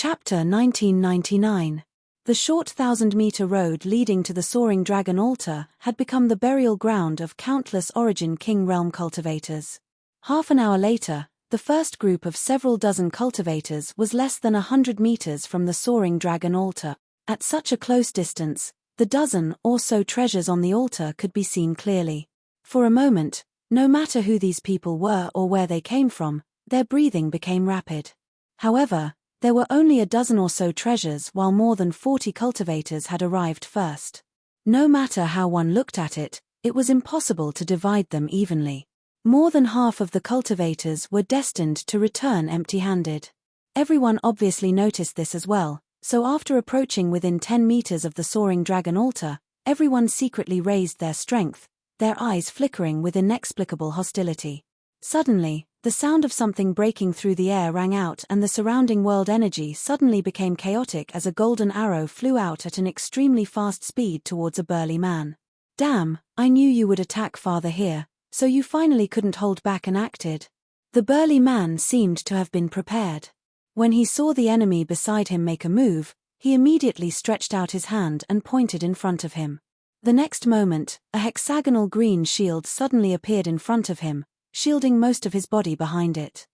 Chapter 1999. The short 1,000-meter road leading to the Soaring Dragon altar had become the burial ground of countless Origin King realm cultivators. Half an hour later, the first group of several dozen cultivators was less than 100 meters from the Soaring Dragon altar. At such a close distance, the dozen or so treasures on the altar could be seen clearly. For a moment, no matter who these people were or where they came from, their breathing became rapid. However, there were only a dozen or so treasures while more than 40 cultivators had arrived first. No matter how one looked at it, it was impossible to divide them evenly. More than half of the cultivators were destined to return empty-handed. Everyone obviously noticed this as well, so after approaching within 10 meters of the Soaring Dragon altar, everyone secretly raised their strength, their eyes flickering with inexplicable hostility. Suddenly, the sound of something breaking through the air rang out and the surrounding world energy suddenly became chaotic as a golden arrow flew out at an extremely fast speed towards a burly man. "Damn, I knew you would attack farther here, so you finally couldn't hold back and acted." The burly man seemed to have been prepared. When he saw the enemy beside him make a move, he immediately stretched out his hand and pointed in front of him. The next moment, a hexagonal green shield suddenly appeared in front of him, shielding most of his body behind it.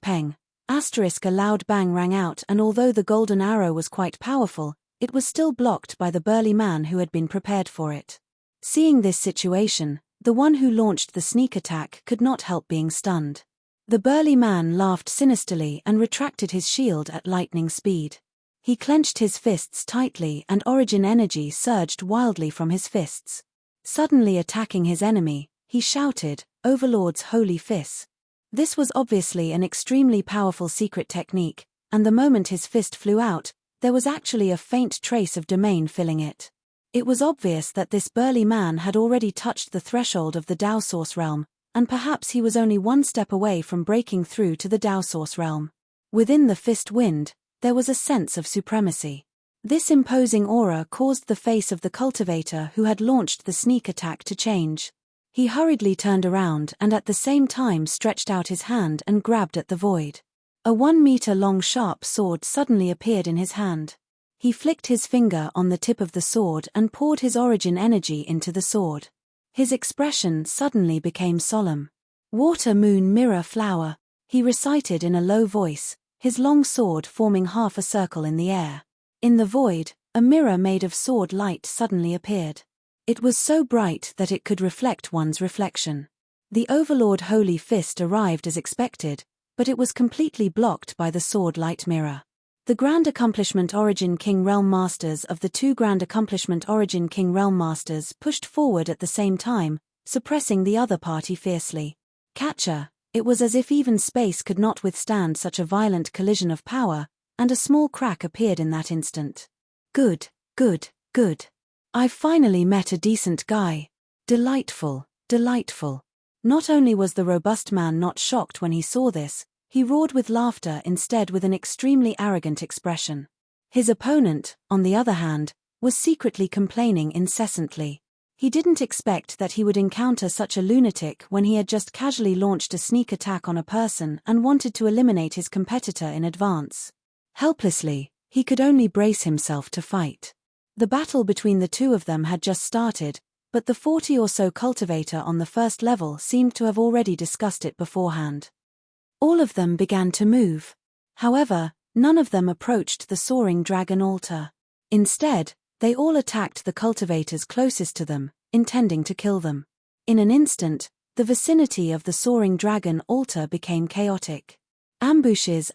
Peng. A loud bang rang out, and although the golden arrow was quite powerful, it was still blocked by the burly man who had been prepared for it. Seeing this situation, the one who launched the sneak attack could not help being stunned. The burly man laughed sinisterly and retracted his shield at lightning speed. He clenched his fists tightly and origin energy surged wildly from his fists. Suddenly attacking his enemy, he shouted, "Overlord's Holy Fist." This was obviously an extremely powerful secret technique, and the moment his fist flew out, there was actually a faint trace of domain filling it. It was obvious that this burly man had already touched the threshold of the Dao Source realm, and perhaps he was only one step away from breaking through to the Dao Source realm. Within the fist wind, there was a sense of supremacy. This imposing aura caused the face of the cultivator who had launched the sneak attack to change. He hurriedly turned around and at the same time stretched out his hand and grabbed at the void. A 1-meter-long sharp sword suddenly appeared in his hand. He flicked his finger on the tip of the sword and poured his origin energy into the sword. His expression suddenly became solemn. "Water Moon Mirror Flower," he recited in a low voice, his long sword forming half a circle in the air. In the void, a mirror made of sword light suddenly appeared. It was so bright that it could reflect one's reflection. The Overlord Holy Fist arrived as expected, but it was completely blocked by the sword light mirror. The Grand Accomplishment Origin King Realm Masters of the two Grand Accomplishment Origin King Realm Masters pushed forward at the same time, suppressing the other party fiercely. Catcher, it was as if even space could not withstand such a violent collision of power, and a small crack appeared in that instant. Good. I've finally met a decent guy. Delightful. Not only was the robust man not shocked when he saw this, he roared with laughter instead with an extremely arrogant expression. His opponent, on the other hand, was secretly complaining incessantly. He didn't expect that he would encounter such a lunatic when he had just casually launched a sneak attack on a person and wanted to eliminate his competitor in advance. Helplessly, he could only brace himself to fight. The battle between the two of them had just started, but the 40 or so cultivator on the first level seemed to have already discussed it beforehand. All of them began to move. However, none of them approached the Soaring Dragon altar. Instead, they all attacked the cultivators closest to them, intending to kill them. In an instant, the vicinity of the Soaring Dragon altar became chaotic. Ambushes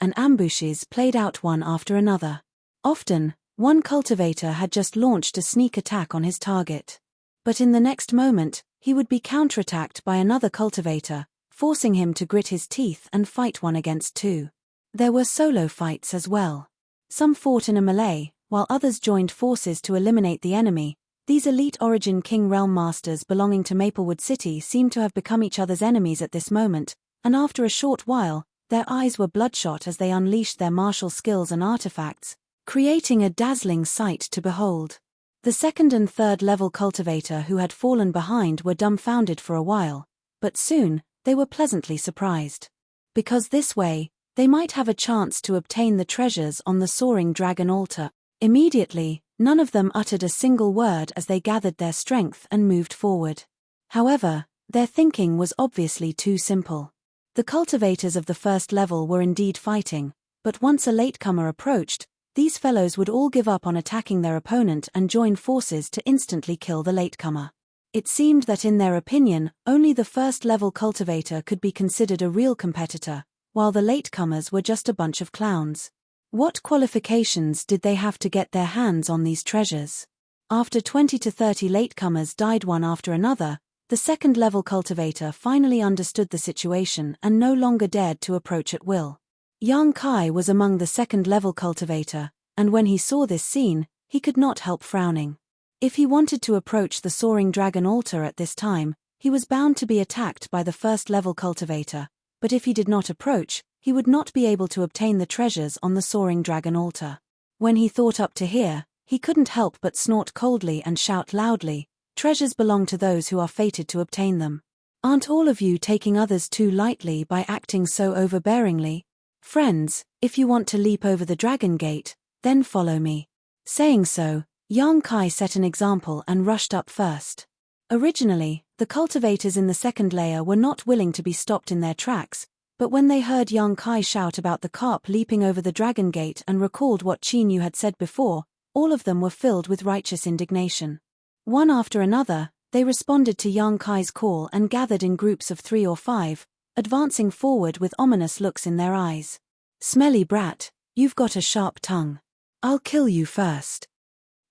played out one after another. Often, one cultivator had just launched a sneak attack on his target. But in the next moment, he would be counterattacked by another cultivator, forcing him to grit his teeth and fight 1 against 2. There were solo fights as well. Some fought in a melee, while others joined forces to eliminate the enemy. These elite Origin King Realm Masters belonging to Maplewood City seemed to have become each other's enemies at this moment, and after a short while, their eyes were bloodshot as they unleashed their martial skills and artifacts, creating a dazzling sight to behold. The second and third level cultivator who had fallen behind were dumbfounded for a while, but soon, they were pleasantly surprised. Because this way, They might have a chance to obtain the treasures on the soaring dragon altar. Immediately, none of them uttered a single word as they gathered their strength and moved forward. However, their thinking was obviously too simple. The cultivators of the first level were indeed fighting, but once a latecomer approached, these fellows would all give up on attacking their opponent and join forces to instantly kill the latecomer. It seemed that in their opinion, only the first-level cultivator could be considered a real competitor, while the latecomers were just a bunch of clowns. What qualifications did they have to get their hands on these treasures? After 20 to 30 latecomers died one after another, the second-level cultivator finally understood the situation and no longer dared to approach at will. Yang Kai was among the second-level cultivator, and when he saw this scene, he could not help frowning. If he wanted to approach the soaring dragon altar at this time, he was bound to be attacked by the first-level cultivator, but if he did not approach, he would not be able to obtain the treasures on the soaring dragon altar. When he thought up to here, he couldn't help but snort coldly and shout loudly, "Treasures belong to those who are fated to obtain them. Aren't all of you taking others too lightly by acting so overbearingly? Friends, if you want to leap over the dragon gate, then follow me." Saying so, Yang Kai set an example and rushed up first. Originally, the cultivators in the second layer were not willing to be stopped in their tracks, but when they heard Yang Kai shout about the carp leaping over the dragon gate and recalled what Qin Yu had said before, all of them were filled with righteous indignation. One after another, they responded to Yang Kai's call and gathered in groups of 3 or 5, advancing forward with ominous looks in their eyes. "Smelly brat, you've got a sharp tongue. I'll kill you first."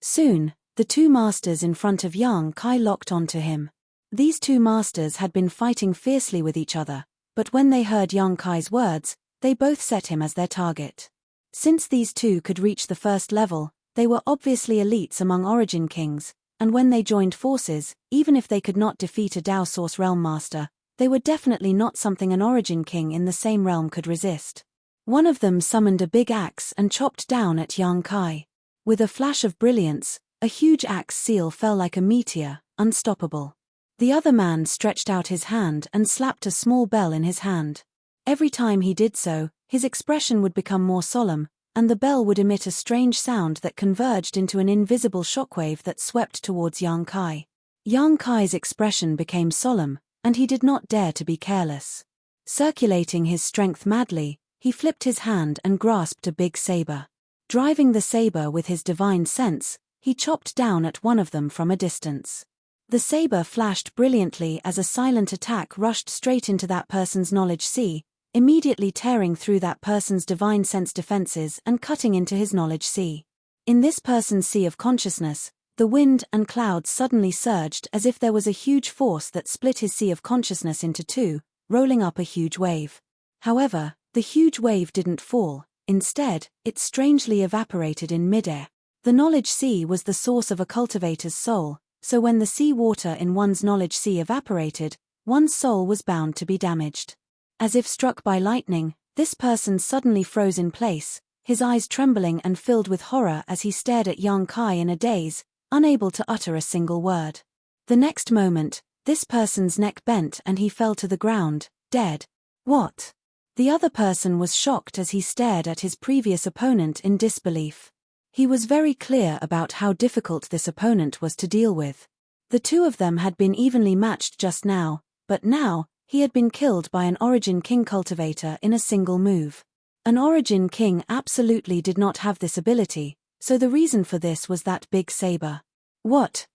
Soon, the two masters in front of Yang Kai locked onto him. These two masters had been fighting fiercely with each other, but when they heard Yang Kai's words, they both set him as their target. Since these two could reach the first level, they were obviously elites among Origin Kings, and when they joined forces, even if they could not defeat a Dao Source Realm Master, they were definitely not something an Origin King in the same realm could resist. One of them summoned a big axe and chopped down at Yang Kai. With a flash of brilliance, a huge axe seal fell like a meteor, unstoppable. The other man stretched out his hand and slapped a small bell in his hand. Every time he did so, his expression would become more solemn, and the bell would emit a strange sound that converged into an invisible shockwave that swept towards Yang Kai. Yang Kai's expression became solemn, and he did not dare to be careless. Circulating his strength madly, he flipped his hand and grasped a big saber. Driving the saber with his divine sense, he chopped down at one of them from a distance. The saber flashed brilliantly as a silent attack rushed straight into that person's knowledge sea, immediately tearing through that person's divine sense defenses and cutting into his knowledge sea. In this person's sea of consciousness, the wind and clouds suddenly surged as if there was a huge force that split his sea of consciousness into two, rolling up a huge wave. However, the huge wave didn't fall. Instead, it strangely evaporated in midair. The knowledge sea was the source of a cultivator's soul, so when the sea water in one's knowledge sea evaporated, one's soul was bound to be damaged. As if struck by lightning, this person suddenly froze in place, his eyes trembling and filled with horror as he stared at Yang Kai in a daze, unable to utter a single word. The next moment, this person's neck bent and he fell to the ground, dead. What? The other person was shocked as he stared at his previous opponent in disbelief. He was very clear about how difficult this opponent was to deal with. The two of them had been evenly matched just now, but now, he had been killed by an Origin King cultivator in a single move. An Origin King absolutely did not have this ability, so the reason for this was that big saber. What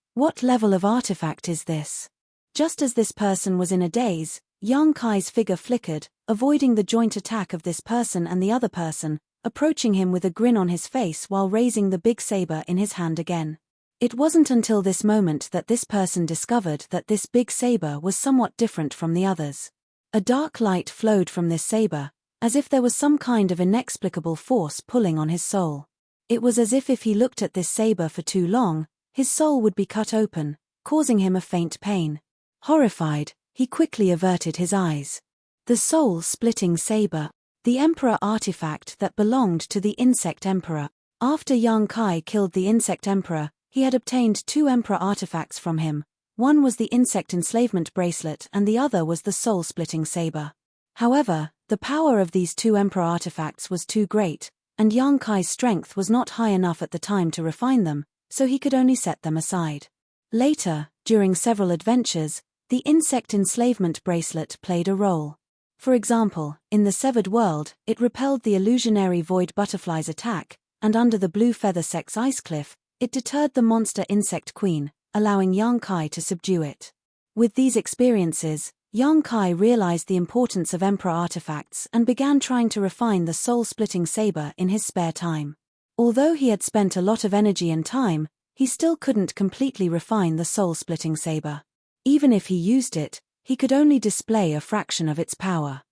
level of artifact is this? Just as this person was in a daze, Yang Kai's figure flickered, avoiding the joint attack of this person and the other person, approaching him with a grin on his face while raising the big saber in his hand again. It wasn't until this moment that this person discovered that this big saber was somewhat different from the others. A dark light flowed from this saber, as if there was some kind of inexplicable force pulling on his soul. It was as if he looked at this saber for too long, his soul would be cut open, causing him a faint pain. Horrified, he quickly averted his eyes. The soul-splitting saber, the Emperor artifact that belonged to the Insect Emperor. After Yang Kai killed the Insect Emperor, he had obtained 2 Emperor artifacts from him. One was the Insect Enslavement Bracelet and the other was the soul-splitting saber. However, The power of these two Emperor artifacts was too great, and Yang Kai's strength was not high enough at the time to refine them, so he could only set them aside. Later, during several adventures, the insect enslavement bracelet played a role. For example, in the Severed World, it repelled the illusionary void butterfly's attack, and under the Blue Feather Sect's ice cliff, it deterred the monster insect queen, allowing Yang Kai to subdue it. With these experiences, Yang Kai realized the importance of Emperor artifacts and began trying to refine the soul-splitting saber in his spare time. Although he had spent a lot of energy and time, he still couldn't completely refine the soul-splitting saber. Even if he used it, he could only display a fraction of its power.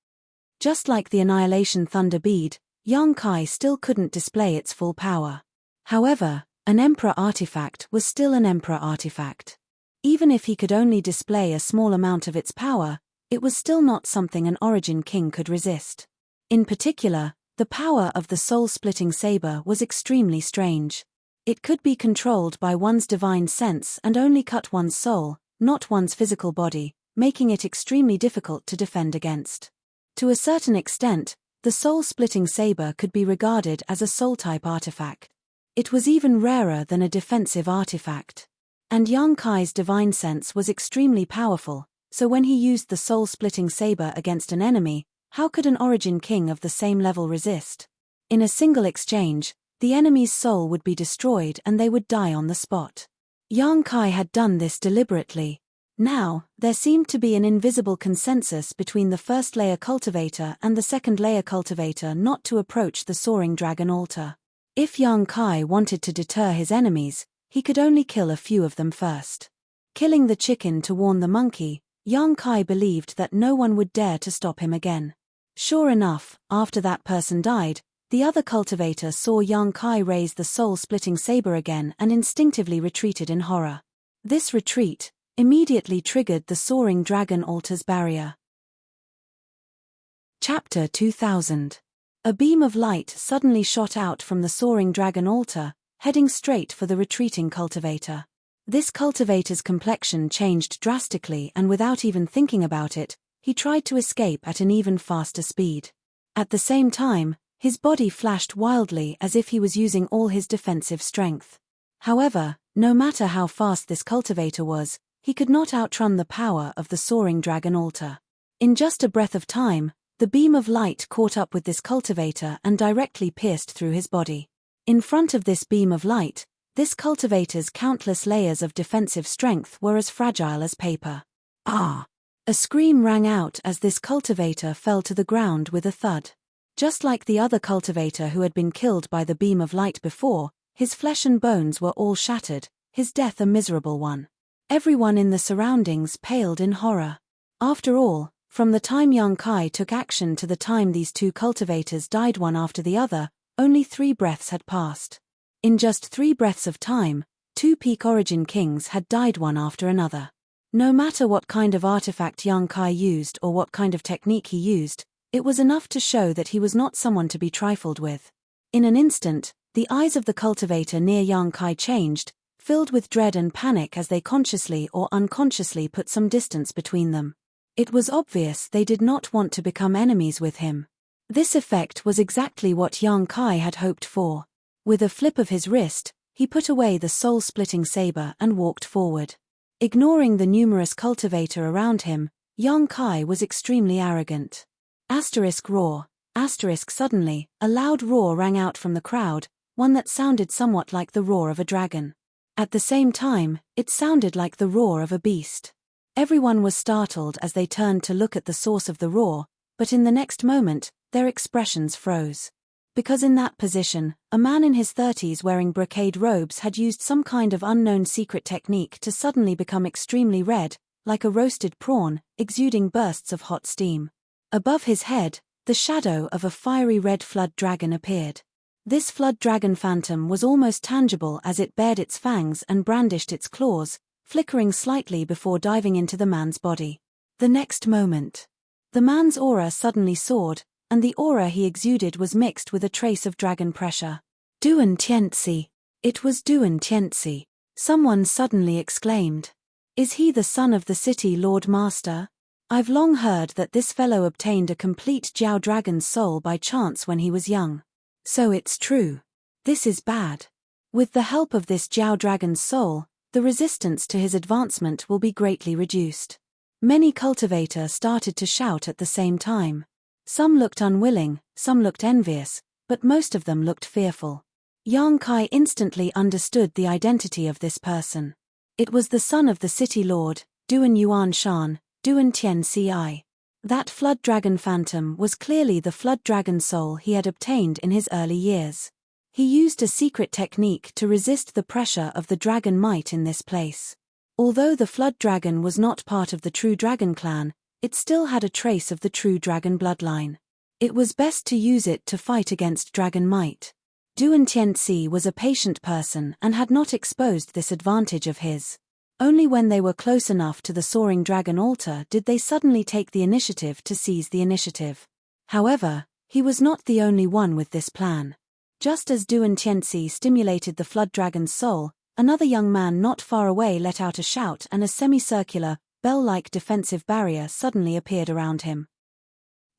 Just like the Annihilation Thunder Bead, Yang Kai still couldn't display its full power. However, an Emperor artifact was still an Emperor artifact. Even if he could only display a small amount of its power, it was still not something an Origin King could resist. In particular, the power of the soul-splitting saber was extremely strange. It could be controlled by one's divine sense and only cut one's soul, not one's physical body, making it extremely difficult to defend against. To a certain extent, the soul-splitting saber could be regarded as a soul-type artifact. It was even rarer than a defensive artifact. And Yang Kai's divine sense was extremely powerful, so when he used the soul-splitting saber against an enemy, how could an Origin King of the same level resist? In a single exchange, the enemy's soul would be destroyed and they would die on the spot. Yang Kai had done this deliberately. Now, there seemed to be an invisible consensus between the first-layer cultivator and the second-layer cultivator not to approach the soaring dragon altar. If Yang Kai wanted to deter his enemies, he could only kill a few of them first. Killing the chicken to warn the monkey, Yang Kai believed that no one would dare to stop him again. Sure enough, after that person died, the other cultivator saw Yang Kai raise the soul-splitting saber again and instinctively retreated in horror. This retreat immediately triggered the soaring dragon altar's barrier. Chapter 2000. A beam of light suddenly shot out from the soaring dragon altar, heading straight for the retreating cultivator. This cultivator's complexion changed drastically, and without even thinking about it, he tried to escape at an even faster speed. At the same time, his body flashed wildly as if he was using all his defensive strength. However, no matter how fast this cultivator was, he could not outrun the power of the soaring dragon altar. In just a breath of time, the beam of light caught up with this cultivator and directly pierced through his body. In front of this beam of light, this cultivator's countless layers of defensive strength were as fragile as paper. Ah! A scream rang out as this cultivator fell to the ground with a thud. Just like the other cultivator who had been killed by the beam of light before, his flesh and bones were all shattered, his death a miserable one. Everyone in the surroundings paled in horror. After all, from the time Yang Kai took action to the time these two cultivators died one after the other, only 3 breaths had passed. In just 3 breaths of time, 2 peak Origin Kings had died one after another. No matter what kind of artifact Yang Kai used or what kind of technique he used, it was enough to show that he was not someone to be trifled with. In an instant, the eyes of the cultivator near Yang Kai changed, filled with dread and panic as they consciously or unconsciously put some distance between them. It was obvious they did not want to become enemies with him. This effect was exactly what Yang Kai had hoped for. With a flip of his wrist, he put away the soul-splitting saber and walked forward. Ignoring the numerous cultivator around him, Yang Kai was extremely arrogant. Roar. Suddenly, a loud roar rang out from the crowd, one that sounded somewhat like the roar of a dragon. At the same time, it sounded like the roar of a beast. Everyone was startled as they turned to look at the source of the roar, but in the next moment, their expressions froze. Because in that position, a man in his 30s wearing brocade robes had used some kind of unknown secret technique to suddenly become extremely red, like a roasted prawn, exuding bursts of hot steam. Above his head, the shadow of a fiery red flood dragon appeared. This flood dragon phantom was almost tangible as it bared its fangs and brandished its claws, flickering slightly before diving into the man's body. The next moment, the man's aura suddenly soared, and the aura he exuded was mixed with a trace of dragon pressure. Duan Tianzi. It was Duan Tianzi. Someone suddenly exclaimed. Is he the son of the city Lord Master? I've long heard that this fellow obtained a complete Jiao dragon's soul by chance when he was young. So it's true. This is bad. With the help of this Jiao dragon's soul, the resistance to his advancement will be greatly reduced. Many cultivators started to shout at the same time. Some looked unwilling, some looked envious, but most of them looked fearful. Yang Kai instantly understood the identity of this person. It was the son of the city lord, Duan Yuan Shan, Duan Tian Ci. That flood dragon phantom was clearly the flood dragon soul he had obtained in his early years. He used a secret technique to resist the pressure of the dragon might in this place. Although the flood dragon was not part of the true dragon clan, it still had a trace of the true dragon bloodline. It was best to use it to fight against dragon might. Duan Tianci was a patient person and had not exposed this advantage of his. Only when they were close enough to the soaring dragon altar did they suddenly take the initiative to seize the initiative. However, he was not the only one with this plan. Just as Duan Tianci stimulated the flood dragon's soul, another young man not far away let out a shout and a semicircular, bell-like defensive barrier suddenly appeared around him.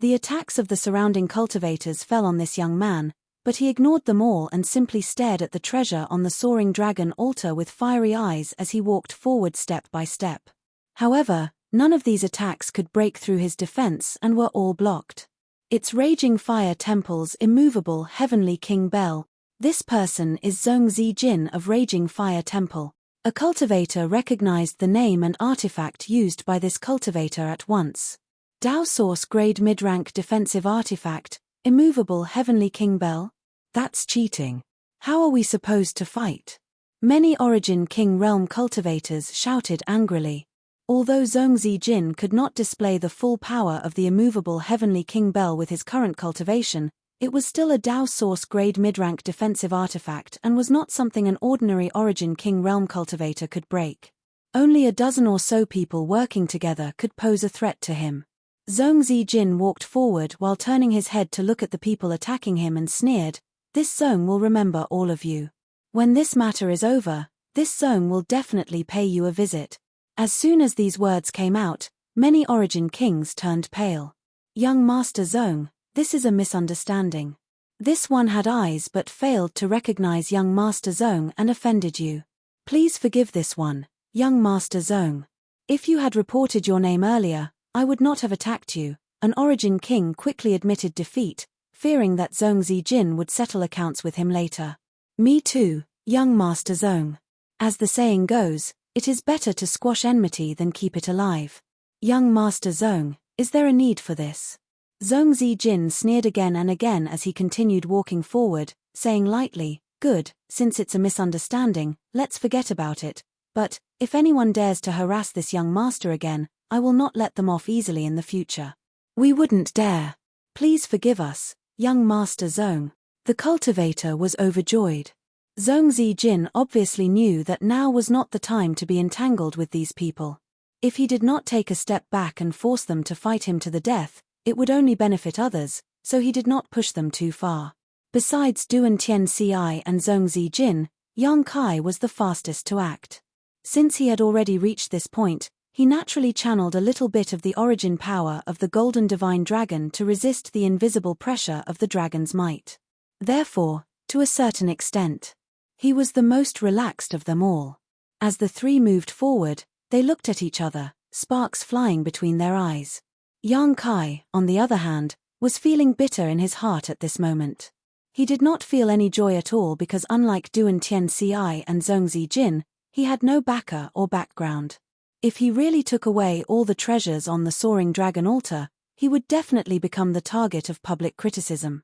The attacks of the surrounding cultivators fell on this young man, but he ignored them all and simply stared at the treasure on the soaring dragon altar with fiery eyes as he walked forward step by step. However, none of these attacks could break through his defense and were all blocked. Its raging fire temple's immovable heavenly king bell. This person is Zhongzi Jin of Raging Fire Temple. A cultivator recognized the name and artifact used by this cultivator at once. Dao Source Grade Mid-Rank Defensive Artifact, Immovable Heavenly King Bell? That's cheating. How are we supposed to fight? Many Origin King Realm cultivators shouted angrily. Although Zhongzi Jin could not display the full power of the immovable Heavenly King Bell with his current cultivation, it was still a Dao Source Grade Mid-Rank defensive artifact and was not something an ordinary Origin King Realm cultivator could break. Only a dozen or so people working together could pose a threat to him. Zhongzi Jin walked forward while turning his head to look at the people attacking him and sneered, "This zone will remember all of you. When this matter is over, this zone will definitely pay you a visit." As soon as these words came out, many Origin Kings turned pale. Young Master Zong, this is a misunderstanding. This one had eyes but failed to recognize young Master Zong and offended you. Please forgive this one, young Master Zong. If you had reported your name earlier, I would not have attacked you. An Origin King quickly admitted defeat, fearing that Zhongzi Jin would settle accounts with him later. Me too, young Master Zong. As the saying goes, it is better to squash enmity than keep it alive. Young Master Zong, is there a need for this? Zhongzi Jin sneered again and again as he continued walking forward, saying lightly, "Good, since it's a misunderstanding, let's forget about it. But, if anyone dares to harass this young master again, I will not let them off easily in the future." "We wouldn't dare. Please forgive us, young Master Zong." The cultivator was overjoyed. Zhongzi Jin obviously knew that now was not the time to be entangled with these people. If he did not take a step back and force them to fight him to the death, it would only benefit others, so he did not push them too far. Besides Duan Tianci and Zhongzi Jin, Yang Kai was the fastest to act. Since he had already reached this point, he naturally channeled a little bit of the origin power of the golden divine dragon to resist the invisible pressure of the dragon's might. Therefore, to a certain extent, he was the most relaxed of them all. As the three moved forward, they looked at each other, sparks flying between their eyes. Yang Kai, on the other hand, was feeling bitter in his heart at this moment. He did not feel any joy at all because unlike Duan Tianci and Zhongzi Jin, he had no backer or background. If he really took away all the treasures on the soaring dragon altar, he would definitely become the target of public criticism.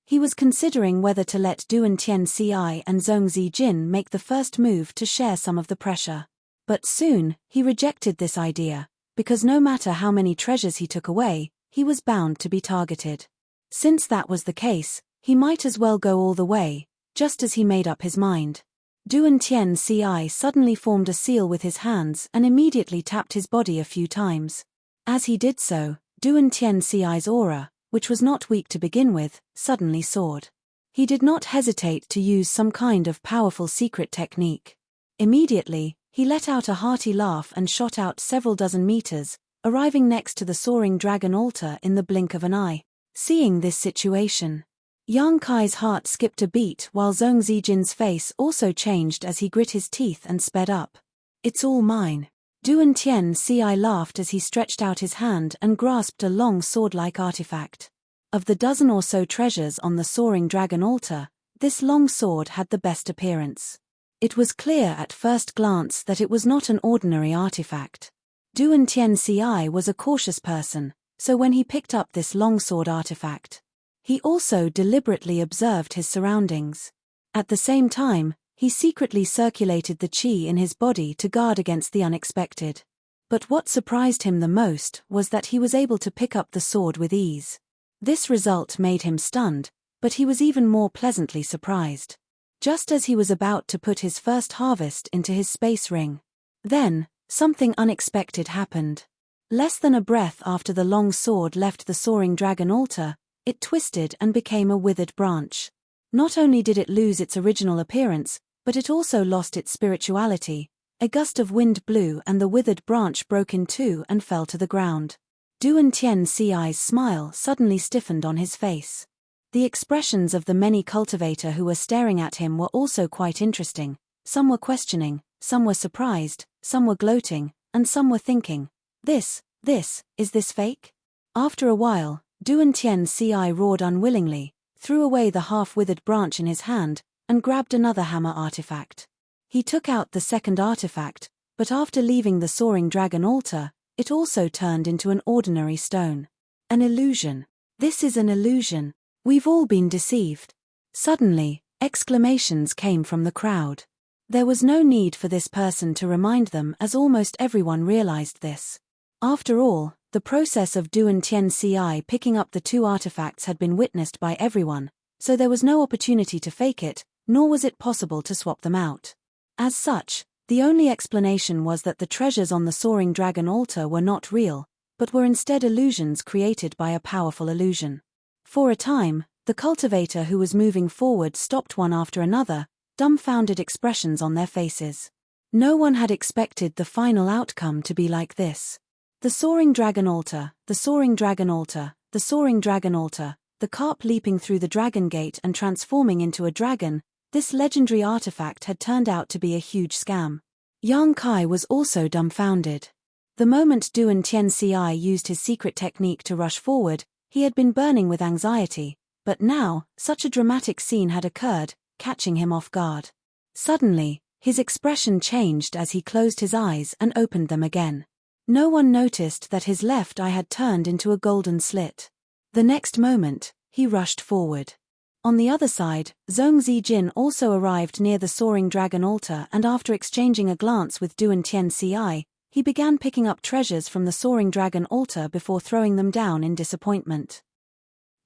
He was considering whether to let Duan Tianci and Zhongzi Jin make the first move to share some of the pressure. But soon, he rejected this idea, because no matter how many treasures he took away, he was bound to be targeted. Since that was the case, he might as well go all the way, just as he made up his mind. Duan Tianci suddenly formed a seal with his hands and immediately tapped his body a few times. As he did so, Duan Tianci's aura, which was not weak to begin with, suddenly soared. He did not hesitate to use some kind of powerful secret technique. Immediately, he let out a hearty laugh and shot out several dozen meters, arriving next to the soaring dragon altar in the blink of an eye. Seeing this situation, Yang Kai's heart skipped a beat while Zhong Zijin's face also changed as he grit his teeth and sped up. It's all mine. Duan Tianxi laughed as he stretched out his hand and grasped a long sword-like artifact. Of the dozen or so treasures on the soaring dragon altar, this long sword had the best appearance. It was clear at first glance that it was not an ordinary artifact. Duan Tianxi was a cautious person, so when he picked up this longsword artifact, he also deliberately observed his surroundings. At the same time, he secretly circulated the qi in his body to guard against the unexpected. But what surprised him the most was that he was able to pick up the sword with ease. This result made him stunned, but he was even more pleasantly surprised. Just as he was about to put his first harvest into his space ring, then, something unexpected happened. Less than a breath after the long sword left the soaring dragon altar, it twisted and became a withered branch. Not only did it lose its original appearance, but it also lost its spirituality. A gust of wind blew and the withered branch broke in two and fell to the ground. Duan Tianxi's smile suddenly stiffened on his face. The expressions of the many cultivators who were staring at him were also quite interesting. Some were questioning, some were surprised, some were gloating, and some were thinking, is this fake? After a while, Duan Tianxi roared unwillingly, threw away the half-withered branch in his hand, and grabbed another hammer artifact. He took out the second artifact, but after leaving the soaring dragon altar, it also turned into an ordinary stone. An illusion. This is an illusion. We've all been deceived. Suddenly, exclamations came from the crowd. There was no need for this person to remind them as almost everyone realized this. After all, the process of Duan Tianxi picking up the two artifacts had been witnessed by everyone, so there was no opportunity to fake it, nor was it possible to swap them out. As such, the only explanation was that the treasures on the soaring dragon altar were not real, but were instead illusions created by a powerful illusion. For a time, the cultivator who was moving forward stopped one after another, dumbfounded expressions on their faces. No one had expected the final outcome to be like this. The soaring dragon altar, the soaring dragon altar, the soaring dragon altar, the carp leaping through the dragon gate and transforming into a dragon, this legendary artifact had turned out to be a huge scam. Yang Kai was also dumbfounded. The moment Duan Tianxi used his secret technique to rush forward, he had been burning with anxiety, but now, such a dramatic scene had occurred, catching him off guard. Suddenly, his expression changed as he closed his eyes and opened them again. No one noticed that his left eye had turned into a golden slit. The next moment, he rushed forward. On the other side, Zhong Zijin also arrived near the soaring dragon altar and after exchanging a glance with Duan Tianxi, he began picking up treasures from the soaring dragon altar before throwing them down in disappointment.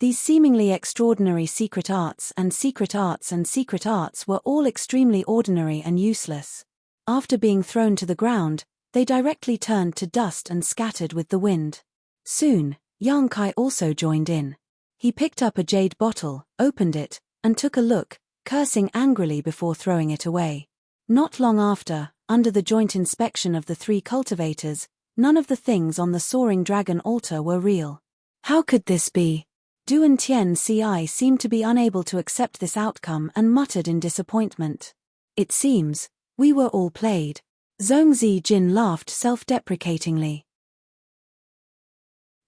These seemingly extraordinary secret arts were all extremely ordinary and useless. After being thrown to the ground, they directly turned to dust and scattered with the wind. Soon, Yang Kai also joined in. He picked up a jade bottle, opened it, and took a look, cursing angrily before throwing it away. Not long after, under the joint inspection of the three cultivators, none of the things on the soaring dragon altar were real. How could this be? Duan Tianxi seemed to be unable to accept this outcome and muttered in disappointment. It seems, we were all played. Zhong Zijin laughed self-deprecatingly.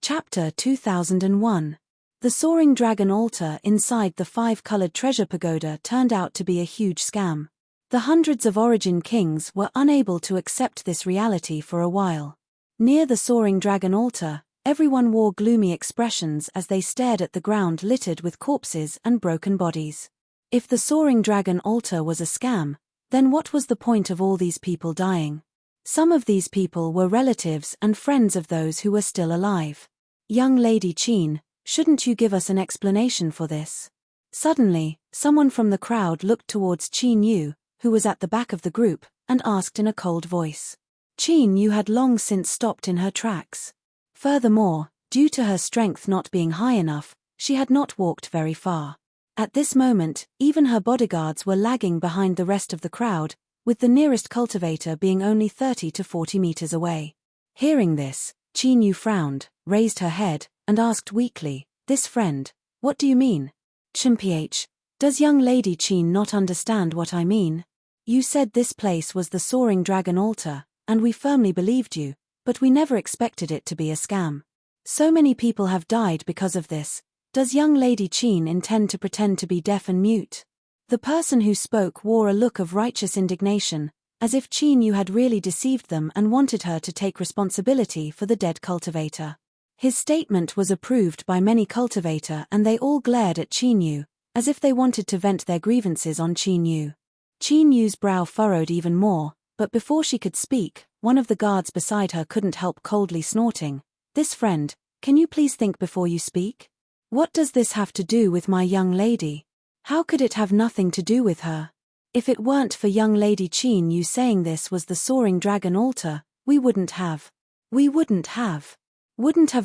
Chapter 2001. The soaring dragon altar inside the five-colored treasure pagoda turned out to be a huge scam. The hundreds of origin kings were unable to accept this reality for a while. Near the soaring dragon altar, everyone wore gloomy expressions as they stared at the ground littered with corpses and broken bodies. If the soaring dragon altar was a scam, then what was the point of all these people dying? Some of these people were relatives and friends of those who were still alive. Young Lady Qin, shouldn't you give us an explanation for this? Suddenly, someone from the crowd looked towards Qin Yu, who was at the back of the group, and asked in a cold voice. Qin Yu had long since stopped in her tracks. Furthermore, due to her strength not being high enough, she had not walked very far. At this moment, even her bodyguards were lagging behind the rest of the crowd, with the nearest cultivator being only 30 to 40 meters away. Hearing this, Qin Yu frowned, raised her head, and asked weakly, "This friend, what do you mean?" "Chimph, does young lady Qin not understand what I mean? You said this place was the Soaring Dragon Altar, and we firmly believed you, but we never expected it to be a scam. So many people have died because of this. Does young lady Qin intend to pretend to be deaf and mute?" The person who spoke wore a look of righteous indignation, as if Qin Yu had really deceived them and wanted her to take responsibility for the dead cultivator. His statement was approved by many cultivator and they all glared at Qin Yu, as if they wanted to vent their grievances on Qin Yu. Qin Yu's brow furrowed even more, but before she could speak, one of the guards beside her couldn't help coldly snorting, "This friend, can you please think before you speak? What does this have to do with my young lady? How could it have nothing to do with her? If it weren't for young lady Qin Yu saying this was the Soaring Dragon Altar, we wouldn't have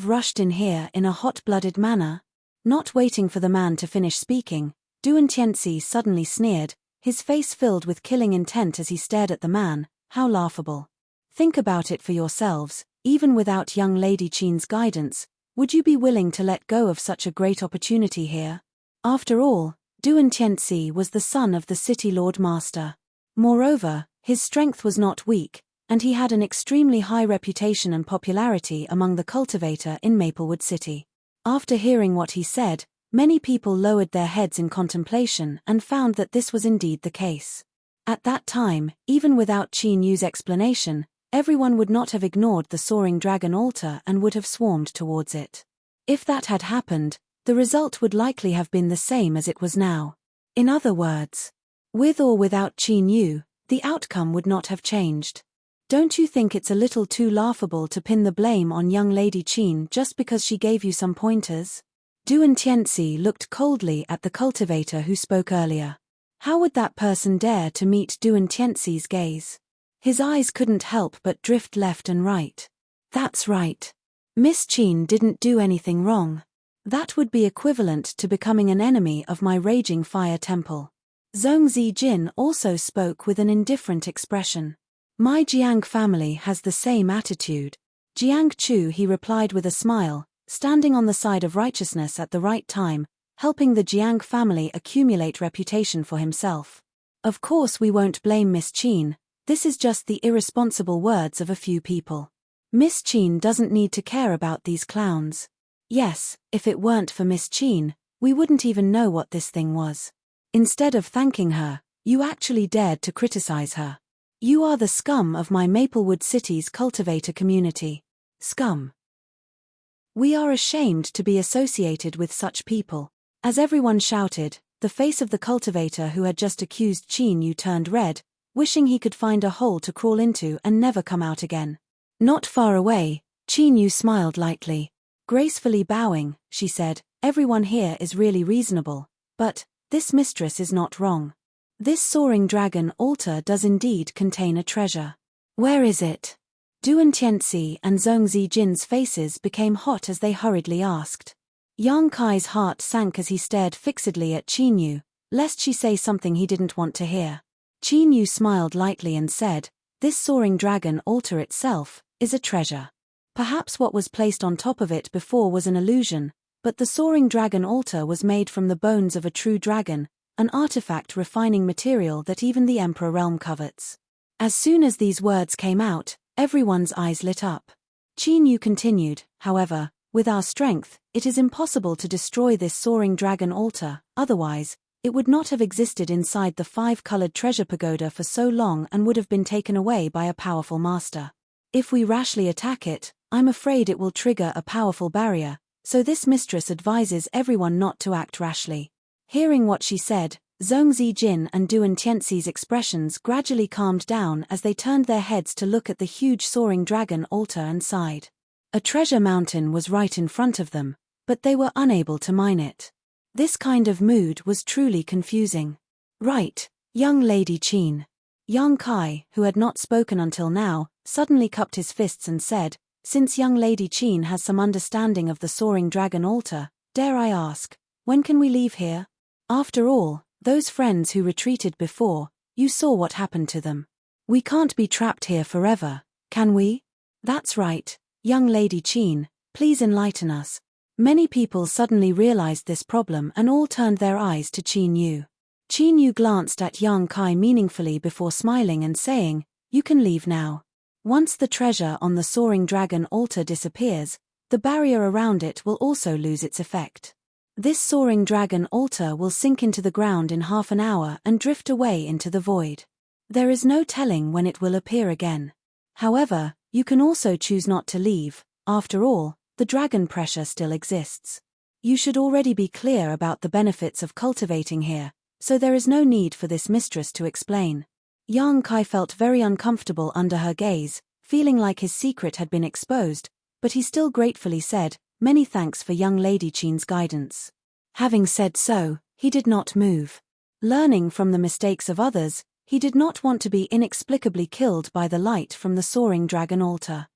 rushed in here in a hot-blooded manner." Not waiting for the man to finish speaking, Duan Tianxi suddenly sneered, his face filled with killing intent as he stared at the man. "How laughable. Think about it for yourselves, even without young lady Qin's guidance, would you be willing to let go of such a great opportunity here? After all, Duan Tianxi was the son of the city Lord Master. Moreover, his strength was not weak, and he had an extremely high reputation and popularity among the cultivator in Maplewood City." After hearing what he said, many people lowered their heads in contemplation and found that this was indeed the case. At that time, even without Qin Yu's explanation, everyone would not have ignored the Soaring Dragon Altar and would have swarmed towards it. If that had happened, the result would likely have been the same as it was now. In other words, with or without Qin Yu, the outcome would not have changed. Don't you think it's a little too laughable to pin the blame on young lady Qin just because she gave you some pointers? Duan Tianxi looked coldly at the cultivator who spoke earlier. How would that person dare to meet Duan Tianxi's gaze? His eyes couldn't help but drift left and right. That's right. Miss Qin didn't do anything wrong. That would be equivalent to becoming an enemy of my raging fire temple. Zhongzi Jin also spoke with an indifferent expression. My Jiang family has the same attitude. Jiang Chu, he replied with a smile, standing on the side of righteousness at the right time, helping the Jiang family accumulate reputation for himself. Of course we won't blame Miss Qin, this is just the irresponsible words of a few people. Miss Qin doesn't need to care about these clowns. Yes, if it weren't for Miss Qin, we wouldn't even know what this thing was. Instead of thanking her, you actually dared to criticize her. You are the scum of my Maplewood City's cultivator community. Scum. We are ashamed to be associated with such people. As everyone shouted, the face of the cultivator who had just accused Qin Yu turned red, wishing he could find a hole to crawl into and never come out again. Not far away, Qin Yu smiled lightly. Gracefully bowing, she said, "Everyone here is really reasonable, but this mistress is not wrong. This Soaring Dragon Altar does indeed contain a treasure. Where is it?" Duan Tianxi and Zhongzi Jin's faces became hot as they hurriedly asked. Yang Kai's heart sank as he stared fixedly at Qin Yu, lest she say something he didn't want to hear. Qin Yu smiled lightly and said, "This Soaring Dragon Altar itself is a treasure. Perhaps what was placed on top of it before was an illusion, but the Soaring Dragon Altar was made from the bones of a true dragon, an artifact refining material that even the Emperor realm covets." As soon as these words came out, everyone's eyes lit up. Qin Yu continued, "However, with our strength, it is impossible to destroy this Soaring Dragon Altar, otherwise, it would not have existed inside the 5-colored treasure pagoda for so long and would have been taken away by a powerful master. If we rashly attack it, I'm afraid it will trigger a powerful barrier, so this mistress advises everyone not to act rashly." Hearing what she said, Zhongzi Jin and Duan Tianxi's expressions gradually calmed down as they turned their heads to look at the huge Soaring Dragon Altar and sighed. A treasure mountain was right in front of them, but they were unable to mine it. This kind of mood was truly confusing. "Right, young lady Qin." Yang Kai, who had not spoken until now, suddenly cupped his fists and said, "Since young lady Qin has some understanding of the Soaring Dragon Altar, dare I ask, when can we leave here? After all, those friends who retreated before, you saw what happened to them. We can't be trapped here forever, can we?" "That's right, Young Lady Qin, please enlighten us. Many people suddenly realized this problem and all turned their eyes to Qin Yu. Qin Yu glanced at Yang Kai meaningfully before smiling and saying, "You can leave now." Once the treasure on the soaring dragon altar disappears, the barrier around it will also lose its effect. This soaring dragon altar will sink into the ground in half an hour and drift away into the void. There is no telling when it will appear again. However, you can also choose not to leave. After all, the dragon pressure still exists. You should already be clear about the benefits of cultivating here, so there is no need for this mistress to explain. Yang Kai felt very uncomfortable under her gaze, feeling like his secret had been exposed, but he still gratefully said, "Many thanks for young Lady Qin's guidance." Having said so, he did not move. Learning from the mistakes of others, he did not want to be inexplicably killed by the light from the soaring dragon altar.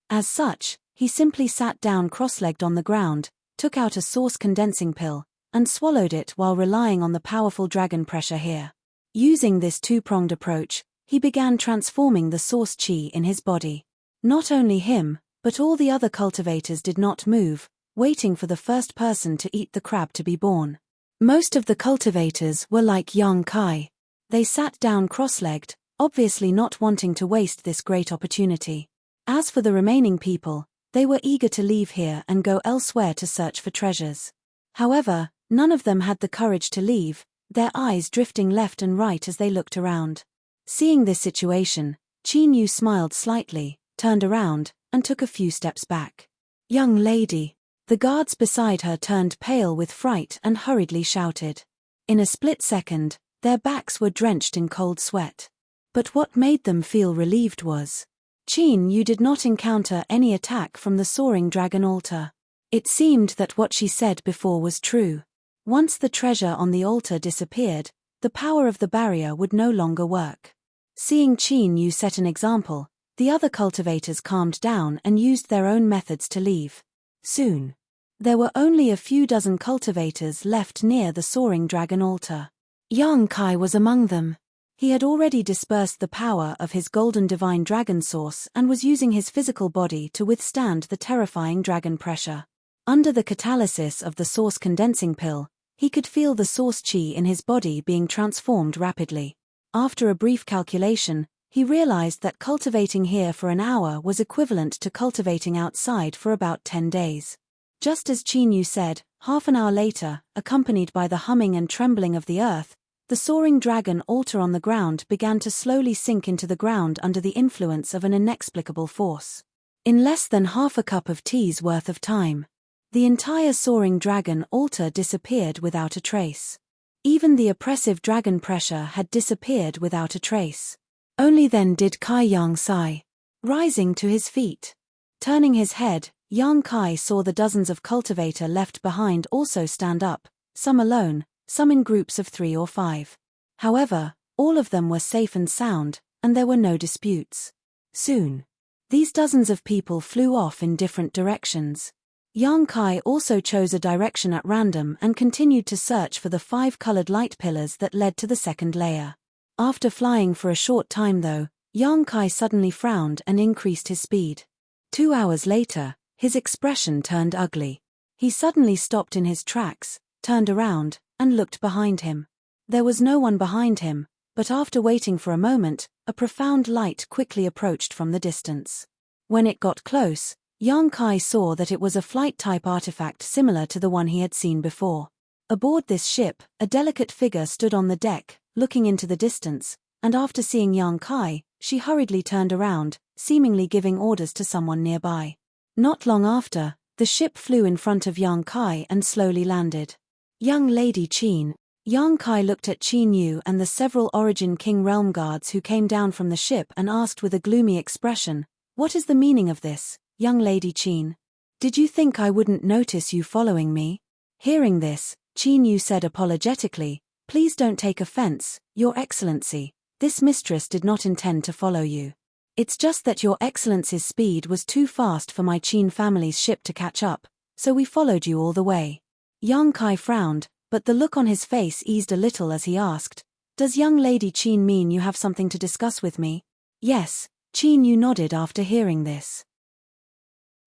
As such, he simply sat down cross-legged on the ground, took out a source condensing pill, and swallowed it while relying on the powerful dragon pressure here. Using this two-pronged approach, he began transforming the source qi in his body. Not only him, but all the other cultivators did not move, waiting for the first person to eat the crab to be born. Most of the cultivators were like Yang Kai. They sat down cross-legged, obviously not wanting to waste this great opportunity. As for the remaining people, they were eager to leave here and go elsewhere to search for treasures. However, none of them had the courage to leave, their eyes drifting left and right as they looked around. Seeing this situation, Qin Yu smiled slightly, turned around, and took a few steps back. "Young lady." The guards beside her turned pale with fright and hurriedly shouted. In a split second, their backs were drenched in cold sweat. But what made them feel relieved was, Qin Yu did not encounter any attack from the soaring dragon altar. It seemed that what she said before was true. Once the treasure on the altar disappeared, the power of the barrier would no longer work. Seeing Qin Yu set an example, the other cultivators calmed down and used their own methods to leave. Soon, there were only a few dozen cultivators left near the soaring dragon altar. Yang Kai was among them. He had already dispersed the power of his golden divine dragon source and was using his physical body to withstand the terrifying dragon pressure. Under the catalysis of the source condensing pill, he could feel the source qi in his body being transformed rapidly. After a brief calculation, he realized that cultivating here for an hour was equivalent to cultivating outside for about 10 days. Just as Qin Yu said, half an hour later, accompanied by the humming and trembling of the earth, the soaring dragon altar on the ground began to slowly sink into the ground under the influence of an inexplicable force. In less than half a cup of tea's worth of time, the entire soaring dragon altar disappeared without a trace. Even the oppressive dragon pressure had disappeared without a trace. Only then did Kai Yang sigh. Rising to his feet. Turning his head, Yang Kai saw the dozens of cultivator left behind also stand up, some alone, some in groups of 3 or 5. However, all of them were safe and sound, and there were no disputes. Soon, these dozens of people flew off in different directions. Yang Kai also chose a direction at random and continued to search for the 5 colored light pillars that led to the second layer. After flying for a short time though, Yang Kai suddenly frowned and increased his speed. 2 hours later, his expression turned ugly. He suddenly stopped in his tracks, turned around, and looked behind him. There was no one behind him, but after waiting for a moment, a profound light quickly approached from the distance. When it got close, Yang Kai saw that it was a flight-type artifact similar to the one he had seen before. Aboard this ship, a delicate figure stood on the deck, looking into the distance, and after seeing Yang Kai, she hurriedly turned around, seemingly giving orders to someone nearby. Not long after, the ship flew in front of Yang Kai and slowly landed. "Young Lady Qin." Yang Kai looked at Qin Yu and the several Origin King Realm guards who came down from the ship and asked with a gloomy expression, "What is the meaning of this, young Lady Qin? Did you think I wouldn't notice you following me?" Hearing this, Qin Yu said apologetically, "Please don't take offense, Your Excellency. This mistress did not intend to follow you. It's just that Your Excellency's speed was too fast for my Qin family's ship to catch up, so we followed you all the way." Yang Kai frowned, but the look on his face eased a little as he asked, "Does young Lady Qin mean you have something to discuss with me?" "Yes," Qin Yu nodded after hearing this.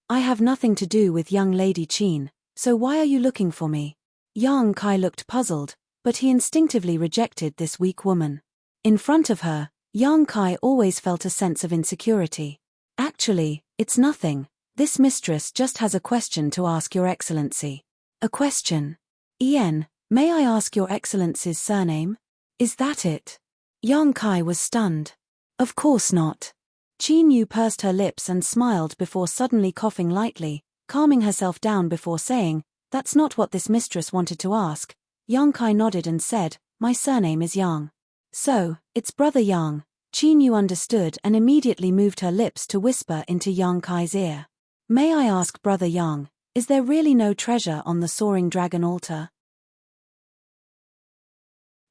I have nothing to do with young Lady Qin, so why are you looking for me? Yang Kai looked puzzled, but he instinctively rejected this weak woman. In front of her, Yang Kai always felt a sense of insecurity. Actually, it's nothing. This mistress just has a question to ask Your Excellency. A question? Ien, may I ask Your Excellency's surname? Is that it? Yang Kai was stunned. Of course not. Qin Yu pursed her lips and smiled before suddenly coughing lightly, calming herself down before saying, that's not what this mistress wanted to ask. Yang Kai nodded and said, my surname is Yang. So, it's Brother Yang. Qin Yu understood and immediately moved her lips to whisper into Yang Kai's ear. May I ask Brother Yang, is there really no treasure on the soaring dragon altar?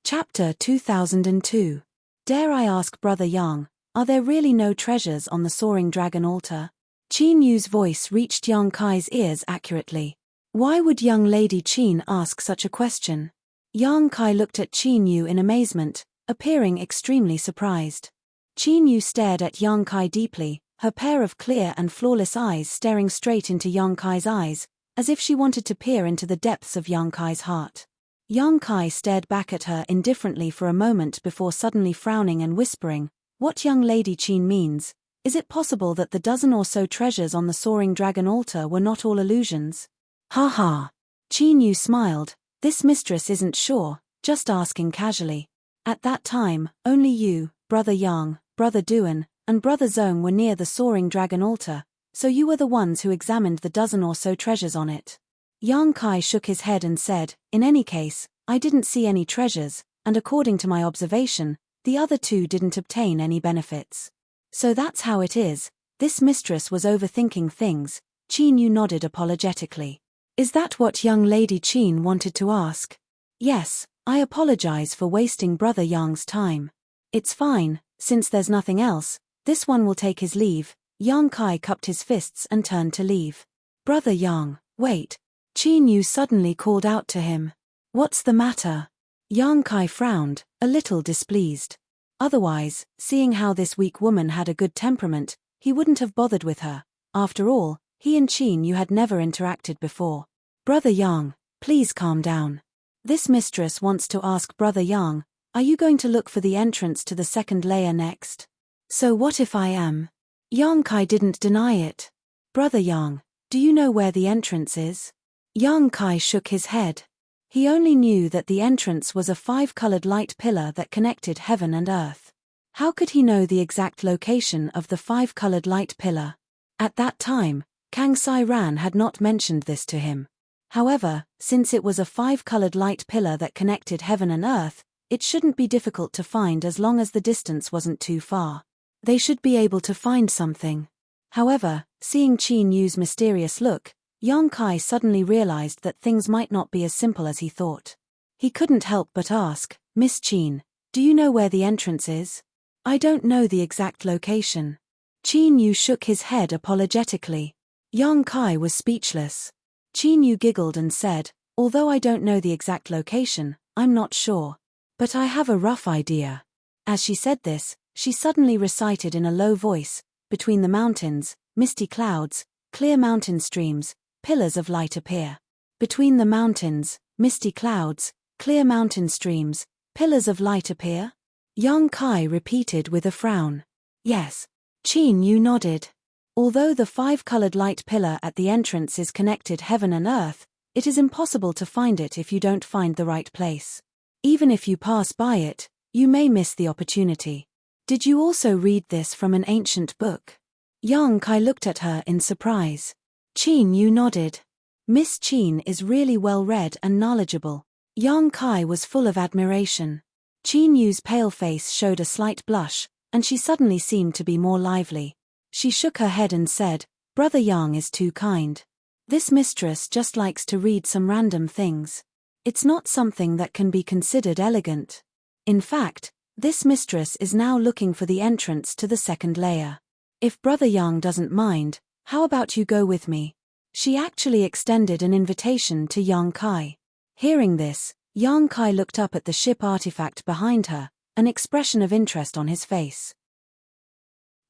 Chapter 2002. Dare I ask Brother Yang, are there really no treasures on the soaring dragon altar? Qin Yu's voice reached Yang Kai's ears accurately. Why would young Lady Qin ask such a question? Yang Kai looked at Qin Yu in amazement, appearing extremely surprised. Qin Yu stared at Yang Kai deeply, her pair of clear and flawless eyes staring straight into Yang Kai's eyes, as if she wanted to peer into the depths of Yang Kai's heart. Yang Kai stared back at her indifferently for a moment before suddenly frowning and whispering, what young Lady Qin means? Is it possible that the dozen or so treasures on the soaring dragon altar were not all illusions? Ha ha. Qin Yu smiled, this mistress isn't sure, just asking casually. At that time, only you, Brother Yang, Brother Duan, and Brother Zong were near the soaring dragon altar, so you were the ones who examined the dozen or so treasures on it. Yang Kai shook his head and said, in any case, I didn't see any treasures, and according to my observation, the other two didn't obtain any benefits. So that's how it is, this mistress was overthinking things. Qin Yu nodded apologetically. Is that what young Lady Qin wanted to ask? Yes, I apologize for wasting Brother Yang's time. It's fine, since there's nothing else, this one will take his leave. Yang Kai cupped his fists and turned to leave. Brother Yang, wait. Qin Yu suddenly called out to him. What's the matter? Yang Kai frowned, a little displeased. Otherwise, seeing how this weak woman had a good temperament, he wouldn't have bothered with her. After all, he and Qin Yu had never interacted before. Brother Yang, please calm down. This mistress wants to ask Brother Yang, are you going to look for the entrance to the second layer next? So what if I am? Yang Kai didn't deny it. Brother Yang, do you know where the entrance is? Yang Kai shook his head. He only knew that the entrance was a 5-colored light pillar that connected heaven and earth. How could he know the exact location of the 5-colored light pillar? At that time, Kang Sai Ran had not mentioned this to him. However, since it was a 5-colored light pillar that connected heaven and earth, it shouldn't be difficult to find as long as the distance wasn't too far. They should be able to find something. However, seeing Qin Yu's mysterious look, Yang Kai suddenly realized that things might not be as simple as he thought. He couldn't help but ask, Miss Qin, do you know where the entrance is? I don't know the exact location. Qin Yu shook his head apologetically. Yang Kai was speechless. Qin Yu giggled and said, although I don't know the exact location, I'm not sure. But I have a rough idea. As she said this, she suddenly recited in a low voice, between the mountains, misty clouds, clear mountain streams, pillars of light appear. Between the mountains, misty clouds, clear mountain streams, pillars of light appear? Yang Kai repeated with a frown. Yes. Qin Yu nodded. Although the 5-colored light pillar at the entrance is connected heaven and earth, it is impossible to find it if you don't find the right place. Even if you pass by it, you may miss the opportunity. Did you also read this from an ancient book? Yang Kai looked at her in surprise. Qin Yu nodded. Miss Qin is really well read and knowledgeable. Yang Kai was full of admiration. Qin Yu's pale face showed a slight blush, and she suddenly seemed to be more lively. She shook her head and said, Brother Yang is too kind. This mistress just likes to read some random things. It's not something that can be considered elegant. In fact, this mistress is now looking for the entrance to the second layer. If Brother Yang doesn't mind, how about you go with me? She actually extended an invitation to Yang Kai. Hearing this, Yang Kai looked up at the ship artifact behind her, an expression of interest on his face.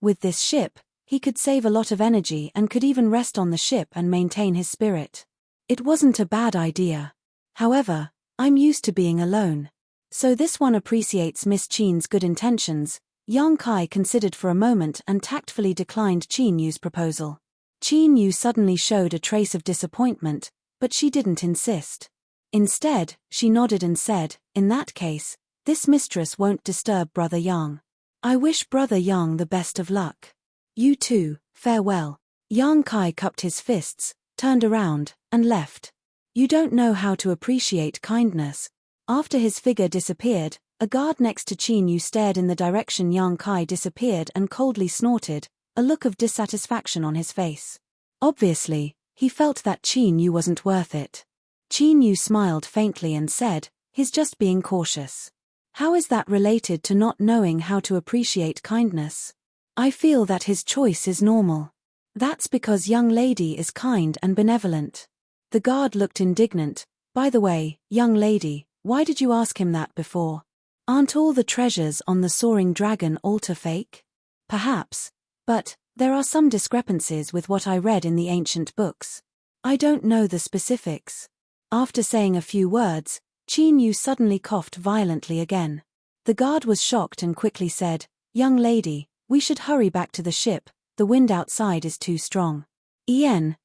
With this ship, He could save a lot of energy and could even rest on the ship and maintain his spirit. It wasn't a bad idea. However, I'm used to being alone. So this one appreciates Miss Qin's good intentions. Yang Kai considered for a moment and tactfully declined Qin Yu's proposal. Qin Yu suddenly showed a trace of disappointment, but she didn't insist. Instead, she nodded and said, "In that case, this mistress won't disturb Brother Yang. I wish Brother Yang the best of luck. You too, farewell." Yang Kai cupped his fists, turned around, and left. You don't know how to appreciate kindness. After his figure disappeared, a guard next to Qin Yu stared in the direction Yang Kai disappeared and coldly snorted, a look of dissatisfaction on his face. Obviously, he felt that Qin Yu wasn't worth it. Qin Yu smiled faintly and said, "He's just being cautious." How is that related to not knowing how to appreciate kindness? I feel that his choice is normal. That's because young lady is kind and benevolent. The guard looked indignant. By the way, young lady, why did you ask him that before? Aren't all the treasures on the soaring dragon altar fake? Perhaps, but there are some discrepancies with what I read in the ancient books. I don't know the specifics. After saying a few words, Qin Yu suddenly coughed violently again. The guard was shocked and quickly said, "Young lady, we should hurry back to the ship, the wind outside is too strong." Qin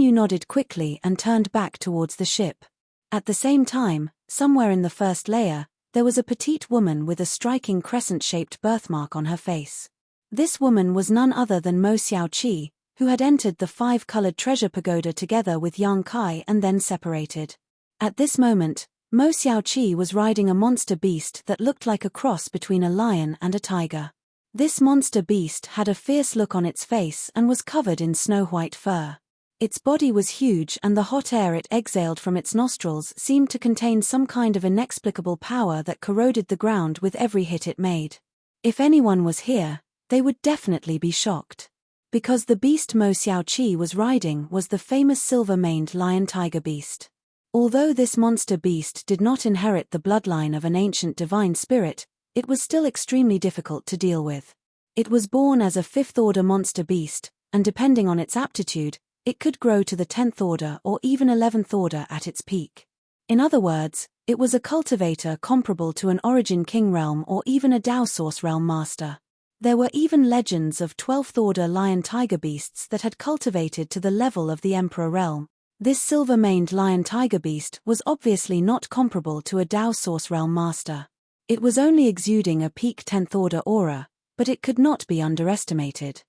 Yu nodded quickly and turned back towards the ship. At the same time, somewhere in the first layer, there was a petite woman with a striking crescent-shaped birthmark on her face. This woman was none other than Mo Xiaoqi, who had entered the five-colored treasure pagoda together with Yang Kai and then separated. At this moment, Mo Xiaoqi was riding a monster beast that looked like a cross between a lion and a tiger. This monster beast had a fierce look on its face and was covered in snow-white fur. Its body was huge and the hot air it exhaled from its nostrils seemed to contain some kind of inexplicable power that corroded the ground with every hit it made. If anyone was here, they would definitely be shocked. Because the beast Mo Xiaoqi was riding was the famous silver-maned lion-tiger beast. Although this monster beast did not inherit the bloodline of an ancient divine spirit, it was still extremely difficult to deal with. It was born as a fifth-order monster beast, and depending on its aptitude, it could grow to the 10th order or even 11th order at its peak. In other words, it was a cultivator comparable to an Origin King Realm or even a Dao Source Realm Master. There were even legends of 12th order lion-tiger beasts that had cultivated to the level of the Emperor Realm. This silver-maned lion-tiger beast was obviously not comparable to a Dao Source Realm Master. It was only exuding a peak 10th order aura, but it could not be underestimated.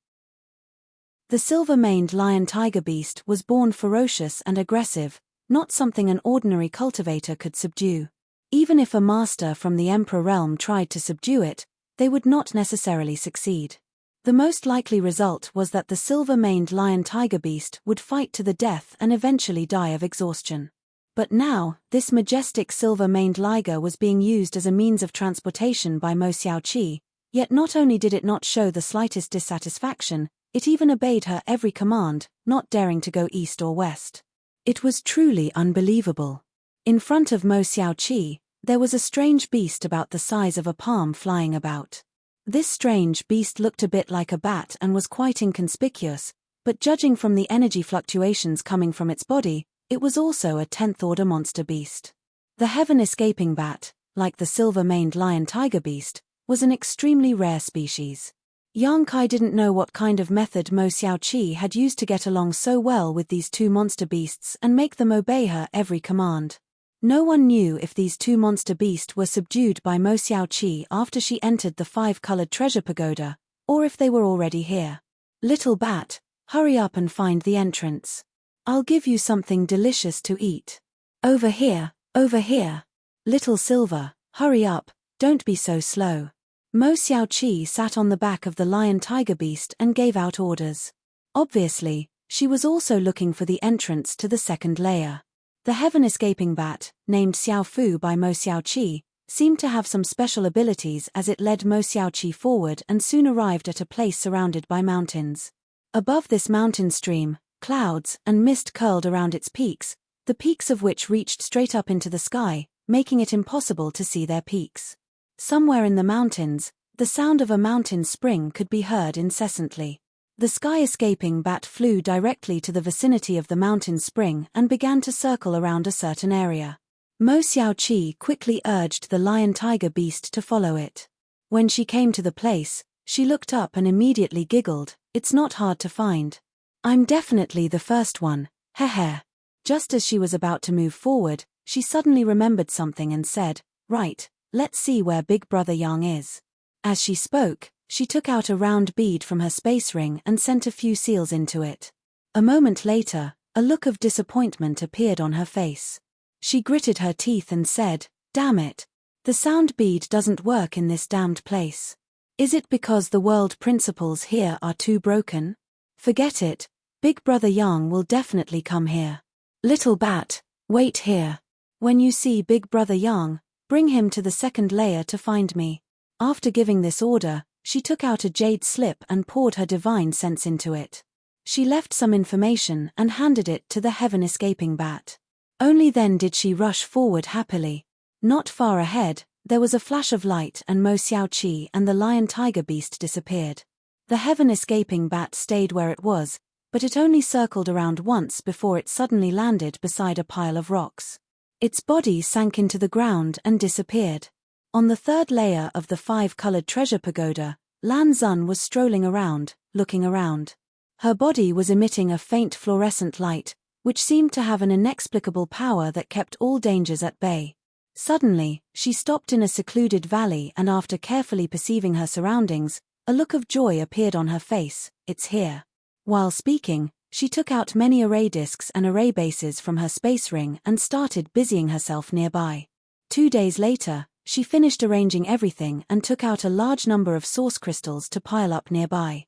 The silver-maned lion-tiger beast was born ferocious and aggressive, not something an ordinary cultivator could subdue. Even if a master from the Emperor Realm tried to subdue it, they would not necessarily succeed. The most likely result was that the silver-maned lion-tiger beast would fight to the death and eventually die of exhaustion. But now, this majestic silver-maned liger was being used as a means of transportation by Mo Xiaoqi, yet not only did it not show the slightest dissatisfaction, it even obeyed her every command, not daring to go east or west. It was truly unbelievable. In front of Mo Xiaoqi, there was a strange beast about the size of a palm flying about. This strange beast looked a bit like a bat and was quite inconspicuous, but judging from the energy fluctuations coming from its body, it was also a 10th order monster beast. The heaven-escaping bat, like the silver-maned lion-tiger beast, was an extremely rare species. Yang Kai didn't know what kind of method Mo Xiaoqi had used to get along so well with these two monster beasts and make them obey her every command. No one knew if these two monster beasts were subdued by Mo Xiaoqi after she entered the five-colored treasure pagoda, or if they were already here. "Little bat, hurry up and find the entrance. I'll give you something delicious to eat. Over here, over here. Little Silver, hurry up, don't be so slow." Mo Xiaoqi sat on the back of the lion-tiger beast and gave out orders. Obviously, she was also looking for the entrance to the second layer. The heaven-escaping bat, named Xiaofu by Mo Xiaoqi, seemed to have some special abilities as it led Mo Xiaoqi forward and soon arrived at a place surrounded by mountains. Above this mountain stream, clouds and mist curled around its peaks, the peaks of which reached straight up into the sky, making it impossible to see their peaks. Somewhere in the mountains, the sound of a mountain spring could be heard incessantly. The sky-escaping bat flew directly to the vicinity of the mountain spring and began to circle around a certain area. Mo Xiaoqi quickly urged the lion-tiger beast to follow it. When she came to the place, she looked up and immediately giggled. "It's not hard to find. I'm definitely the first one, heh." Just as she was about to move forward, she suddenly remembered something and said, "Right, let's see where Big Brother Yang is." As she spoke, she took out a round bead from her space ring and sent a few seals into it. A moment later, a look of disappointment appeared on her face. She gritted her teeth and said, "Damn it. The sound bead doesn't work in this damned place. Is it because the world principles here are too broken? Forget it, Big Brother Yang will definitely come here. Little bat, wait here. When you see Big Brother Yang, bring him to the second layer to find me." After giving this order, she took out a jade slip and poured her divine sense into it. She left some information and handed it to the heaven-escaping bat. Only then did she rush forward happily. Not far ahead, there was a flash of light and Mo Xiaoqi and the lion-tiger beast disappeared. The heaven-escaping bat stayed where it was, but it only circled around once before it suddenly landed beside a pile of rocks. Its body sank into the ground and disappeared. On the third layer of the 5-colored treasure pagoda, Lan Xun was strolling around, looking around. Her body was emitting a faint fluorescent light, which seemed to have an inexplicable power that kept all dangers at bay. Suddenly, she stopped in a secluded valley and after carefully perceiving her surroundings, a look of joy appeared on her face. "It's here." While speaking, she took out many array discs and array bases from her space ring and started busying herself nearby. 2 days later, she finished arranging everything and took out a large number of source crystals to pile up nearby.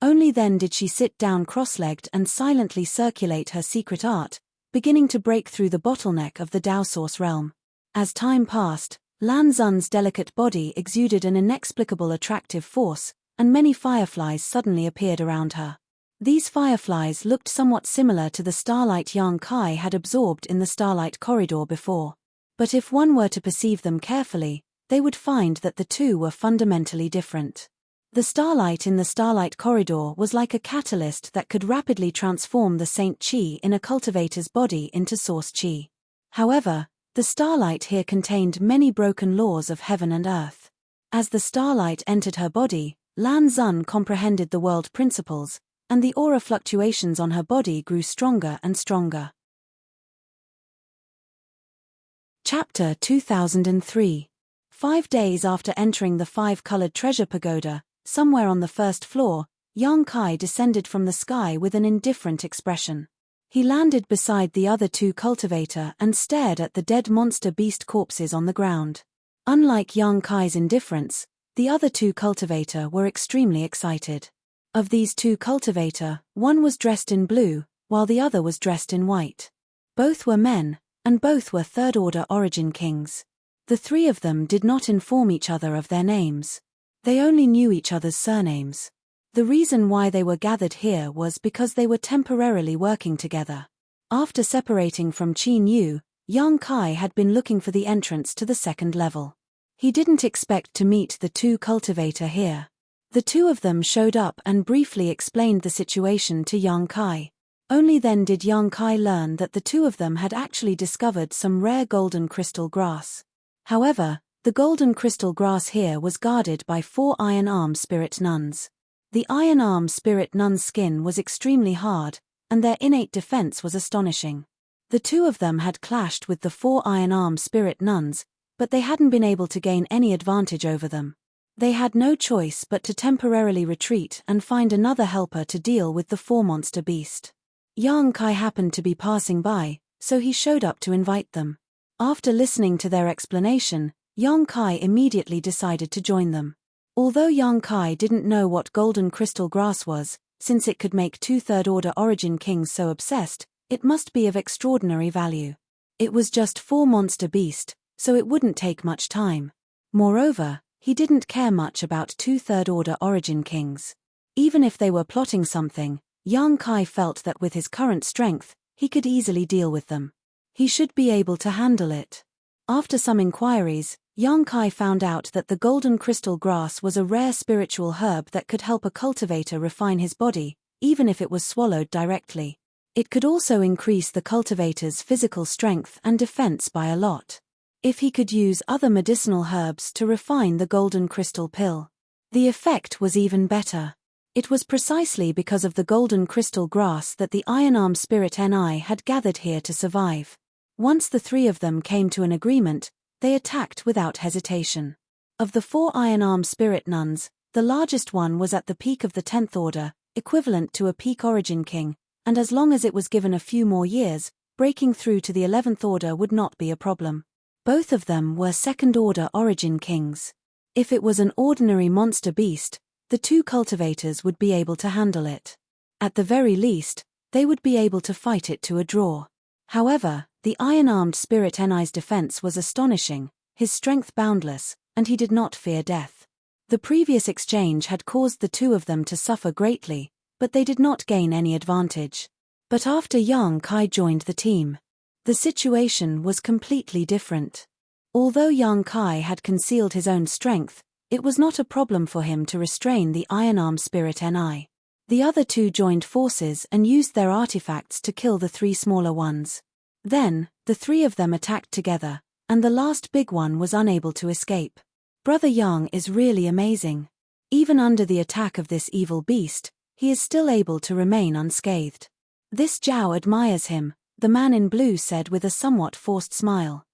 Only then did she sit down cross-legged and silently circulate her secret art, beginning to break through the bottleneck of the Tao source realm. As time passed, Lan Xun's delicate body exuded an inexplicable attractive force, and many fireflies suddenly appeared around her. These fireflies looked somewhat similar to the starlight Yang Kai had absorbed in the starlight corridor before. But if one were to perceive them carefully, they would find that the two were fundamentally different. The starlight in the starlight corridor was like a catalyst that could rapidly transform the Saint Qi in a cultivator's body into source Qi. However, the starlight here contained many broken laws of heaven and earth. As the starlight entered her body, Lan Xun comprehended the world principles, and the aura fluctuations on her body grew stronger and stronger. Chapter 2003. 5 days after entering the 5-colored treasure pagoda, somewhere on the first floor, Yang Kai descended from the sky with an indifferent expression. He landed beside the other 2 cultivator and stared at the dead monster beast corpses on the ground. Unlike Yang Kai's indifference, the other 2 cultivator were extremely excited. Of these 2 cultivator, one was dressed in blue, while the other was dressed in white. Both were men, and both were third-order origin kings. The 3 of them did not inform each other of their names. They only knew each other's surnames. The reason why they were gathered here was because they were temporarily working together. After separating from Qin Yu, Yang Kai had been looking for the entrance to the second level. He didn't expect to meet the 2 cultivator here. The 2 of them showed up and briefly explained the situation to Yang Kai. Only then did Yang Kai learn that the 2 of them had actually discovered some rare golden crystal grass. However, the golden crystal grass here was guarded by 4 iron arm spirit nuns. The iron arm spirit nuns' skin was extremely hard, and their innate defense was astonishing. The 2 of them had clashed with the 4 iron arm spirit nuns, but they hadn't been able to gain any advantage over them. They had no choice but to temporarily retreat and find another helper to deal with the 4-monster beast. Yang Kai happened to be passing by, so he showed up to invite them. After listening to their explanation, Yang Kai immediately decided to join them. Although Yang Kai didn't know what golden crystal grass was, since it could make 2 third-order origin kings so obsessed, it must be of extraordinary value. It was just 4-monster beast, so it wouldn't take much time. Moreover, he didn't care much about 2 third-order origin kings. Even if they were plotting something, Yang Kai felt that with his current strength, he could easily deal with them. He should be able to handle it. After some inquiries, Yang Kai found out that the golden crystal grass was a rare spiritual herb that could help a cultivator refine his body, even if it was swallowed directly. It could also increase the cultivator's physical strength and defense by a lot. If he could use other medicinal herbs to refine the golden crystal pill, the effect was even better. It was precisely because of the golden crystal grass that the Iron-Armed Spirit Ni had gathered here to survive. Once the three of them came to an agreement, they attacked without hesitation. Of the 4 Iron-Armed Spirit Nuns, the largest one was at the peak of the 10th Order, equivalent to a peak Origin King, and as long as it was given a few more years, breaking through to the 11th Order would not be a problem. Both of them were 2nd Order Origin Kings. If it was an ordinary monster beast, the 2 cultivators would be able to handle it. At the very least, they would be able to fight it to a draw. However, the Iron-Armed Spirit Ni's defense was astonishing, his strength boundless, and he did not fear death. The previous exchange had caused the 2 of them to suffer greatly, but they did not gain any advantage. But after Yang Kai joined the team, the situation was completely different. Although Yang Kai had concealed his own strength, it was not a problem for him to restrain the Iron-Armed Spirit Ni. The other 2 joined forces and used their artifacts to kill the 3 smaller ones. Then, the 3 of them attacked together, and the last big one was unable to escape. Brother Yang is really amazing. Even under the attack of this evil beast, he is still able to remain unscathed. This Zhao admires him, the man in blue said with a somewhat forced smile.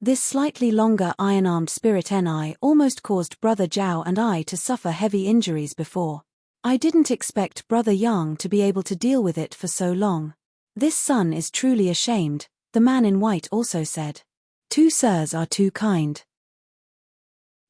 This slightly longer Iron-Armed Spirit Ni almost caused Brother Zhao and I to suffer heavy injuries before. I didn't expect Brother Yang to be able to deal with it for so long. This son is truly ashamed, the man in white also said. 2 sirs are too kind.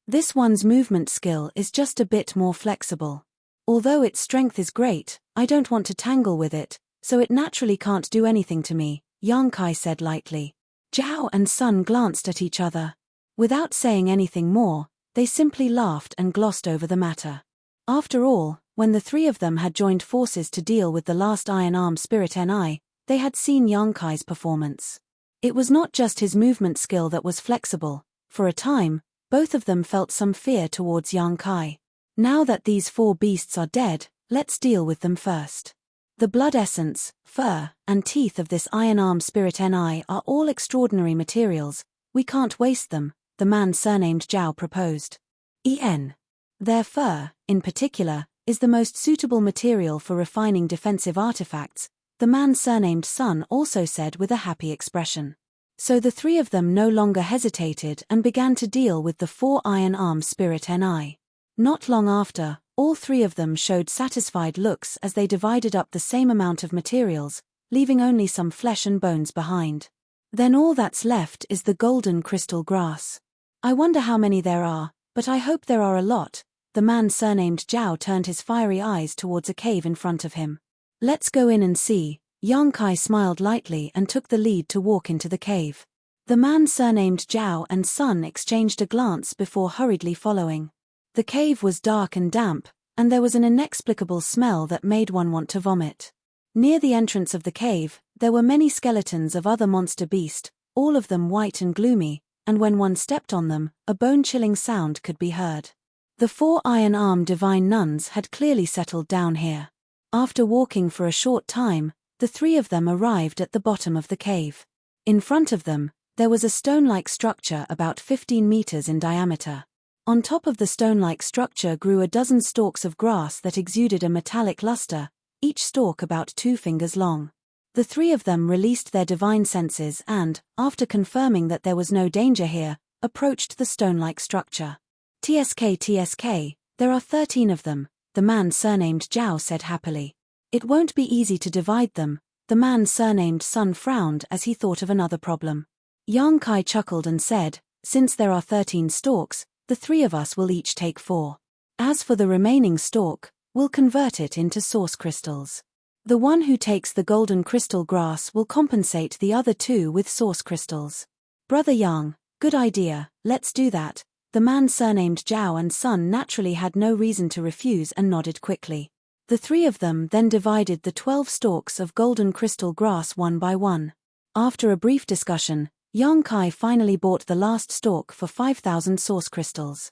This one's movement skill is just a bit more flexible. Although its strength is great, I don't want to tangle with it, so it naturally can't do anything to me, Yang Kai said lightly. Zhao and Sun glanced at each other. Without saying anything more, they simply laughed and glossed over the matter. After all, when the 3 of them had joined forces to deal with the last Iron-Armed Spirit Ni, they had seen Yang Kai's performance. It was not just his movement skill that was flexible. For a time, both of them felt some fear towards Yang Kai. Now that these 4 beasts are dead, let's deal with them first. The blood essence, fur, and teeth of this Iron-Armed Spirit Ni are all extraordinary materials. We can't waste them, the man surnamed Zhao proposed. Their fur, in particular, is the most suitable material for refining defensive artifacts, the man surnamed Sun also said with a happy expression. So the 3 of them no longer hesitated and began to deal with the 4 Iron-Armed Spirit Ni. Not long after, all 3 of them showed satisfied looks as they divided up the same amount of materials, leaving only some flesh and bones behind. Then all that's left is the golden crystal grass. I wonder how many there are, but I hope there are a lot. The man surnamed Zhao turned his fiery eyes towards a cave in front of him. Let's go in and see. Yang Kai smiled lightly and took the lead to walk into the cave. The man surnamed Zhao and Sun exchanged a glance before hurriedly following. The cave was dark and damp, and there was an inexplicable smell that made one want to vomit. Near the entrance of the cave, there were many skeletons of other monster beasts, all of them white and gloomy, and when one stepped on them, a bone-chilling sound could be heard. The 4 iron-armed divine nuns had clearly settled down here. After walking for a short time, the 3 of them arrived at the bottom of the cave. In front of them, there was a stone-like structure about 15 meters in diameter. On top of the stone-like structure grew a dozen stalks of grass that exuded a metallic luster, each stalk about 2 fingers long. The 3 of them released their divine senses and, after confirming that there was no danger here, approached the stone-like structure. TSK, there are 13 of them, the man surnamed Zhao said happily. It won't be easy to divide them, the man surnamed Sun frowned as he thought of another problem. Yang Kai chuckled and said, since there are 13 stalks, the 3 of us will each take 4. As for the remaining stalk, we'll convert it into source crystals. The one who takes the golden crystal grass will compensate the other 2 with source crystals. Brother Yang, good idea, let's do that. The man surnamed Zhao and Sun naturally had no reason to refuse and nodded quickly. The 3 of them then divided the 12 stalks of golden crystal grass one by one. After a brief discussion, Yang Kai finally bought the last stalk for 5,000 source crystals.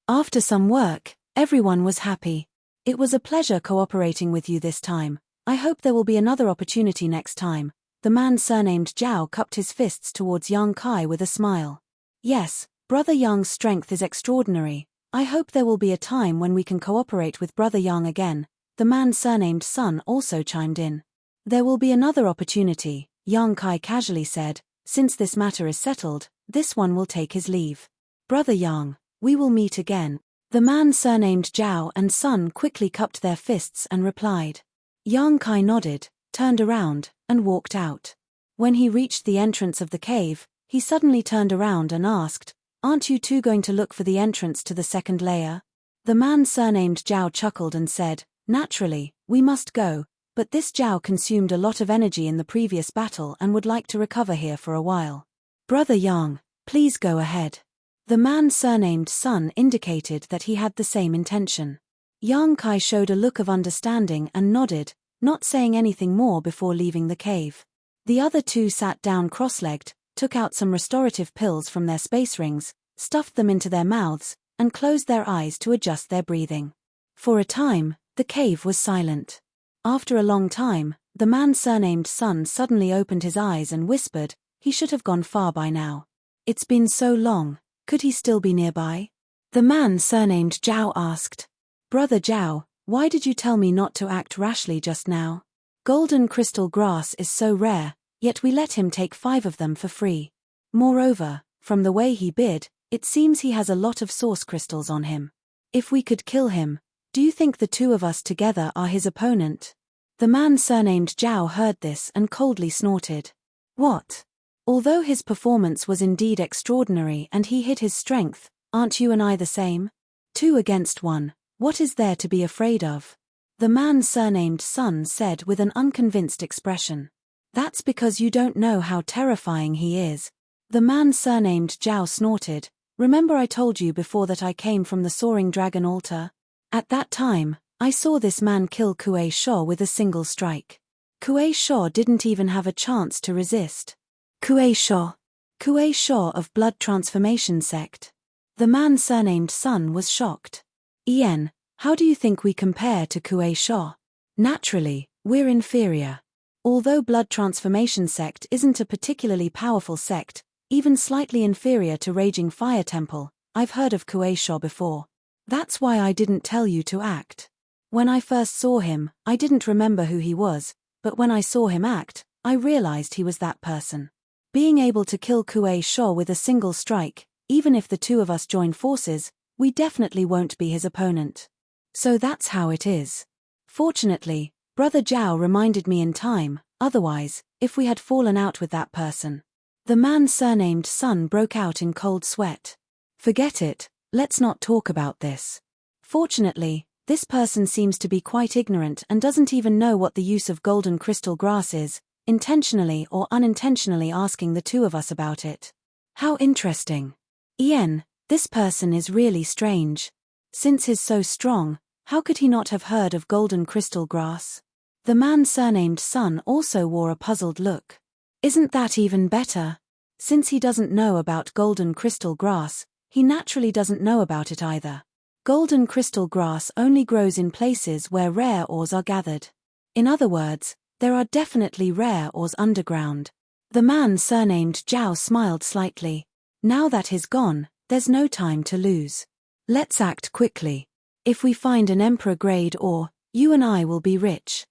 After some work, everyone was happy. It was a pleasure cooperating with you this time. I hope there will be another opportunity next time. The man surnamed Zhao cupped his fists towards Yang Kai with a smile. Yes, Brother Yang's strength is extraordinary. I hope there will be a time when we can cooperate with Brother Yang again. The man surnamed Sun also chimed in. There will be another opportunity, Yang Kai casually said. Since this matter is settled, this one will take his leave. Brother Yang, we will meet again. The man surnamed Zhao and Sun quickly cupped their fists and replied. Yang Kai nodded, turned around, and walked out. When he reached the entrance of the cave, he suddenly turned around and asked, "Aren't you two going to look for the entrance to the second layer?" The man surnamed Zhao chuckled and said, "Naturally, we must go, but this Zhao consumed a lot of energy in the previous battle and would like to recover here for a while. Brother Yang, please go ahead." The man surnamed Sun indicated that he had the same intention. Yang Kai showed a look of understanding and nodded, not saying anything more before leaving the cave. The other two sat down cross-legged, took out some restorative pills from their space rings, stuffed them into their mouths, and closed their eyes to adjust their breathing. For a time, the cave was silent. After a long time, the man surnamed Sun suddenly opened his eyes and whispered, "He should have gone far by now. It's been so long, could he still be nearby?" The man surnamed Zhao asked, "Brother Zhao, why did you tell me not to act rashly just now? Golden crystal grass is so rare, yet we let him take 5 of them for free. Moreover, from the way he bid, it seems he has a lot of source crystals on him. If we could kill him, do you think the two of us together are his opponent?" The man surnamed Zhao heard this and coldly snorted. What? Although his performance was indeed extraordinary and he hid his strength, aren't you and I the same? 2 against 1, what is there to be afraid of? The man surnamed Sun said with an unconvinced expression. That's because you don't know how terrifying he is. The man surnamed Zhao snorted. Remember I told you before that I came from the soaring dragon altar? At that time, I saw this man kill Kuei Sho with a single strike. Kuei Sho didn't even have a chance to resist. Kuei Sho. Kuei Sho of Blood Transformation Sect. The man surnamed Sun was shocked. Ian, how do you think we compare to Kuei Sho? Naturally, we're inferior. Although Blood Transformation Sect isn't a particularly powerful sect, even slightly inferior to Raging Fire Temple, I've heard of Kuei Sho before. That's why I didn't tell you to act. When I first saw him, I didn't remember who he was, but when I saw him act, I realized he was that person. Being able to kill Kuei Sho with a single strike, even if the two of us join forces, we definitely won't be his opponent. So that's how it is. Fortunately, Brother Zhao reminded me in time, otherwise, if we had fallen out with that person. The man surnamed Sun broke out in cold sweat. Forget it, let's not talk about this. Fortunately, this person seems to be quite ignorant and doesn't even know what the use of golden crystal grass is, intentionally or unintentionally asking the two of us about it. How interesting. Ian, this person is really strange. Since he's so strong, how could he not have heard of golden crystal grass? The man surnamed Sun also wore a puzzled look. Isn't that even better? Since he doesn't know about golden crystal grass, he naturally doesn't know about it either. Golden crystal grass only grows in places where rare ores are gathered. In other words, there are definitely rare ores underground. The man surnamed Zhao smiled slightly. Now that he's gone, there's no time to lose. Let's act quickly. If we find an Emperor-grade ore, you and I will be rich.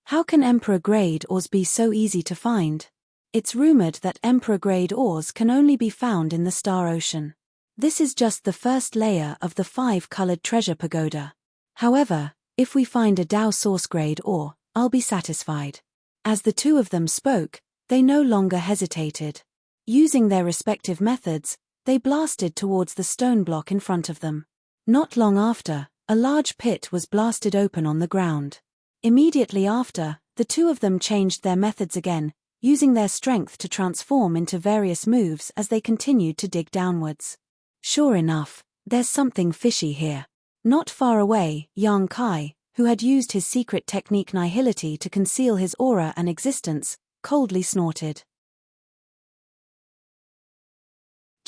How can Emperor-grade ores be so easy to find? It's rumored that Emperor-grade ores can only be found in the Star Ocean. This is just the first layer of the 5-colored treasure pagoda. However, if we find a Dao source-grade ore, I'll be satisfied. As the two of them spoke, they no longer hesitated. Using their respective methods, they blasted towards the stone block in front of them. Not long after, a large pit was blasted open on the ground. Immediately after, the two of them changed their methods again, using their strength to transform into various moves as they continued to dig downwards. Sure enough, there's something fishy here. Not far away, Yang Kai, who had used his secret technique Nihility to conceal his aura and existence, coldly snorted.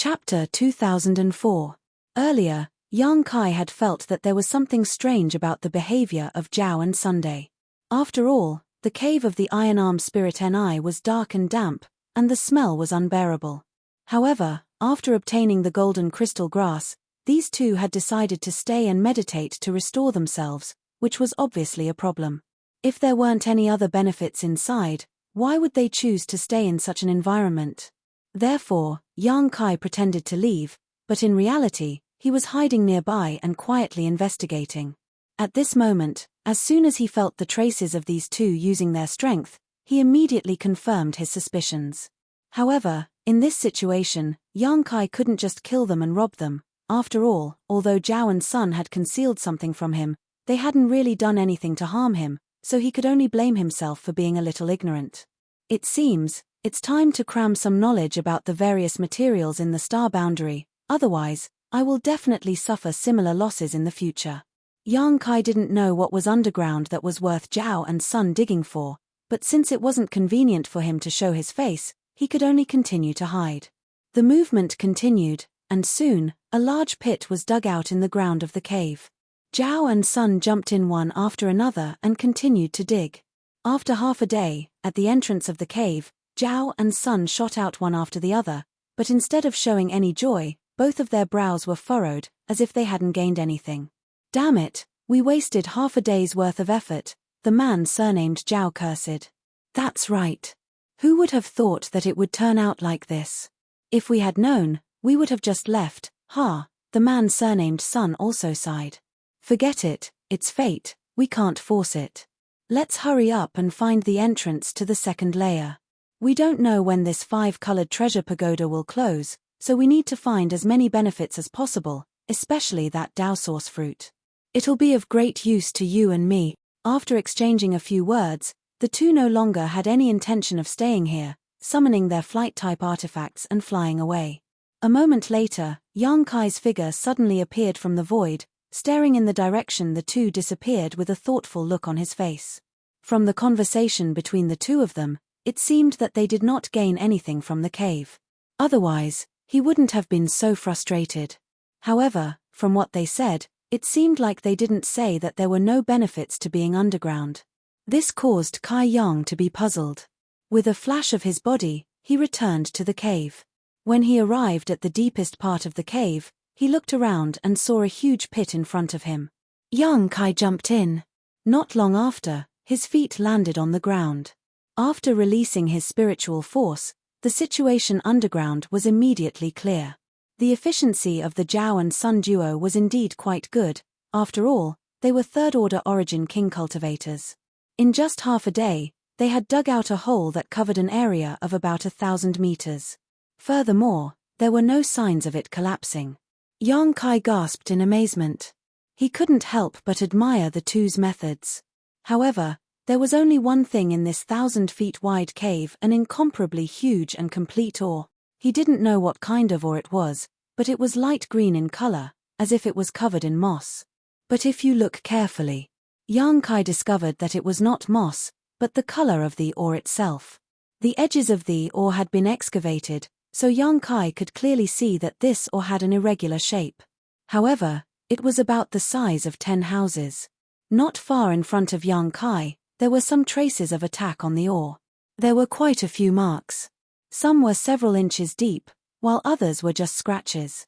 Chapter 2004. Earlier, Yang Kai had felt that there was something strange about the behavior of Zhao and Sunday. After all, the cave of the Iron-Armed Spirit Ni was dark and damp, and the smell was unbearable. However, after obtaining the golden crystal grass, these two had decided to stay and meditate to restore themselves, which was obviously a problem. If there weren't any other benefits inside, why would they choose to stay in such an environment? Therefore, Yang Kai pretended to leave, but in reality, he was hiding nearby and quietly investigating. At this moment, as soon as he felt the traces of these two using their strength, he immediately confirmed his suspicions. However, in this situation, Yang Kai couldn't just kill them and rob them. After all, although Zhao and Sun had concealed something from him, they hadn't really done anything to harm him, so he could only blame himself for being a little ignorant. It seems, it's time to cram some knowledge about the various materials in the star boundary, otherwise, I will definitely suffer similar losses in the future. Yang Kai didn't know what was underground that was worth Zhao and Sun digging for, but since it wasn't convenient for him to show his face, he could only continue to hide. The movement continued, and soon, a large pit was dug out in the ground of the cave. Zhao and Sun jumped in one after another and continued to dig. After half a day, at the entrance of the cave, Zhao and Sun shot out one after the other, but instead of showing any joy, both of their brows were furrowed, as if they hadn't gained anything. "Damn it, we wasted half a day's worth of effort," the man surnamed Zhao cursed. "That's right. Who would have thought that it would turn out like this? If we had known, we would have just left, the man surnamed Sun also sighed. "Forget it, it's fate, we can't force it. Let's hurry up and find the entrance to the second layer. We don't know when this 5-colored treasure pagoda will close, so we need to find as many benefits as possible, especially that Dao source fruit. It'll be of great use to you and me." After exchanging a few words, the two no longer had any intention of staying here, summoning their flight-type artifacts and flying away. A moment later, Yang Kai's figure suddenly appeared from the void, staring in the direction the two disappeared with a thoughtful look on his face. From the conversation between the two of them, it seemed that they did not gain anything from the cave. Otherwise, he wouldn't have been so frustrated. However, from what they said, it seemed like they didn't say that there were no benefits to being underground. This caused Kai Yang to be puzzled. With a flash of his body, he returned to the cave. When he arrived at the deepest part of the cave, he looked around and saw a huge pit in front of him. Yang Kai jumped in. Not long after, his feet landed on the ground. After releasing his spiritual force, the situation underground was immediately clear. The efficiency of the Zhao and Sun duo was indeed quite good. After all, they were third-order origin king cultivators. In just half a day, they had dug out a hole that covered an area of about 1,000 meters. Furthermore, there were no signs of it collapsing. Yang Kai gasped in amazement. He couldn't help but admire the two's methods. However, there was only one thing in this 1,000-feet-wide cave: an incomparably huge and complete ore. He didn't know what kind of ore it was, but it was light green in color, as if it was covered in moss. But if you look carefully, Yang Kai discovered that it was not moss, but the color of the ore itself. The edges of the ore had been excavated, so Yang Kai could clearly see that this ore had an irregular shape. However, it was about the size of 10 houses. Not far in front of Yang Kai, there were some traces of attack on the ore. There were quite a few marks. Some were several inches deep, while others were just scratches.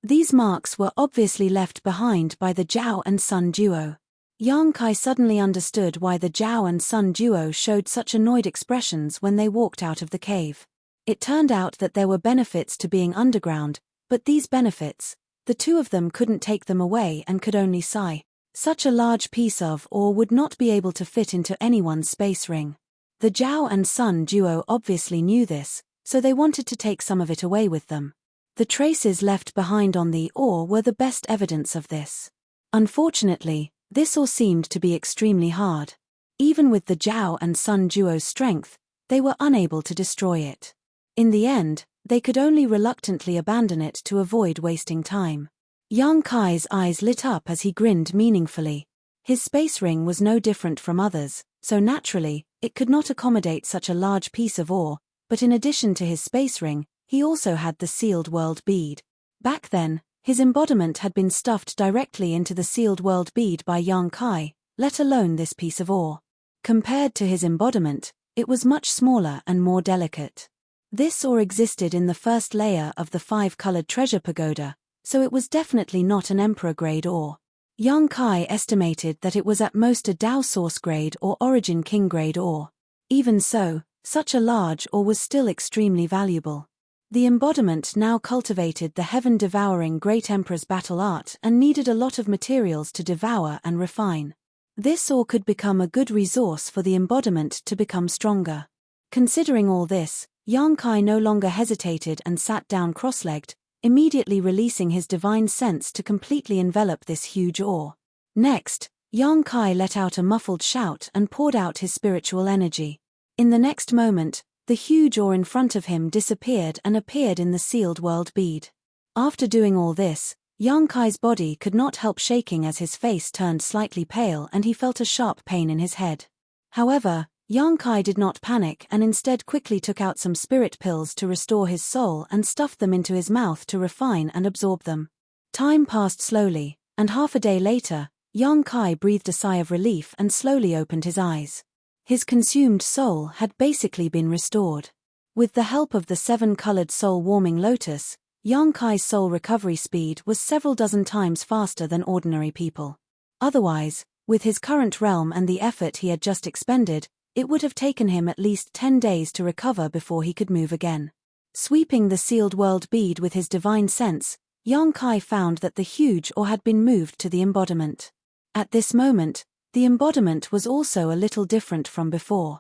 These marks were obviously left behind by the Zhao and Sun duo. Yang Kai suddenly understood why the Zhao and Sun duo showed such annoyed expressions when they walked out of the cave. It turned out that there were benefits to being underground, but these benefits, the two of them couldn't take them away and could only sigh. Such a large piece of ore would not be able to fit into anyone's space ring. The Zhao and Sun duo obviously knew this, so they wanted to take some of it away with them. The traces left behind on the ore were the best evidence of this. Unfortunately, this ore seemed to be extremely hard. Even with the Zhao and Sun duo's strength, they were unable to destroy it. In the end, they could only reluctantly abandon it to avoid wasting time. Yang Kai's eyes lit up as he grinned meaningfully. His space ring was no different from others, so naturally, it could not accommodate such a large piece of ore, but in addition to his space ring, he also had the sealed world bead. Back then, his embodiment had been stuffed directly into the sealed world bead by Yang Kai, let alone this piece of ore. Compared to his embodiment, it was much smaller and more delicate. This ore existed in the first layer of the 5-colored treasure pagoda, so it was definitely not an emperor-grade ore. Yang Kai estimated that it was at most a Dao source-grade or origin king-grade ore. Even so, such a large ore was still extremely valuable. The embodiment now cultivated the heaven-devouring Great Emperor's battle art and needed a lot of materials to devour and refine. This ore could become a good resource for the embodiment to become stronger. Considering all this, Yang Kai no longer hesitated and sat down cross-legged, immediately releasing his divine sense to completely envelop this huge ore. Next, Yang Kai let out a muffled shout and poured out his spiritual energy. In the next moment, the huge ore in front of him disappeared and appeared in the sealed world bead. After doing all this, Yang Kai's body could not help shaking as his face turned slightly pale and he felt a sharp pain in his head. However, Yang Kai did not panic and instead quickly took out some spirit pills to restore his soul and stuffed them into his mouth to refine and absorb them. Time passed slowly, and half a day later, Yang Kai breathed a sigh of relief and slowly opened his eyes. His consumed soul had basically been restored. With the help of the 7-colored soul-warming lotus, Yang Kai's soul recovery speed was several dozen times faster than ordinary people. Otherwise, with his current realm and the effort he had just expended, it would have taken him at least 10 days to recover before he could move again. Sweeping the sealed world bead with his divine sense, Yang Kai found that the huge ore had been moved to the embodiment. At this moment, the embodiment was also a little different from before.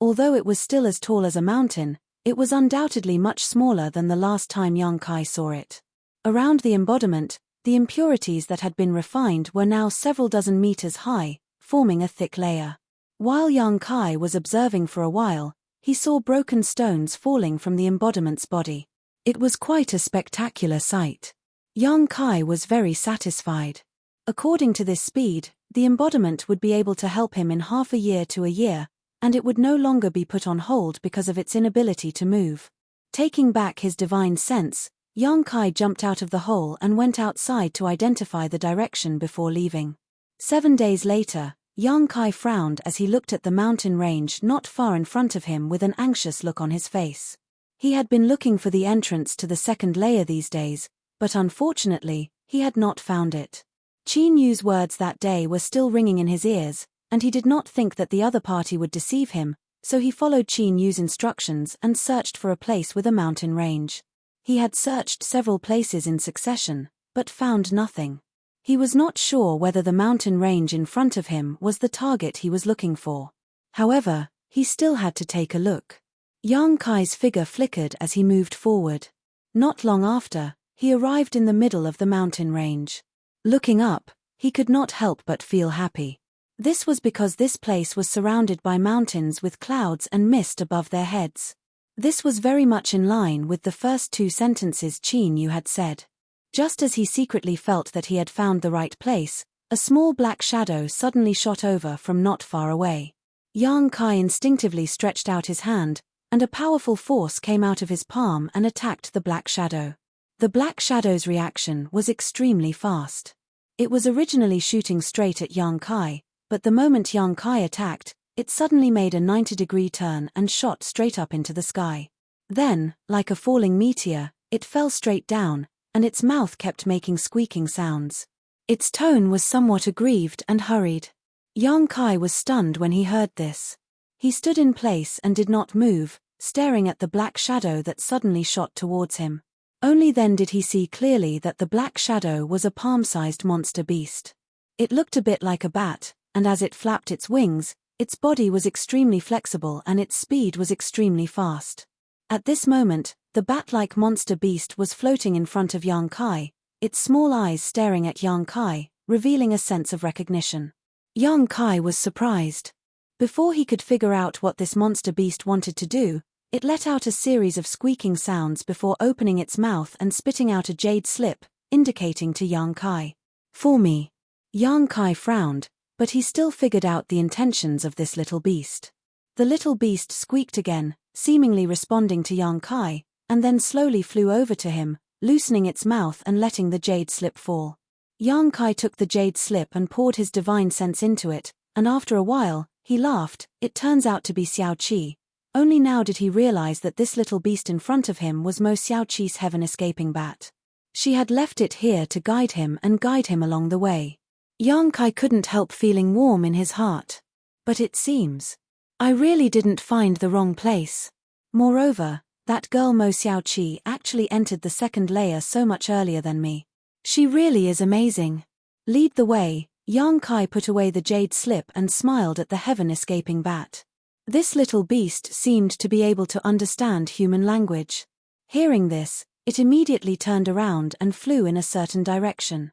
Although it was still as tall as a mountain, it was undoubtedly much smaller than the last time Yang Kai saw it. Around the embodiment, the impurities that had been refined were now several dozen meters high, forming a thick layer. While Yang Kai was observing for a while, he saw broken stones falling from the embodiment's body. It was quite a spectacular sight. Yang Kai was very satisfied. According to this speed, the embodiment would be able to help him in half a year to a year, and it would no longer be put on hold because of its inability to move. Taking back his divine sense, Yang Kai jumped out of the hole and went outside to identify the direction before leaving. 7 days later, Yang Kai frowned as he looked at the mountain range not far in front of him with an anxious look on his face. He had been looking for the entrance to the second layer these days, but unfortunately, he had not found it. Qin Yu's words that day were still ringing in his ears, and he did not think that the other party would deceive him, so he followed Qin Yu's instructions and searched for a place with a mountain range. He had searched several places in succession, but found nothing. He was not sure whether the mountain range in front of him was the target he was looking for. However, he still had to take a look. Yang Kai's figure flickered as he moved forward. Not long after, he arrived in the middle of the mountain range. Looking up, he could not help but feel happy. This was because this place was surrounded by mountains with clouds and mist above their heads. This was very much in line with the first 2 sentences Qin Yu had said. Just as he secretly felt that he had found the right place, a small black shadow suddenly shot over from not far away. Yang Kai instinctively stretched out his hand, and a powerful force came out of his palm and attacked the black shadow. The black shadow's reaction was extremely fast. It was originally shooting straight at Yang Kai, but the moment Yang Kai attacked, it suddenly made a 90-degree turn and shot straight up into the sky. Then, like a falling meteor, it fell straight down, and its mouth kept making squeaking sounds. Its tone was somewhat aggrieved and hurried. Yang Kai was stunned when he heard this. He stood in place and did not move, staring at the black shadow that suddenly shot towards him. Only then did he see clearly that the black shadow was a palm-sized monster beast. It looked a bit like a bat, and as it flapped its wings, its body was extremely flexible and its speed was extremely fast. At this moment, the bat-like monster beast was floating in front of Yang Kai, its small eyes staring at Yang Kai, revealing a sense of recognition. Yang Kai was surprised. Before he could figure out what this monster beast wanted to do, it let out a series of squeaking sounds before opening its mouth and spitting out a jade slip, indicating to Yang Kai. "For me." Yang Kai frowned, but he still figured out the intentions of this little beast. The little beast squeaked again, seemingly responding to Yang Kai, and then slowly flew over to him, loosening its mouth and letting the jade slip fall. Yang Kai took the jade slip and poured his divine sense into it, and after a while, he laughed. It turns out to be Xiao Qi. Only now did he realize that this little beast in front of him was Mo Xiao Qi's heaven-escaping bat. She had left it here to guide him along the way. Yang Kai couldn't help feeling warm in his heart. But it seems I really didn't find the wrong place. Moreover, that girl Mo Xiao Qi actually entered the second layer so much earlier than me. She really is amazing. Lead the way. Yang Kai put away the jade slip and smiled at the heaven-escaping bat. This little beast seemed to be able to understand human language. Hearing this, it immediately turned around and flew in a certain direction.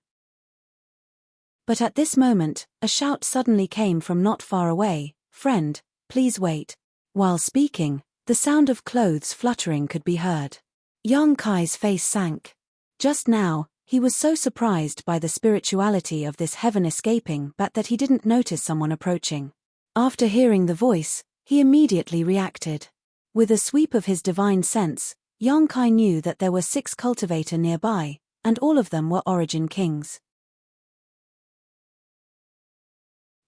But at this moment, a shout suddenly came from not far away. "Friend, please wait." While speaking, the sound of clothes fluttering could be heard. Yang Kai's face sank. Just now, he was so surprised by the spirituality of this heaven-escaping bat that he didn't notice someone approaching. After hearing the voice, he immediately reacted. With a sweep of his divine sense, Yang Kai knew that there were 6 cultivators nearby, and all of them were Origin Kings.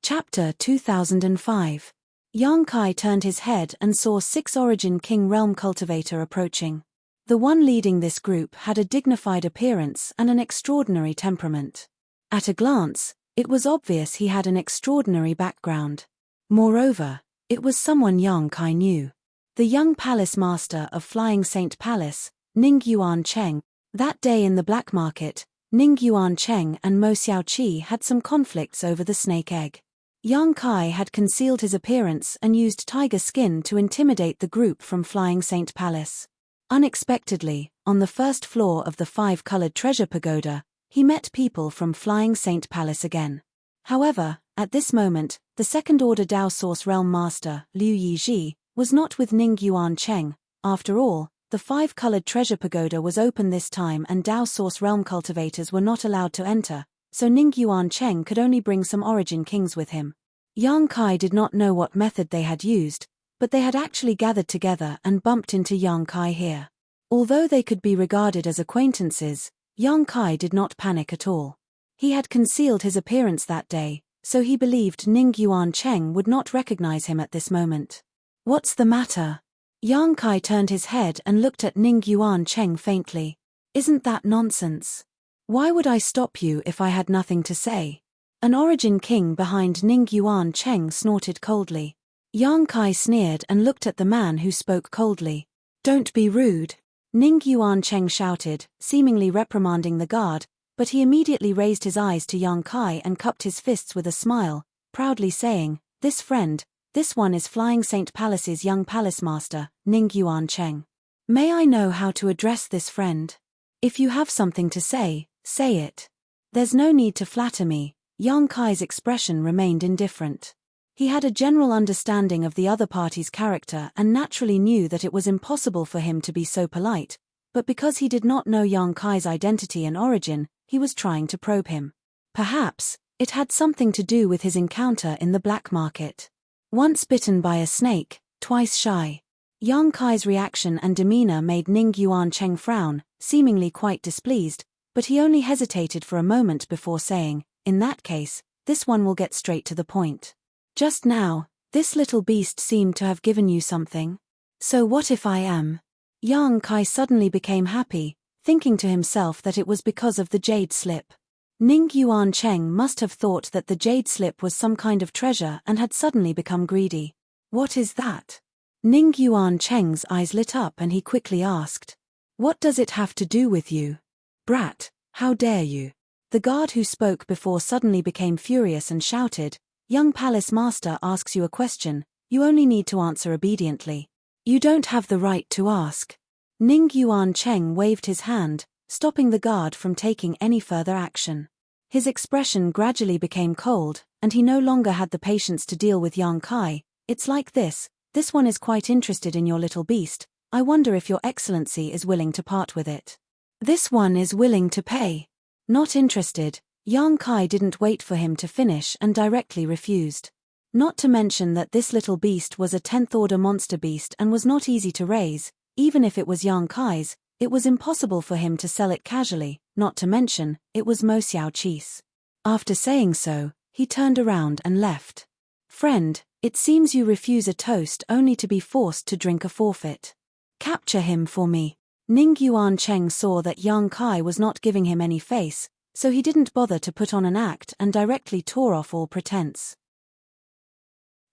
Chapter 2005. Yang Kai turned his head and saw 6 Origin King realm cultivator approaching. The one leading this group had a dignified appearance and an extraordinary temperament. At a glance, it was obvious he had an extraordinary background. Moreover, it was someone Yang Kai knew. The young palace master of Flying Saint Palace, Ning Yuan Cheng. That day in the black market, Ning Yuan Cheng and Mo Xiao Qi had some conflicts over the snake egg. Yang Kai had concealed his appearance and used tiger skin to intimidate the group from Flying Saint Palace. Unexpectedly, on the first floor of the 5-colored treasure pagoda, he met people from Flying Saint Palace again. However, at this moment, the second-order Dao Source Realm Master, Liu Yizhi, was not with Ning Yuan Cheng. After all, the 5-colored treasure pagoda was open this time and Dao Source Realm cultivators were not allowed to enter, so Ning Yuan Cheng could only bring some Origin Kings with him. Yang Kai did not know what method they had used, but they had actually gathered together and bumped into Yang Kai here. Although they could be regarded as acquaintances, Yang Kai did not panic at all. He had concealed his appearance that day, so he believed Ning Yuan Cheng would not recognize him at this moment. "What's the matter?" Yang Kai turned his head and looked at Ning Yuan Cheng faintly. "Isn't that nonsense? Why would I stop you if I had nothing to say?" An Origin King behind Ning Yuan Cheng snorted coldly. Yang Kai sneered and looked at the man who spoke coldly. "Don't be rude," Ning Yuan Cheng shouted, seemingly reprimanding the guard, but he immediately raised his eyes to Yang Kai and cupped his fists with a smile, proudly saying, "This friend, this one is Flying Saint Palace's young palace master, Ning Yuan Cheng. May I know how to address this friend? If you have something to say, say it. There's no need to flatter me." Yang Kai's expression remained indifferent. He had a general understanding of the other party's character and naturally knew that it was impossible for him to be so polite, but because he did not know Yang Kai's identity and origin, he was trying to probe him. Perhaps, it had something to do with his encounter in the black market. Once bitten by a snake, twice shy. Yang Kai's reaction and demeanor made Ning Yuan Cheng frown, seemingly quite displeased, but he only hesitated for a moment before saying, "In that case, this one will get straight to the point. Just now, this little beast seemed to have given you something. So what if I am?" Yang Kai suddenly became happy, thinking to himself that it was because of the jade slip. Ning Yuan Cheng must have thought that the jade slip was some kind of treasure and had suddenly become greedy. "What is that?" Ning Yuan Cheng's eyes lit up and he quickly asked. "What does it have to do with you? Brat, how dare you?" The guard who spoke before suddenly became furious and shouted, "Young palace master asks you a question, you only need to answer obediently. You don't have the right to ask." Ning Yuan Cheng waved his hand, stopping the guard from taking any further action. His expression gradually became cold, and he no longer had the patience to deal with Yang Kai. "It's like this one is quite interested in your little beast. I wonder if your excellency is willing to part with it." "This one is willing to pay." Not interested, Yang Kai didn't wait for him to finish and directly refused. Not to mention that this little beast was a 10th order monster beast and was not easy to raise, even if it was Yang Kai's, it was impossible for him to sell it casually, not to mention, it was Mo Xiao Chi's. After saying so, he turned around and left. Friend, it seems you refuse a toast only to be forced to drink a forfeit. Capture him for me. Ning Yuan Cheng saw that Yang Kai was not giving him any face, so he didn't bother to put on an act and directly tore off all pretense.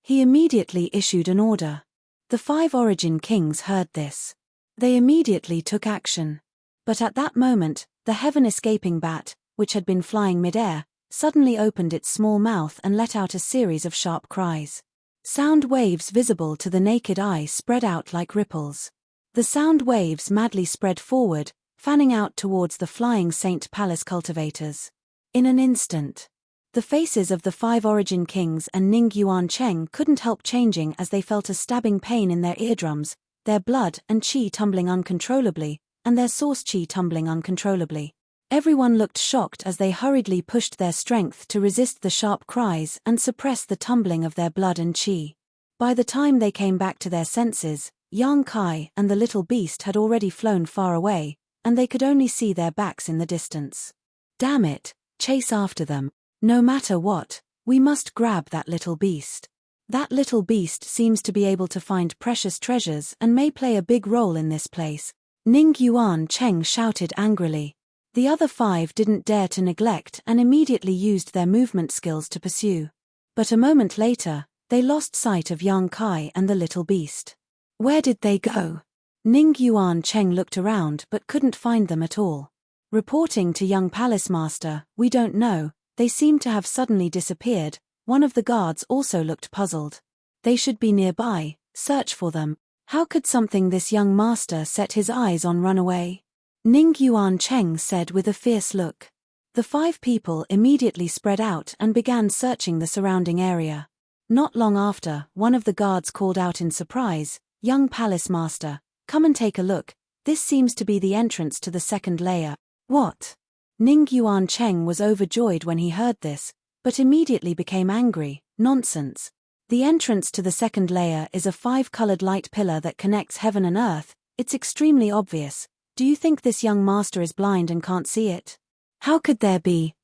He immediately issued an order. The 5 origin kings heard this. They immediately took action. But at that moment, the heaven-escaping bat, which had been flying mid-air, suddenly opened its small mouth and let out a series of sharp cries. Sound waves visible to the naked eye spread out like ripples. The sound waves madly spread forward, fanning out towards the flying Saint Palace cultivators. In an instant, the faces of the 5 origin kings and Ning Yuan Cheng couldn't help changing as they felt a stabbing pain in their eardrums, their blood and qi tumbling uncontrollably, and their source qi tumbling uncontrollably. Everyone looked shocked as they hurriedly pushed their strength to resist the sharp cries and suppress the tumbling of their blood and qi. By the time they came back to their senses, Yang Kai and the little beast had already flown far away, and they could only see their backs in the distance. Damn it, chase after them. No matter what, we must grab that little beast. That little beast seems to be able to find precious treasures and may play a big role in this place. Ning Yuan Cheng shouted angrily. The other 5 didn't dare to neglect and immediately used their movement skills to pursue. But a moment later, they lost sight of Yang Kai and the little beast. Where did they go? Ning Yuan Cheng looked around but couldn't find them at all. Reporting to young palace master, we don't know, they seemed to have suddenly disappeared. One of the guards also looked puzzled. They should be nearby, search for them. How could something this young master set his eyes on run away? Ning Yuan Cheng said with a fierce look. The 5 people immediately spread out and began searching the surrounding area. Not long after, one of the guards called out in surprise, "Young palace master, come and take a look, this seems to be the entrance to the 2nd layer." What? Ning Yuan Cheng was overjoyed when he heard this, but immediately became angry. Nonsense. The entrance to the 2nd layer is a 5-colored light pillar that connects heaven and earth. It's extremely obvious. Do you think this young master is blind and can't see it? How could there be,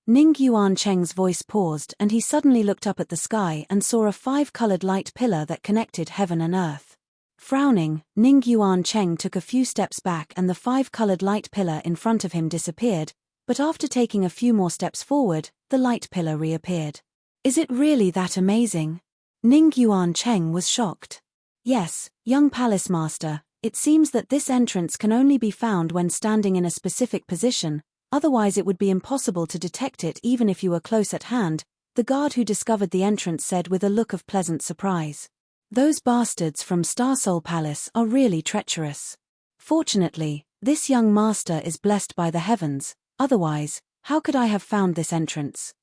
Ning Yuan Cheng's voice paused and he suddenly looked up at the sky and saw a 5-colored light pillar that connected heaven and earth. Frowning, Ning Yuan Cheng took a few steps back and the 5-colored light pillar in front of him disappeared, but after taking a few more steps forward, the light pillar reappeared. Is it really that amazing? Ning Yuan Cheng was shocked. Yes, young palace master, it seems that this entrance can only be found when standing in a specific position, otherwise it would be impossible to detect it even if you were close at hand, the guard who discovered the entrance said with a look of pleasant surprise. Those bastards from Starsoul Palace are really treacherous. Fortunately, this young master is blessed by the heavens, otherwise, how could I have found this entrance?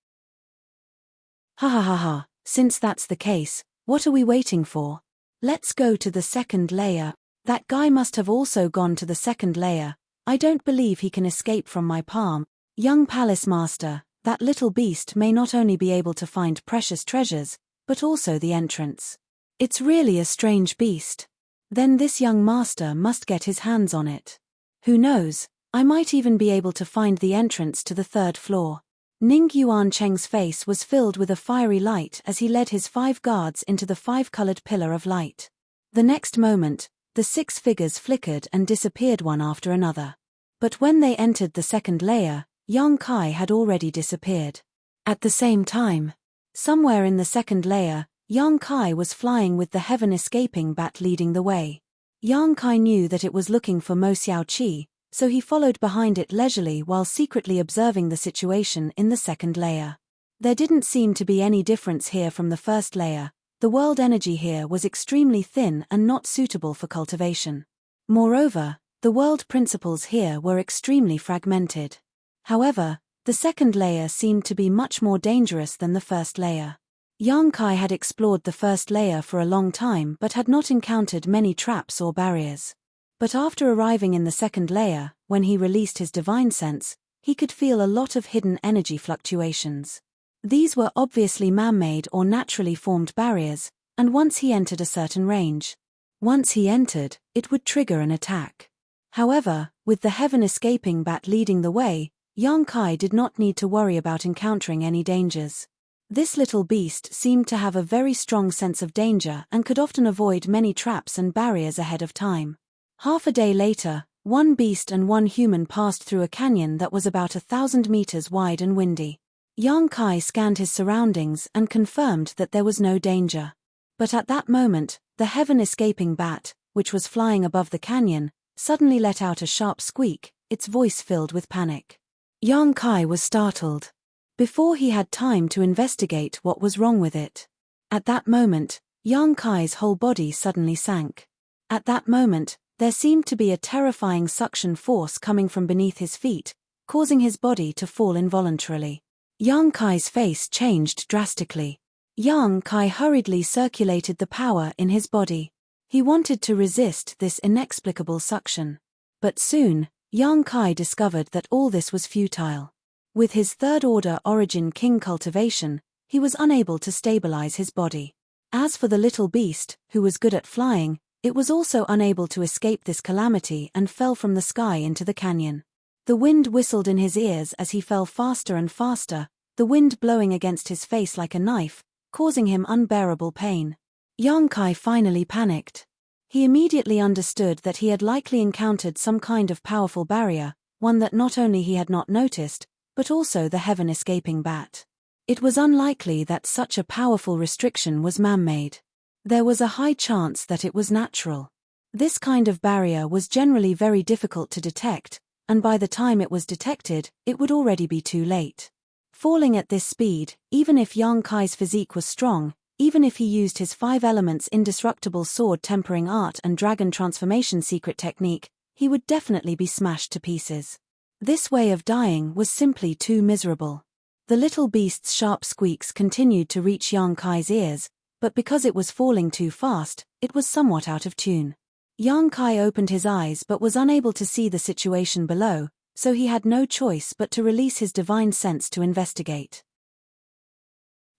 Ha ha ha ha, since that's the case, what are we waiting for? Let's go to the 2nd layer. That guy must have also gone to the 2nd layer. I don't believe he can escape from my palm. Young palace master, that little beast may not only be able to find precious treasures, but also the entrance. It's really a strange beast. Then this young master must get his hands on it. Who knows, I might even be able to find the entrance to the 3rd floor. Ning Yuan Cheng's face was filled with a fiery light as he led his 5 guards into the 5-colored pillar of light. The next moment, the 6 figures flickered and disappeared one after another. But when they entered the 2nd layer, Yang Kai had already disappeared. At the same time, somewhere in the 2nd layer, Yang Kai was flying with the heaven-escaping bat leading the way. Yang Kai knew that it was looking for Mo Xiao Qi, so he followed behind it leisurely while secretly observing the situation in the 2nd layer. There didn't seem to be any difference here from the 1st layer. The world energy here was extremely thin and not suitable for cultivation. Moreover, the world principles here were extremely fragmented. However, the 2nd layer seemed to be much more dangerous than the 1st layer. Yang Kai had explored the 1st layer for a long time but had not encountered many traps or barriers. But after arriving in the 2nd layer, when he released his divine sense, he could feel a lot of hidden energy fluctuations. These were obviously man-made or naturally formed barriers, and once he entered a certain range, Once he entered, it would trigger an attack. However, with the heaven-escaping bat leading the way, Yang Kai did not need to worry about encountering any dangers. This little beast seemed to have a very strong sense of danger and could often avoid many traps and barriers ahead of time. Half a day later, one beast and one human passed through a canyon that was about 1,000 meters wide and windy. Yang Kai scanned his surroundings and confirmed that there was no danger. But at that moment, the heaven-escaping bat, which was flying above the canyon, suddenly let out a sharp squeak, its voice filled with panic. Yang Kai was startled. Before he had time to investigate what was wrong with it. At that moment, Yang Kai's whole body suddenly sank. At that moment, there seemed to be a terrifying suction force coming from beneath his feet, causing his body to fall involuntarily. Yang Kai's face changed drastically. Yang Kai hurriedly circulated the power in his body. He wanted to resist this inexplicable suction. But soon, Yang Kai discovered that all this was futile. With his third-order origin king cultivation, he was unable to stabilize his body. As for the little beast, who was good at flying, it was also unable to escape this calamity and fell from the sky into the canyon. The wind whistled in his ears as he fell faster and faster, the wind blowing against his face like a knife, causing him unbearable pain. Yang Kai finally panicked. He immediately understood that he had likely encountered some kind of powerful barrier, one that not only he had not noticed, but also the heaven-escaping bat. It was unlikely that such a powerful restriction was man-made. There was a high chance that it was natural. This kind of barrier was generally very difficult to detect, and by the time it was detected, it would already be too late. Falling at this speed, even if Yang Kai's physique was strong, even if he used his 5 elements indestructible sword tempering art and dragon transformation secret technique, he would definitely be smashed to pieces. This way of dying was simply too miserable. The little beast's sharp squeaks continued to reach Yang Kai's ears, but because it was falling too fast, it was somewhat out of tune. Yang Kai opened his eyes but was unable to see the situation below, so he had no choice but to release his divine sense to investigate.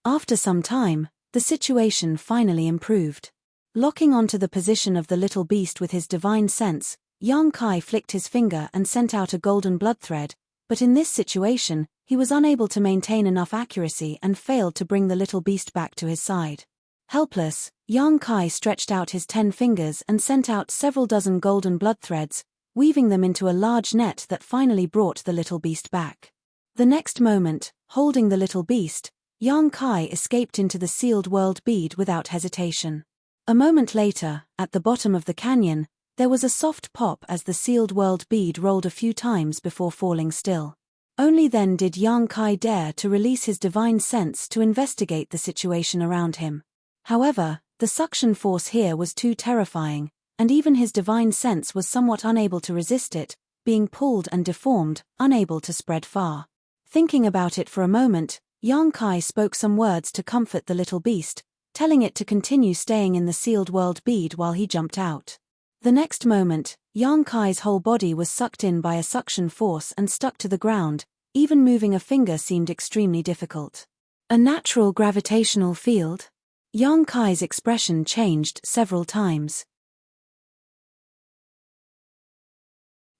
After some time, the situation finally improved. Locking onto the position of the little beast with his divine sense, Yang Kai flicked his finger and sent out a golden blood thread, but in this situation, he was unable to maintain enough accuracy and failed to bring the little beast back to his side. Helpless, Yang Kai stretched out his 10 fingers and sent out several dozen golden blood threads, weaving them into a large net that finally brought the little beast back. The next moment, holding the little beast, Yang Kai escaped into the sealed world bead without hesitation. A moment later, at the bottom of the canyon, there was a soft pop as the sealed world bead rolled a few times before falling still. Only then did Yang Kai dare to release his divine sense to investigate the situation around him. However, the suction force here was too terrifying, and even his divine sense was somewhat unable to resist it, being pulled and deformed, unable to spread far. Thinking about it for a moment, Yang Kai spoke some words to comfort the little beast, telling it to continue staying in the sealed world bead while he jumped out. The next moment, Yang Kai's whole body was sucked in by a suction force and stuck to the ground, even moving a finger seemed extremely difficult. A natural gravitational field? Yang Kai's expression changed several times.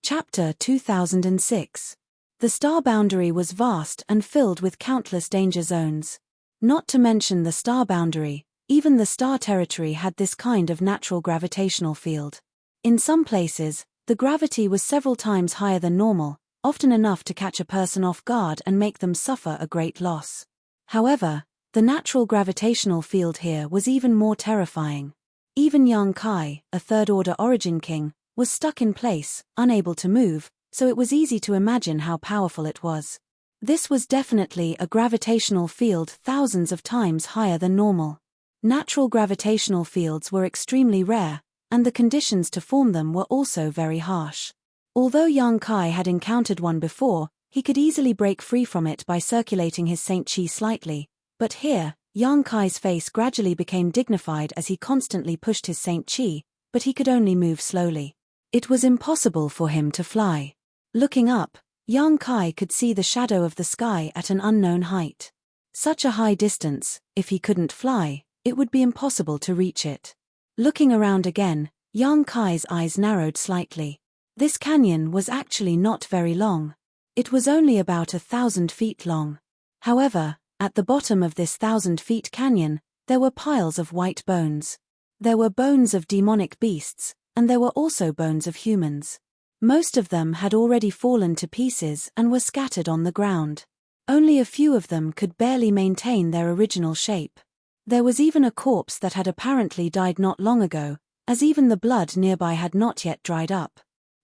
Chapter 2006. The star boundary was vast and filled with countless danger zones. Not to mention the star boundary, even the star territory had this kind of natural gravitational field. In some places, the gravity was several times higher than normal, often enough to catch a person off guard and make them suffer a great loss. However, the natural gravitational field here was even more terrifying. Even Yang Kai, a third-order origin king, was stuck in place, unable to move, so it was easy to imagine how powerful it was. This was definitely a gravitational field thousands of times higher than normal. Natural gravitational fields were extremely rare, and the conditions to form them were also very harsh. Although Yang Kai had encountered one before, he could easily break free from it by circulating his Saint Chi slightly, but here, Yang Kai's face gradually became dignified as he constantly pushed his Saint Chi, but he could only move slowly. It was impossible for him to fly. Looking up, Yang Kai could see the shadow of the sky at an unknown height. Such a high distance, if he couldn't fly, it would be impossible to reach it. Looking around again, Yang Kai's eyes narrowed slightly. This canyon was actually not very long. It was only about 1,000 feet long. However, at the bottom of this 1,000-feet canyon, there were piles of white bones. There were bones of demonic beasts, and there were also bones of humans. Most of them had already fallen to pieces and were scattered on the ground. Only a few of them could barely maintain their original shape. There was even a corpse that had apparently died not long ago, as even the blood nearby had not yet dried up.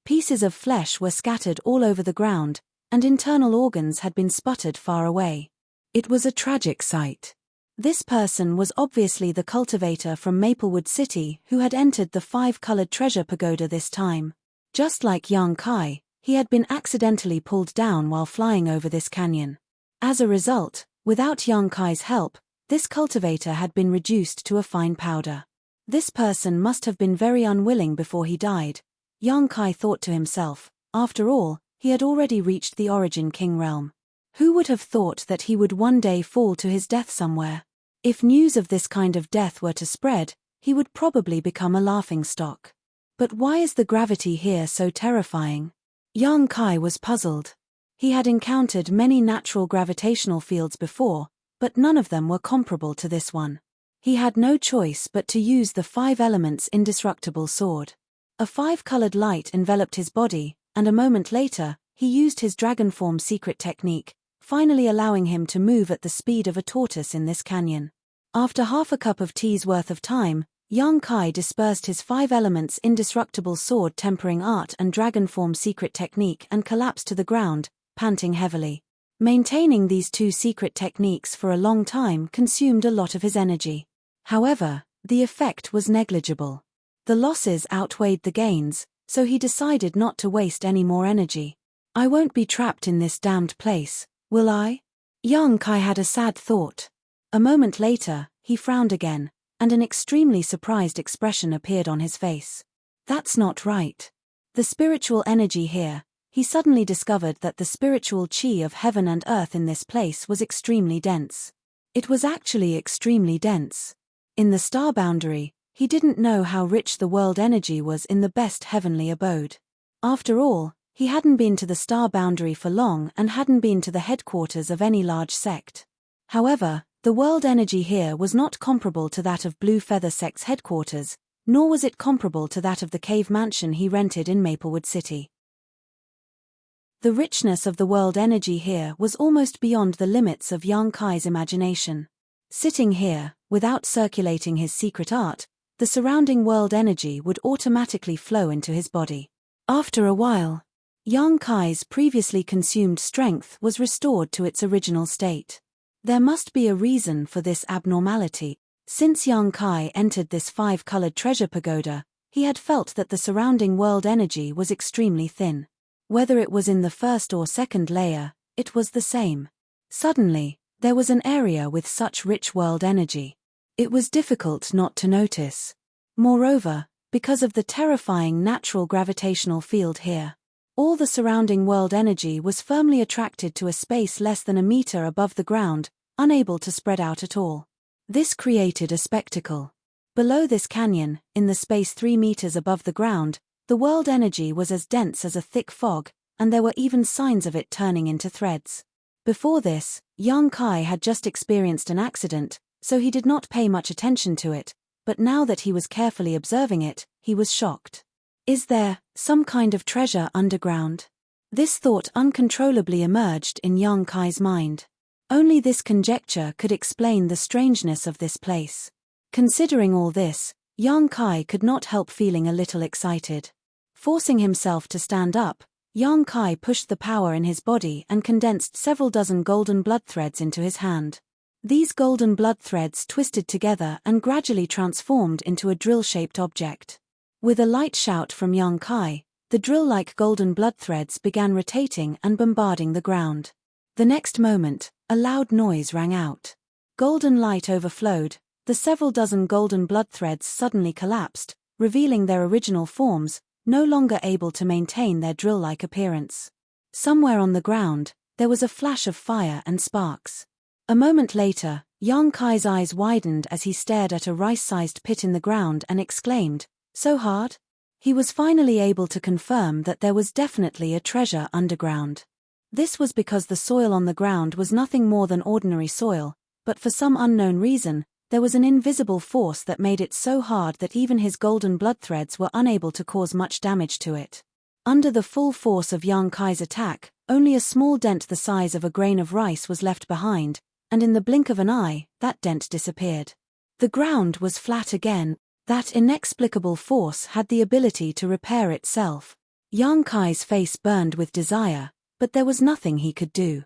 Pieces of flesh were scattered all over the ground, and internal organs had been sputtered far away. It was a tragic sight. This person was obviously the cultivator from Maplewood City who had entered the 5-colored treasure pagoda this time. Just like Yang Kai, he had been accidentally pulled down while flying over this canyon. As a result, without Yang Kai's help, this cultivator had been reduced to a fine powder. This person must have been very unwilling before he died, Yang Kai thought to himself. After all, he had already reached the Origin King realm. Who would have thought that he would one day fall to his death somewhere? If news of this kind of death were to spread, he would probably become a laughingstock. But why is the gravity here so terrifying? Yang Kai was puzzled. He had encountered many natural gravitational fields before, but none of them were comparable to this one. He had no choice but to use the 5 elements indestructible sword. A 5-colored light enveloped his body, and a moment later, he used his dragon form secret technique, finally allowing him to move at the speed of a tortoise in this canyon. After half a cup of tea's worth of time, Yang Kai dispersed his 5 elements indestructible sword tempering art and dragon form secret technique and collapsed to the ground, panting heavily. Maintaining these 2 secret techniques for a long time consumed a lot of his energy. However, the effect was negligible. The losses outweighed the gains, so he decided not to waste any more energy. I won't be trapped in this damned place, will I? Yang Kai had a sad thought. A moment later, he frowned again, and an extremely surprised expression appeared on his face. That's not right. The spiritual energy here, he suddenly discovered that the spiritual chi of heaven and earth in this place was extremely dense. It was actually extremely dense. In the star boundary, he didn't know how rich the world energy was in the best heavenly abode. After all, he hadn't been to the star boundary for long and hadn't been to the headquarters of any large sect. However, the world energy here was not comparable to that of Blue Feather Sect's headquarters, nor was it comparable to that of the cave mansion he rented in Maplewood City. The richness of the world energy here was almost beyond the limits of Yang Kai's imagination. Sitting here, without circulating his secret art, the surrounding world energy would automatically flow into his body. After a while, Yang Kai's previously consumed strength was restored to its original state. There must be a reason for this abnormality. Since Yang Kai entered this 5-colored treasure pagoda, he had felt that the surrounding world energy was extremely thin. Whether it was in the first or second layer, it was the same. Suddenly, there was an area with such rich world energy. It was difficult not to notice. Moreover, because of the terrifying natural gravitational field here, all the surrounding world energy was firmly attracted to a space less than a meter above the ground, unable to spread out at all. This created a spectacle. Below this canyon, in the space 3 meters above the ground, the world energy was as dense as a thick fog, and there were even signs of it turning into threads. Before this, Yang Kai had just experienced an accident, so he did not pay much attention to it, but now that he was carefully observing it, he was shocked. Is there some kind of treasure underground? This thought uncontrollably emerged in Yang Kai's mind. Only this conjecture could explain the strangeness of this place. Considering all this, Yang Kai could not help feeling a little excited. Forcing himself to stand up, Yang Kai pushed the power in his body and condensed several dozen golden blood threads into his hand. These golden blood threads twisted together and gradually transformed into a drill-shaped object. With a light shout from Yang Kai, the drill-like golden blood threads began rotating and bombarding the ground. The next moment, a loud noise rang out. Golden light overflowed, the several dozen golden blood threads suddenly collapsed, revealing their original forms, no longer able to maintain their drill-like appearance. Somewhere on the ground, there was a flash of fire and sparks. A moment later, Yang Kai's eyes widened as he stared at a rice-sized pit in the ground and exclaimed, "So hard?" He was finally able to confirm that there was definitely a treasure underground. This was because the soil on the ground was nothing more than ordinary soil, but for some unknown reason, there was an invisible force that made it so hard that even his golden blood threads were unable to cause much damage to it. Under the full force of Yang Kai's attack, only a small dent the size of a grain of rice was left behind, and in the blink of an eye, that dent disappeared. The ground was flat again. That inexplicable force had the ability to repair itself. Yang Kai's face burned with desire, but there was nothing he could do.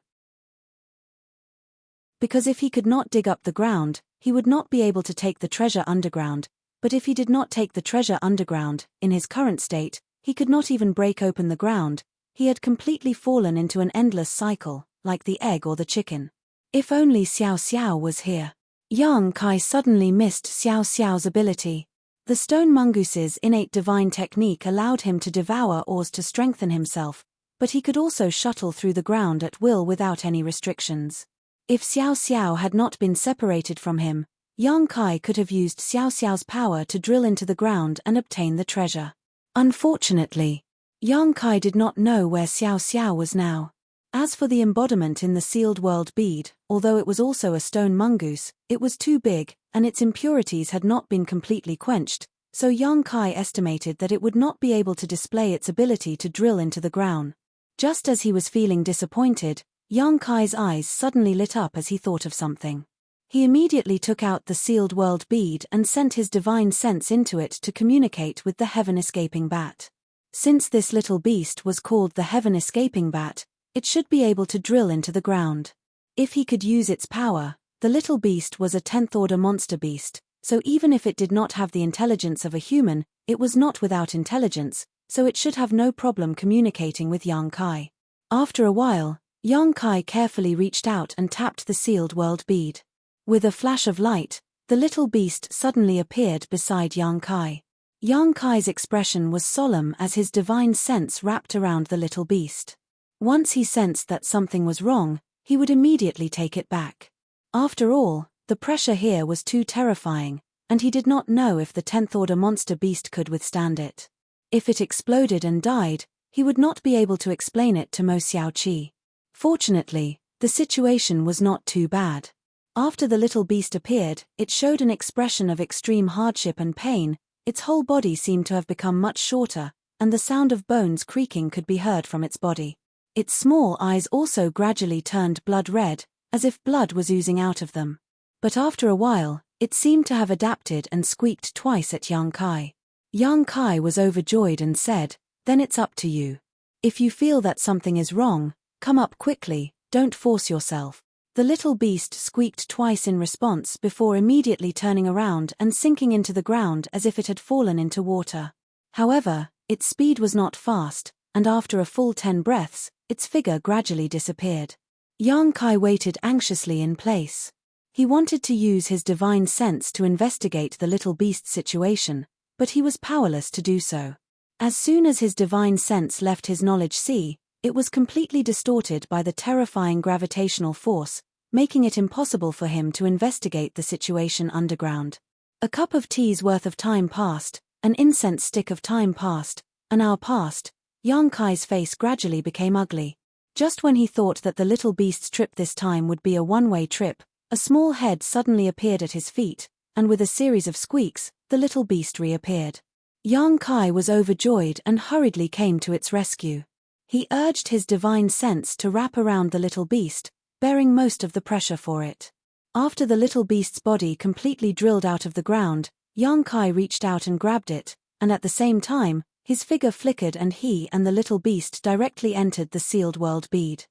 Because if he could not dig up the ground, he would not be able to take the treasure underground, but if he did not take the treasure underground, in his current state, he could not even break open the ground. He had completely fallen into an endless cycle, like the egg or the chicken. If only Xiao Xiao was here. Yang Kai suddenly missed Xiao Xiao's ability. The stone mongoose's innate divine technique allowed him to devour ores to strengthen himself, but he could also shuttle through the ground at will without any restrictions. If Xiao Xiao had not been separated from him, Yang Kai could have used Xiao Xiao's power to drill into the ground and obtain the treasure. Unfortunately, Yang Kai did not know where Xiao Xiao was now. As for the embodiment in the sealed world bead, although it was also a stone mongoose, it was too big, and its impurities had not been completely quenched, so Yang Kai estimated that it would not be able to display its ability to drill into the ground. Just as he was feeling disappointed, Yang Kai's eyes suddenly lit up as he thought of something. He immediately took out the sealed world bead and sent his divine sense into it to communicate with the heaven-escaping bat. Since this little beast was called the heaven-escaping bat, it should be able to drill into the ground. If he could use its power, the little beast was a 10th-order monster beast, so even if it did not have the intelligence of a human, it was not without intelligence, so it should have no problem communicating with Yang Kai. After a while, Yang Kai carefully reached out and tapped the sealed world bead. With a flash of light, the little beast suddenly appeared beside Yang Kai. Yang Kai's expression was solemn as his divine sense wrapped around the little beast. Once he sensed that something was wrong, he would immediately take it back. After all, the pressure here was too terrifying, and he did not know if the 10th-order monster beast could withstand it. If it exploded and died, he would not be able to explain it to Mo Xiaoqi. Fortunately, the situation was not too bad. After the little beast appeared, it showed an expression of extreme hardship and pain. Its whole body seemed to have become much shorter, and the sound of bones creaking could be heard from its body. Its small eyes also gradually turned blood red, as if blood was oozing out of them. But after a while, it seemed to have adapted and squeaked twice at Yang Kai. Yang Kai was overjoyed and said, "Then it's up to you. If you feel that something is wrong, come up quickly, don't force yourself." The little beast squeaked twice in response before immediately turning around and sinking into the ground as if it had fallen into water. However, its speed was not fast, and after a full 10 breaths, its figure gradually disappeared. Yang Kai waited anxiously in place. He wanted to use his divine sense to investigate the little beast's situation, but he was powerless to do so. As soon as his divine sense left his knowledge sea, it was completely distorted by the terrifying gravitational force, making it impossible for him to investigate the situation underground. A cup of tea's worth of time passed, an incense stick of time passed, an hour passed. Yang Kai's face gradually became ugly. Just when he thought that the little beast's trip this time would be a one-way trip, a small head suddenly appeared at his feet, and with a series of squeaks, the little beast reappeared. Yang Kai was overjoyed and hurriedly came to its rescue. He urged his divine sense to wrap around the little beast, bearing most of the pressure for it. After the little beast's body completely drilled out of the ground, Yang Kai reached out and grabbed it, and at the same time, his figure flickered and he and the little beast directly entered the sealed world bead.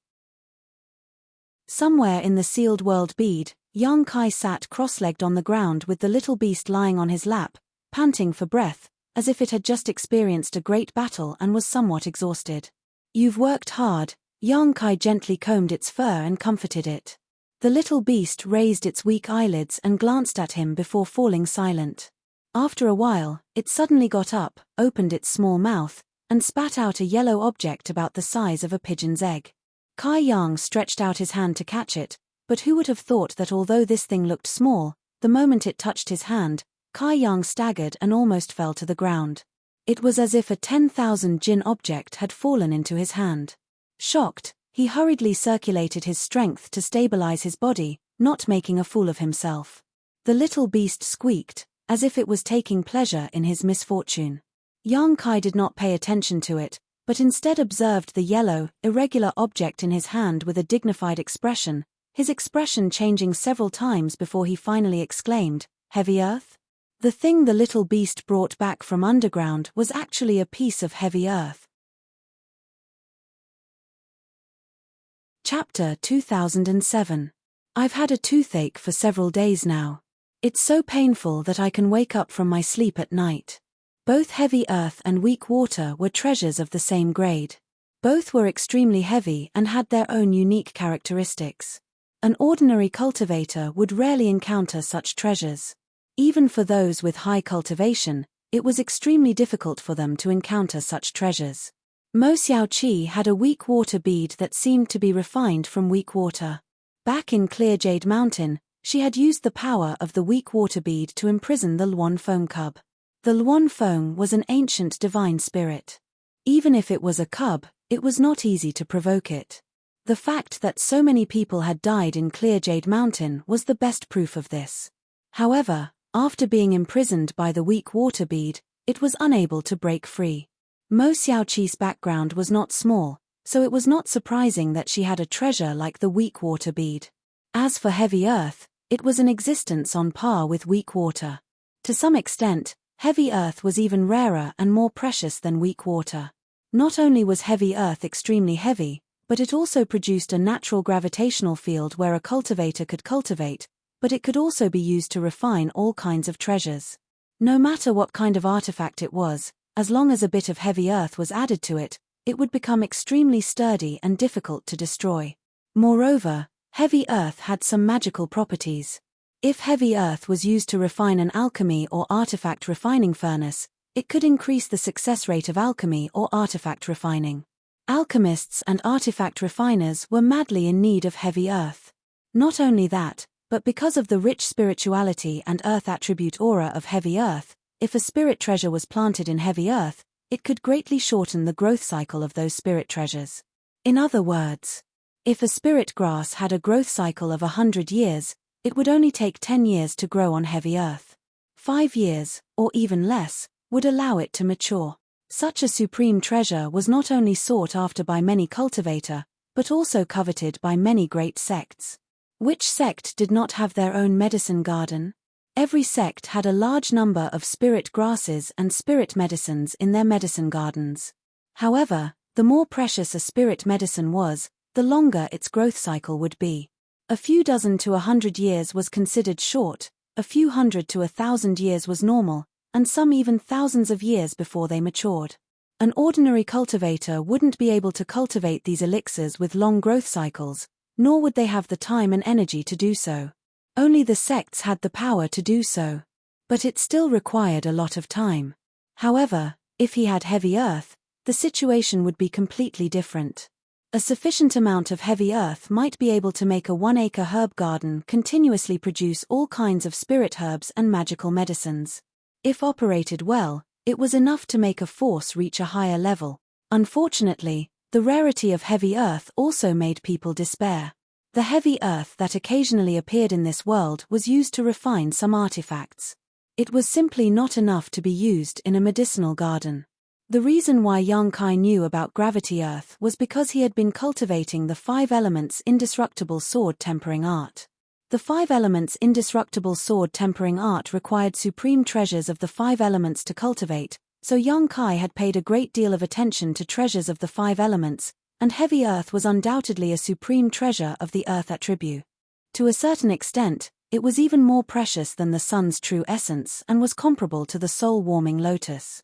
Somewhere in the sealed world bead, Yang Kai sat cross-legged on the ground with the little beast lying on his lap, panting for breath, as if it had just experienced a great battle and was somewhat exhausted. "You've worked hard," Yang Kai gently combed its fur and comforted it. The little beast raised its weak eyelids and glanced at him before falling silent. After a while, it suddenly got up, opened its small mouth, and spat out a yellow object about the size of a pigeon's egg. Kai Yang stretched out his hand to catch it, but who would have thought that although this thing looked small, the moment it touched his hand, Kai Yang staggered and almost fell to the ground. It was as if a 10,000 jin object had fallen into his hand. Shocked, he hurriedly circulated his strength to stabilize his body, not making a fool of himself. The little beast squeaked, as if it was taking pleasure in his misfortune. Yang Kai did not pay attention to it, but instead observed the yellow, irregular object in his hand with a dignified expression, his expression changing several times before he finally exclaimed, "Heavy earth?" The thing the little beast brought back from underground was actually a piece of heavy earth. Chapter 2007. I've had a toothache for several days now. It's so painful that I can wake up from my sleep at night. Both heavy earth and weak water were treasures of the same grade. Both were extremely heavy and had their own unique characteristics. An ordinary cultivator would rarely encounter such treasures. Even for those with high cultivation, it was extremely difficult for them to encounter such treasures. Mo Xiaoqi had a weak water bead that seemed to be refined from weak water. Back in Clear Jade Mountain, she had used the power of the weak water bead to imprison the Luan Feng cub. The Luan Feng was an ancient divine spirit. Even if it was a cub, it was not easy to provoke it. The fact that so many people had died in Clear Jade Mountain was the best proof of this. However, after being imprisoned by the weak water bead, it was unable to break free. Mo Xiaoqi's background was not small, so it was not surprising that she had a treasure like the weak water bead. As for heavy earth, it was an existence on par with weak water. To some extent, heavy earth was even rarer and more precious than weak water. Not only was heavy earth extremely heavy, but it also produced a natural gravitational field where a cultivator could cultivate, but it could also be used to refine all kinds of treasures. No matter what kind of artifact it was, as long as a bit of heavy earth was added to it, it would become extremely sturdy and difficult to destroy. Moreover, heavy earth had some magical properties. If heavy earth was used to refine an alchemy or artifact refining furnace, it could increase the success rate of alchemy or artifact refining. Alchemists and artifact refiners were madly in need of heavy earth. Not only that, but because of the rich spirituality and earth attribute aura of heavy earth, if a spirit treasure was planted in heavy earth, it could greatly shorten the growth cycle of those spirit treasures. In other words, if a spirit grass had a growth cycle of 100 years, it would only take 10 years to grow on heavy earth. 5 years, or even less, would allow it to mature. Such a supreme treasure was not only sought after by many cultivator, but also coveted by many great sects. Which sect did not have their own medicine garden? Every sect had a large number of spirit grasses and spirit medicines in their medicine gardens. However, the more precious a spirit medicine was, the longer its growth cycle would be. A few dozen to 100 years was considered short, a few hundred to 1,000 years was normal, and some even thousands of years before they matured. An ordinary cultivator wouldn't be able to cultivate these elixirs with long growth cycles, nor would they have the time and energy to do so. Only the sects had the power to do so. But it still required a lot of time. However, if he had heavy earth, the situation would be completely different. A sufficient amount of heavy earth might be able to make a 1-acre herb garden continuously produce all kinds of spirit herbs and magical medicines. If operated well, it was enough to make a force reach a higher level. Unfortunately, the rarity of heavy earth also made people despair. The heavy earth that occasionally appeared in this world was used to refine some artifacts. It was simply not enough to be used in a medicinal garden. The reason why Yang Kai knew about gravity earth was because he had been cultivating the 5 elements indestructible sword tempering art. The 5 elements indestructible sword tempering art required supreme treasures of the 5 elements to cultivate, so Yang Kai had paid a great deal of attention to treasures of the 5 elements, and heavy earth was undoubtedly a supreme treasure of the earth attribute. To a certain extent, it was even more precious than the sun's true essence and was comparable to the soul-warming lotus.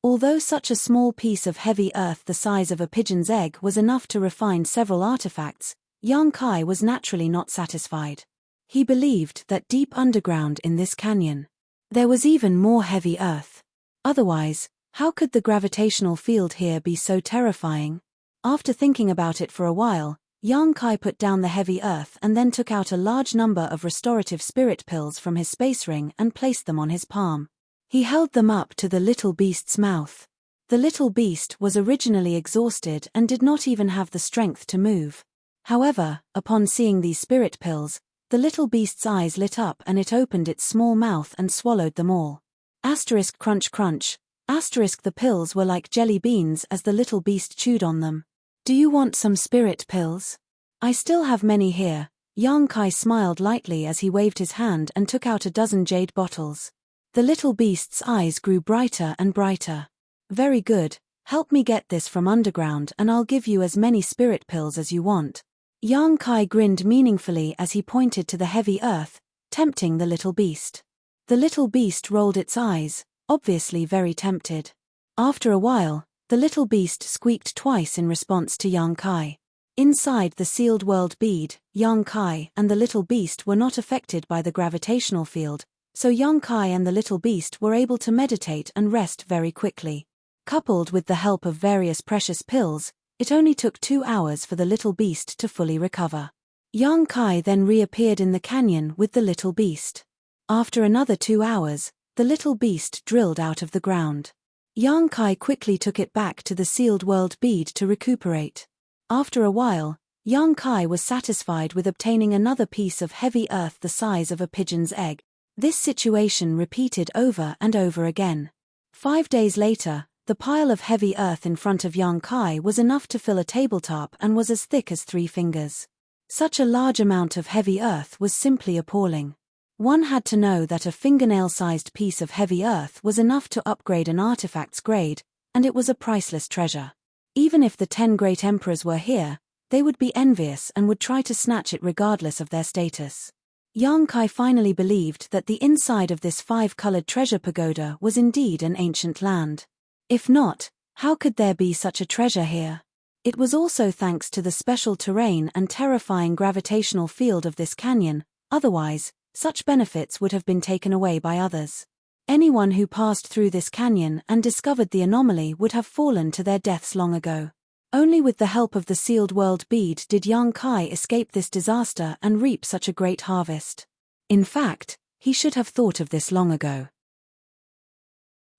Although such a small piece of heavy earth the size of a pigeon's egg was enough to refine several artifacts, Yang Kai was naturally not satisfied. He believed that deep underground in this canyon, there was even more heavy earth. Otherwise, how could the gravitational field here be so terrifying? After thinking about it for a while, Yang Kai put down the heavy earth and then took out a large number of restorative spirit pills from his space ring and placed them on his palm. He held them up to the little beast's mouth. The little beast was originally exhausted and did not even have the strength to move. However, upon seeing these spirit pills, the little beast's eyes lit up and it opened its small mouth and swallowed them all. Asterisk crunch crunch. Asterisk the pills were like jelly beans as the little beast chewed on them. Do you want some spirit pills? I still have many here. Yang Kai smiled lightly as he waved his hand and took out a dozen jade bottles. The little beast's eyes grew brighter and brighter. Very good, help me get this from underground and I'll give you as many spirit pills as you want. Yang Kai grinned meaningfully as he pointed to the heavy earth, tempting the little beast. The little beast rolled its eyes, obviously very tempted. After a while, the little beast squeaked twice in response to Yang Kai. Inside the sealed world bead, Yang Kai and the little beast were not affected by the gravitational field, so Yang Kai and the little beast were able to meditate and rest very quickly. Coupled with the help of various precious pills, it only took 2 hours for the little beast to fully recover. Yang Kai then reappeared in the canyon with the little beast. After another 2 hours, the little beast drilled out of the ground. Yang Kai quickly took it back to the sealed world bead to recuperate. After a while, Yang Kai was satisfied with obtaining another piece of heavy earth the size of a pigeon's egg. This situation repeated over and over again. 5 days later, the pile of heavy earth in front of Yang Kai was enough to fill a tabletop and was as thick as 3 fingers. Such a large amount of heavy earth was simply appalling. One had to know that a fingernail-sized piece of heavy earth was enough to upgrade an artifact's grade, and it was a priceless treasure. Even if the 10 great emperors were here, they would be envious and would try to snatch it regardless of their status. Yang Kai finally believed that the inside of this 5-colored treasure pagoda was indeed an ancient land. If not, how could there be such a treasure here? It was also thanks to the special terrain and terrifying gravitational field of this canyon, otherwise, such benefits would have been taken away by others. Anyone who passed through this canyon and discovered the anomaly would have fallen to their deaths long ago. Only with the help of the sealed world bead did Yang Kai escape this disaster and reap such a great harvest. In fact, he should have thought of this long ago.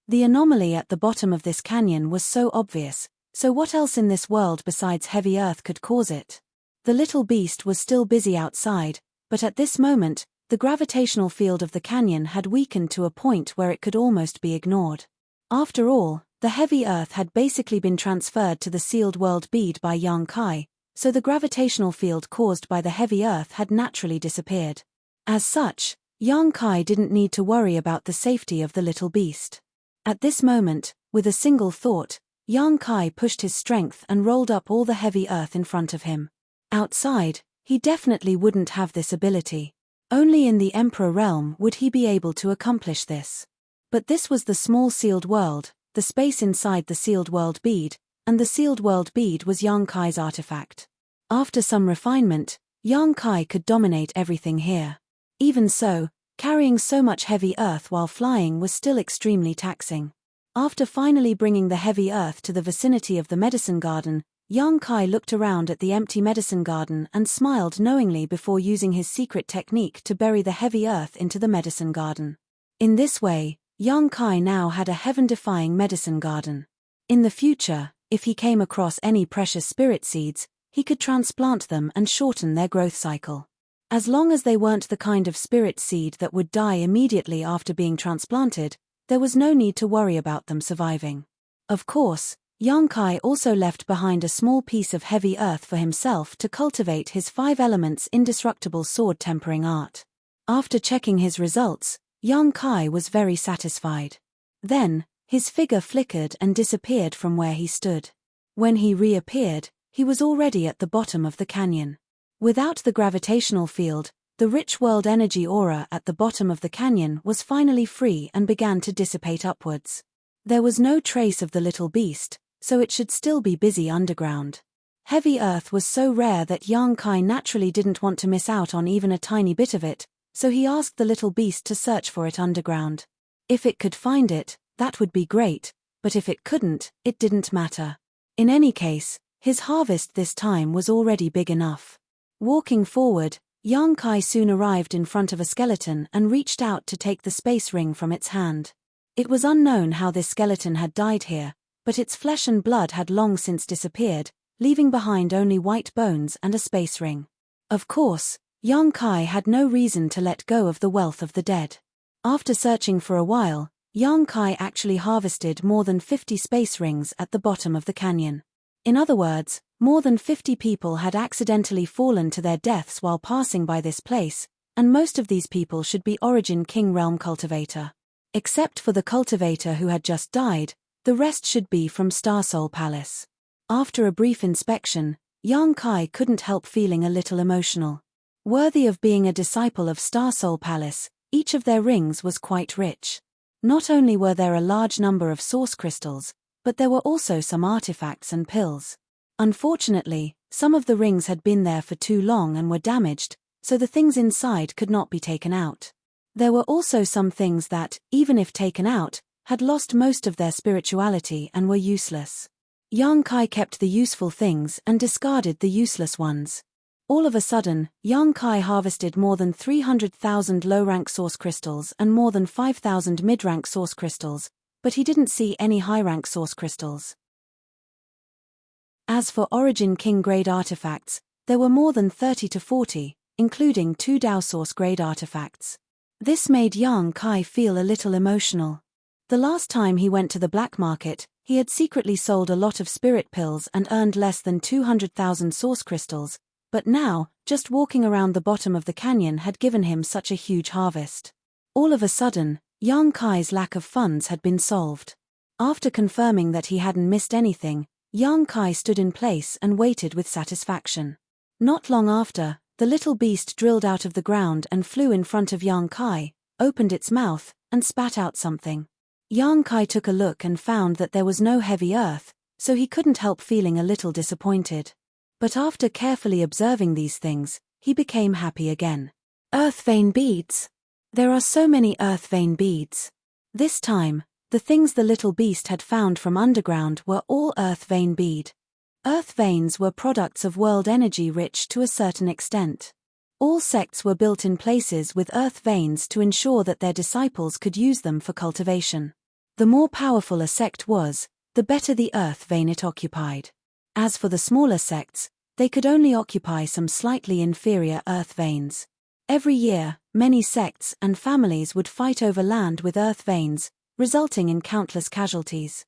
The anomaly at the bottom of this canyon was so obvious, so what else in this world besides heavy earth could cause it? The little beast was still busy outside, but at this moment, the gravitational field of the canyon had weakened to a point where it could almost be ignored. After all, the heavy earth had basically been transferred to the sealed world bead by Yang Kai, so the gravitational field caused by the heavy earth had naturally disappeared. As such, Yang Kai didn't need to worry about the safety of the little beast. At this moment, with a single thought, Yang Kai pushed his strength and rolled up all the heavy earth in front of him. Outside, he definitely wouldn't have this ability. Only in the Emperor realm would he be able to accomplish this. But this was the small sealed world, the space inside the sealed world bead, and the sealed world bead was Yang Kai's artifact. After some refinement, Yang Kai could dominate everything here. Even so, carrying so much heavy earth while flying was still extremely taxing. After finally bringing the heavy earth to the vicinity of the medicine garden, Yang Kai looked around at the empty medicine garden and smiled knowingly before using his secret technique to bury the heavy earth into the medicine garden. In this way, Yang Kai now had a heaven-defying medicine garden. In the future, if he came across any precious spirit seeds, he could transplant them and shorten their growth cycle. As long as they weren't the kind of spirit seed that would die immediately after being transplanted, there was no need to worry about them surviving. Of course, Yang Kai also left behind a small piece of heavy earth for himself to cultivate his 5 elements indestructible sword tempering art. After checking his results, Yang Kai was very satisfied. Then, his figure flickered and disappeared from where he stood. When he reappeared, he was already at the bottom of the canyon. Without the gravitational field, the rich world energy aura at the bottom of the canyon was finally free and began to dissipate upwards. There was no trace of the little beast, so it should still be busy underground. Heavy earth was so rare that Yang Kai naturally didn't want to miss out on even a tiny bit of it, so he asked the little beast to search for it underground. If it could find it, that would be great, but if it couldn't, it didn't matter. In any case, his harvest this time was already big enough. Walking forward, Yang Kai soon arrived in front of a skeleton and reached out to take the space ring from its hand. It was unknown how this skeleton had died here, but its flesh and blood had long since disappeared, leaving behind only white bones and a space ring. Of course, Yang Kai had no reason to let go of the wealth of the dead. After searching for a while, Yang Kai actually harvested more than 50 space rings at the bottom of the canyon. In other words, more than 50 people had accidentally fallen to their deaths while passing by this place, and most of these people should be Origin King Realm Cultivator. Except for the cultivator who had just died, the rest should be from Star Soul Palace. After a brief inspection, Yang Kai couldn't help feeling a little emotional. Worthy of being a disciple of Star Soul Palace, each of their rings was quite rich. Not only were there a large number of source crystals, but there were also some artifacts and pills. Unfortunately, some of the rings had been there for too long and were damaged, so the things inside could not be taken out. There were also some things that, even if taken out, had lost most of their spirituality and were useless. Yang Kai kept the useful things and discarded the useless ones. All of a sudden, Yang Kai harvested more than 300,000 low-rank source crystals and more than 5,000 mid-rank source crystals, but he didn't see any high-rank source crystals. As for Origin King grade artifacts, there were more than 30 to 40, including 2 Dao source grade artifacts. This made Yang Kai feel a little emotional. The last time he went to the black market, he had secretly sold a lot of spirit pills and earned less than 200,000 source crystals, but now, just walking around the bottom of the canyon had given him such a huge harvest. All of a sudden, Yang Kai's lack of funds had been solved. After confirming that he hadn't missed anything, Yang Kai stood in place and waited with satisfaction. Not long after, the little beast drilled out of the ground and flew in front of Yang Kai, opened its mouth, and spat out something. Yang Kai took a look and found that there was no heavy earth, so he couldn't help feeling a little disappointed. But after carefully observing these things, he became happy again. Earth vein beads. There are so many earth vein beads. This time, the things the little beast had found from underground were all earth vein bead. Earth veins were products of world energy rich to a certain extent. All sects were built in places with earth veins to ensure that their disciples could use them for cultivation. The more powerful a sect was, the better the earth vein it occupied. As for the smaller sects, they could only occupy some slightly inferior earth veins. Every year, many sects and families would fight over land with earth veins, resulting in countless casualties.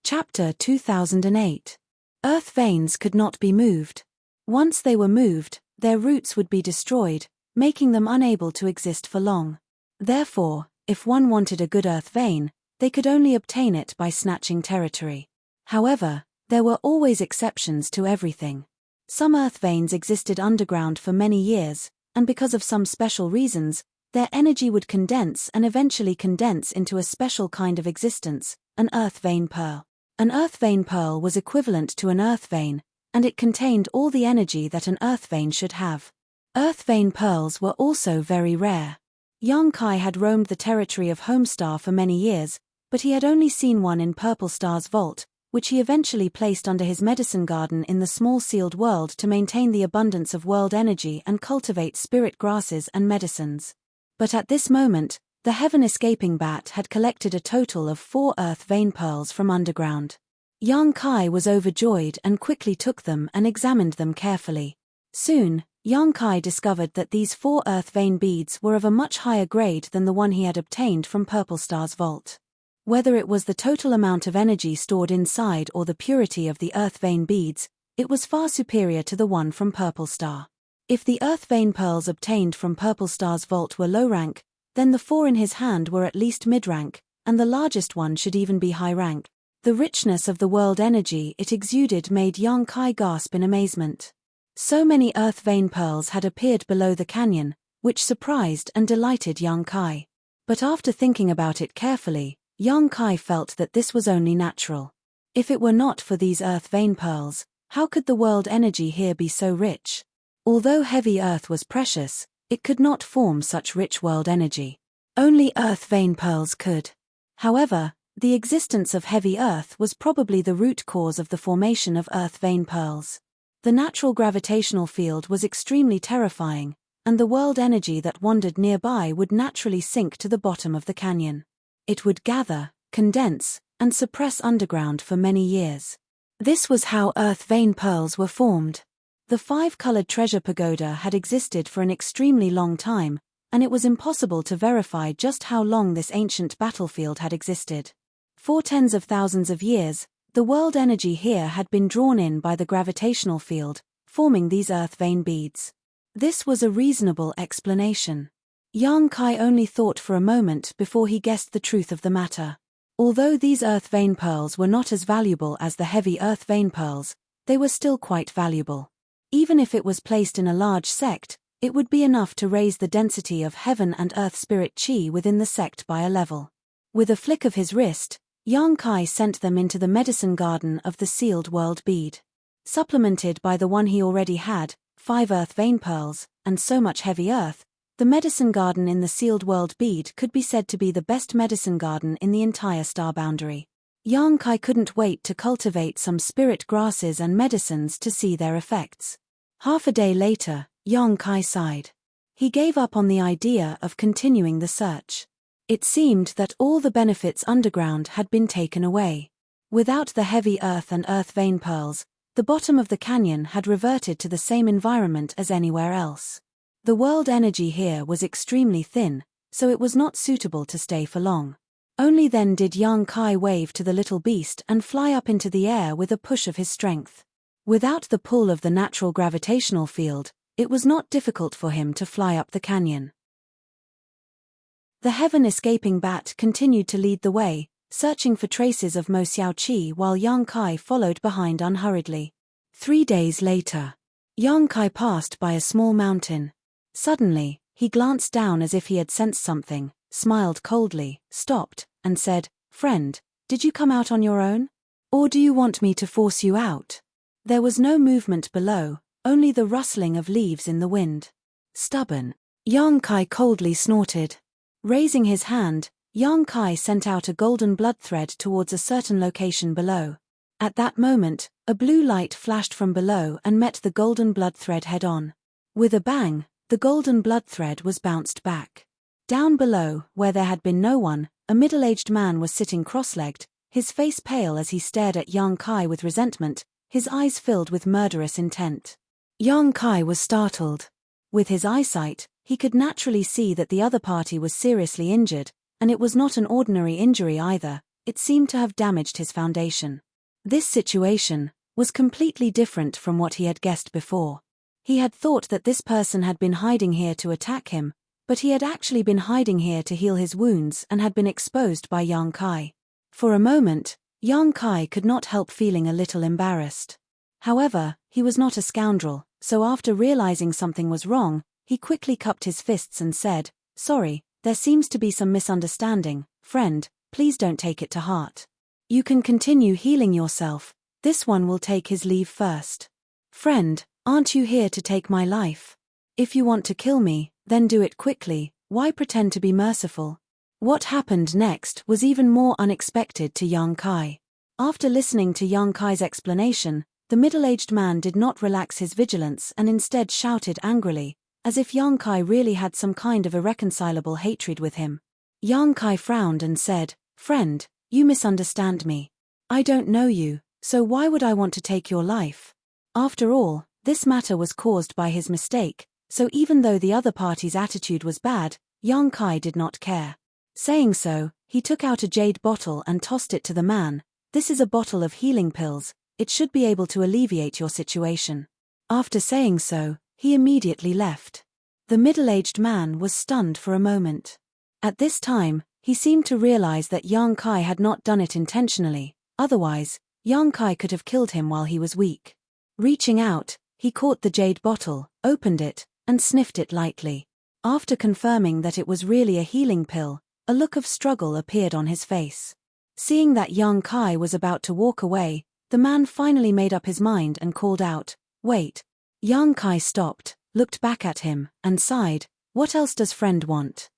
Chapter 2008. Earth veins could not be moved. Once they were moved, their roots would be destroyed, making them unable to exist for long. Therefore, if one wanted a good earth vein, they could only obtain it by snatching territory. However, there were always exceptions to everything. Some earth veins existed underground for many years, and because of some special reasons, their energy would condense and eventually condense into a special kind of existence, an earth vein pearl. An earth vein pearl was equivalent to an earth vein, and it contained all the energy that an earth vein should have. Earth vein pearls were also very rare. Yang Kai had roamed the territory of Homestar for many years, but he had only seen one in Purple Star's vault, which he eventually placed under his medicine garden in the small sealed world to maintain the abundance of world energy and cultivate spirit grasses and medicines. But at this moment, the Heaven Escaping Bat had collected a total of 4 earth vein pearls from underground. Yang Kai was overjoyed and quickly took them and examined them carefully. Soon, Yang Kai discovered that these 4 earth vein beads were of a much higher grade than the one he had obtained from Purple Star's vault. Whether it was the total amount of energy stored inside or the purity of the earth vein beads, it was far superior to the one from Purple Star. If the earth vein pearls obtained from Purple Star's vault were low rank, then the 4 in his hand were at least mid-rank, and the largest one should even be high rank. The richness of the world energy it exuded made Yang Kai gasp in amazement. So many earth vein pearls had appeared below the canyon, which surprised and delighted Yang Kai. But after thinking about it carefully, Yang Kai felt that this was only natural. If it were not for these earth vein pearls, how could the world energy here be so rich? Although heavy earth was precious, it could not form such rich world energy. Only earth vein pearls could. However, the existence of heavy earth was probably the root cause of the formation of earth vein pearls. The natural gravitational field was extremely terrifying, and the world energy that wandered nearby would naturally sink to the bottom of the canyon. It would gather, condense, and suppress underground for many years. This was how earth vein pearls were formed. The 5-colored treasure pagoda had existed for an extremely long time, and it was impossible to verify just how long this ancient battlefield had existed. For tens of thousands of years, the world energy here had been drawn in by the gravitational field, forming these earth vein beads. This was a reasonable explanation. Yang Kai only thought for a moment before he guessed the truth of the matter. Although these earth vein pearls were not as valuable as the heavy earth vein pearls, they were still quite valuable. Even if it was placed in a large sect, it would be enough to raise the density of heaven and earth spirit chi within the sect by a level. With a flick of his wrist, Yang Kai sent them into the medicine garden of the sealed world bead. Supplemented by the one he already had, 5 earth vein pearls, and so much heavy earth, the medicine garden in the sealed world bead could be said to be the best medicine garden in the entire star boundary. Yang Kai couldn't wait to cultivate some spirit grasses and medicines to see their effects. Half a day later, Yang Kai sighed. He gave up on the idea of continuing the search. It seemed that all the benefits underground had been taken away. Without the heavy earth and earth vein pearls, the bottom of the canyon had reverted to the same environment as anywhere else. The world energy here was extremely thin, so it was not suitable to stay for long. Only then did Yang Kai wave to the little beast and fly up into the air with a push of his strength. Without the pull of the natural gravitational field, it was not difficult for him to fly up the canyon. The heaven-escaping bat continued to lead the way, searching for traces of Mo Xiao Qi while Yang Kai followed behind unhurriedly. 3 days later, Yang Kai passed by a small mountain. Suddenly, he glanced down as if he had sensed something, smiled coldly, stopped, and said, "Friend, did you come out on your own? Or do you want me to force you out?" There was no movement below, only the rustling of leaves in the wind. "Stubborn," Yang Kai coldly snorted. Raising his hand, Yang Kai sent out a golden blood thread towards a certain location below. At that moment, a blue light flashed from below and met the golden blood thread head-on. With a bang, the golden blood thread was bounced back. Down below, where there had been no one, a middle-aged man was sitting cross-legged, his face pale as he stared at Yang Kai with resentment, his eyes filled with murderous intent. Yang Kai was startled. With his eyesight, he could naturally see that the other party was seriously injured, and it was not an ordinary injury either, it seemed to have damaged his foundation. This situation was completely different from what he had guessed before. He had thought that this person had been hiding here to attack him, but he had actually been hiding here to heal his wounds and had been exposed by Yang Kai. For a moment, Yang Kai could not help feeling a little embarrassed. However, he was not a scoundrel, so after realizing something was wrong, he quickly cupped his fists and said, "Sorry, there seems to be some misunderstanding, friend, please don't take it to heart. You can continue healing yourself, this one will take his leave first. Friend, aren't you here to take my life? If you want to kill me, then do it quickly, why pretend to be merciful?" What happened next was even more unexpected to Yang Kai. After listening to Yang Kai's explanation, the middle-aged man did not relax his vigilance and instead shouted angrily, as if Yang Kai really had some kind of irreconcilable hatred with him. Yang Kai frowned and said, "Friend, you misunderstand me. I don't know you, so why would I want to take your life? After all, this matter was caused by his mistake, so even though the other party's attitude was bad, Yang Kai did not care." Saying so, he took out a jade bottle and tossed it to the man. "This is a bottle of healing pills, it should be able to alleviate your situation." After saying so, he immediately left. The middle-aged man was stunned for a moment. At this time, he seemed to realize that Yang Kai had not done it intentionally, otherwise, Yang Kai could have killed him while he was weak. Reaching out, he caught the jade bottle, opened it, and sniffed it lightly. After confirming that it was really a healing pill, a look of struggle appeared on his face. Seeing that Yang Kai was about to walk away, the man finally made up his mind and called out, "Wait." Yang Kai stopped, looked back at him, and sighed, "What else does friend want?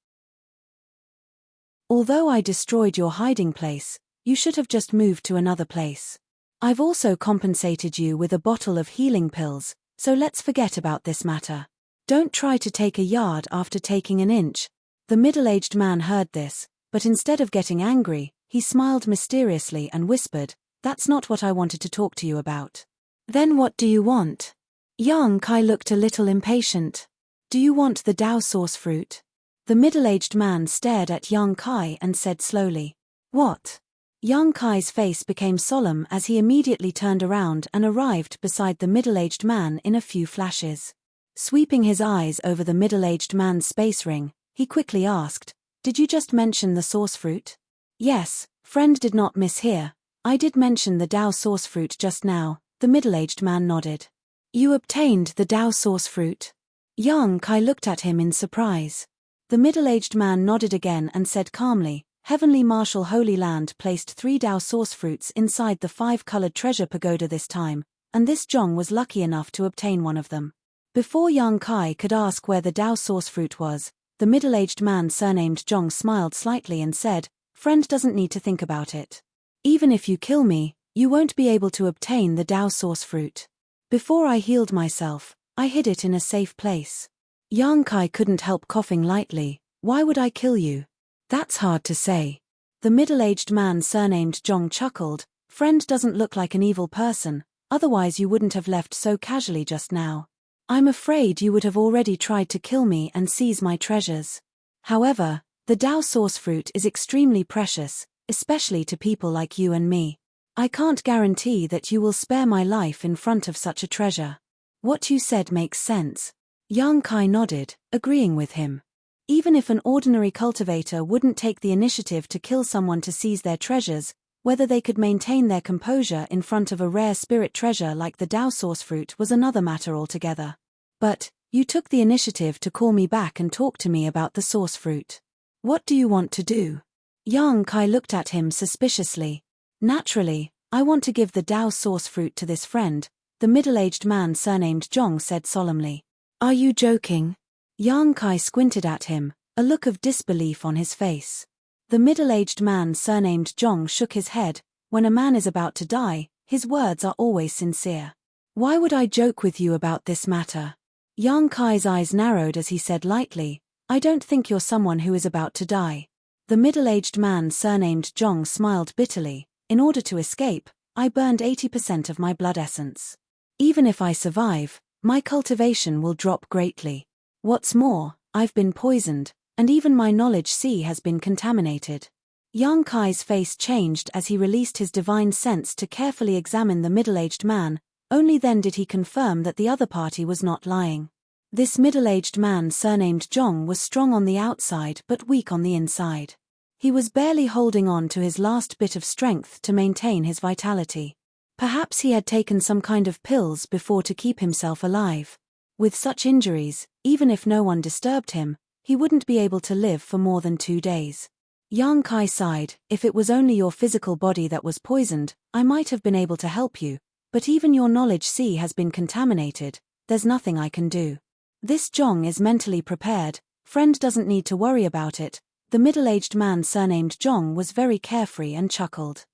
Although I destroyed your hiding place, you should have just moved to another place. I've also compensated you with a bottle of healing pills, so let's forget about this matter. Don't try to take a yard after taking an inch. The middle-aged man heard this, but instead of getting angry, he smiled mysteriously and whispered, "That's not what I wanted to talk to you about." "Then what do you want?" Yang Kai looked a little impatient. "Do you want the Dao source fruit?" The middle-aged man stared at Yang Kai and said slowly, "What?" Yang Kai's face became solemn as he immediately turned around and arrived beside the middle-aged man in a few flashes. Sweeping his eyes over the middle-aged man's space ring, he quickly asked, "Did you just mention the source fruit?" "Yes, friend did not mishear. I did mention the Dao source fruit just now," the middle-aged man nodded. "You obtained the Dao source fruit?" Yang Kai looked at him in surprise. The middle-aged man nodded again and said calmly, "Heavenly Marshal Holy Land placed 3 Dao source fruits inside the 5-colored treasure pagoda this time, and this Zhong was lucky enough to obtain one of them." Before Yang Kai could ask where the Dao source fruit was, the middle-aged man surnamed Zhong smiled slightly and said, "Friend doesn't need to think about it. Even if you kill me, you won't be able to obtain the Dao source fruit. Before I healed myself, I hid it in a safe place." Yang Kai couldn't help coughing lightly. "Why would I kill you?" "That's hard to say." The middle-aged man surnamed Zhong chuckled, "Friend doesn't look like an evil person, otherwise you wouldn't have left so casually just now. I'm afraid you would have already tried to kill me and seize my treasures. However, the Dao source fruit is extremely precious, especially to people like you and me. I can't guarantee that you will spare my life in front of such a treasure." "What you said makes sense." Yang Kai nodded, agreeing with him. Even if an ordinary cultivator wouldn't take the initiative to kill someone to seize their treasures, whether they could maintain their composure in front of a rare spirit treasure like the Dao source fruit was another matter altogether. "But, you took the initiative to call me back and talk to me about the source fruit. What do you want to do?" Yang Kai looked at him suspiciously. "Naturally, I want to give the Dao source fruit to this friend," the middle-aged man surnamed Zhong said solemnly. "Are you joking?" Yang Kai squinted at him, a look of disbelief on his face. The middle-aged man surnamed Zhong shook his head. "When a man is about to die, his words are always sincere. Why would I joke with you about this matter?" Yang Kai's eyes narrowed as he said lightly, "I don't think you're someone who is about to die." The middle-aged man surnamed Zhong smiled bitterly. "In order to escape, I burned 80% of my blood essence. Even if I survive, my cultivation will drop greatly. What's more, I've been poisoned, and even my knowledge sea has been contaminated." Yang Kai's face changed as he released his divine sense to carefully examine the middle-aged man. Only then did he confirm that the other party was not lying. This middle-aged man surnamed Zhong was strong on the outside but weak on the inside. He was barely holding on to his last bit of strength to maintain his vitality. Perhaps he had taken some kind of pills before to keep himself alive. With such injuries, even if no one disturbed him, he wouldn't be able to live for more than 2 days. Yang Kai sighed, "If it was only your physical body that was poisoned, I might have been able to help you. But even your knowledge sea has been contaminated, there's nothing I can do. This Zhong is mentally prepared, friend doesn't need to worry about it." The middle-aged man surnamed Zhong was very carefree and chuckled.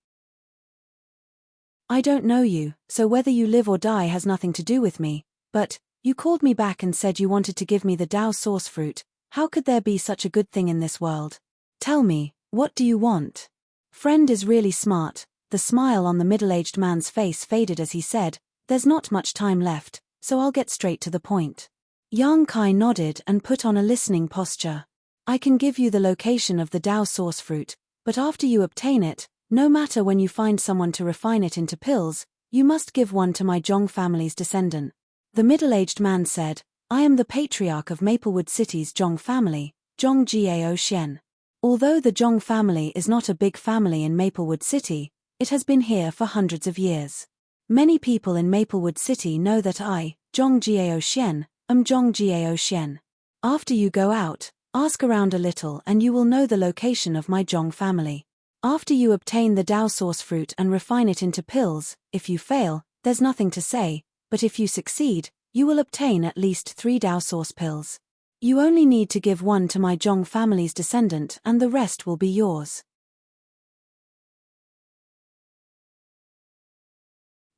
"I don't know you, so whether you live or die has nothing to do with me, but, you called me back and said you wanted to give me the Dao source fruit. How could there be such a good thing in this world? Tell me, what do you want?" Friend is really smart. The smile on the middle-aged man's face faded as he said, "There's not much time left, so I'll get straight to the point." Yang Kai nodded and put on a listening posture. "I can give you the location of the Dao source fruit, but after you obtain it, no matter when you find someone to refine it into pills, you must give one to my Zhong family's descendant." The middle-aged man said, "I am the patriarch of Maplewood City's Zhong family, Zhong Gao Xian. Although the Zhong family is not a big family in Maplewood City, it has been here for hundreds of years. Many people in Maplewood City know that I, Zhong Gao Xian, am Zhong Gao Xian. After you go out, ask around a little and you will know the location of my Zhong family. After you obtain the Dao source fruit and refine it into pills, if you fail, there's nothing to say, but if you succeed, you will obtain at least 3 Dao source pills. You only need to give one to my Zhong family's descendant and the rest will be yours."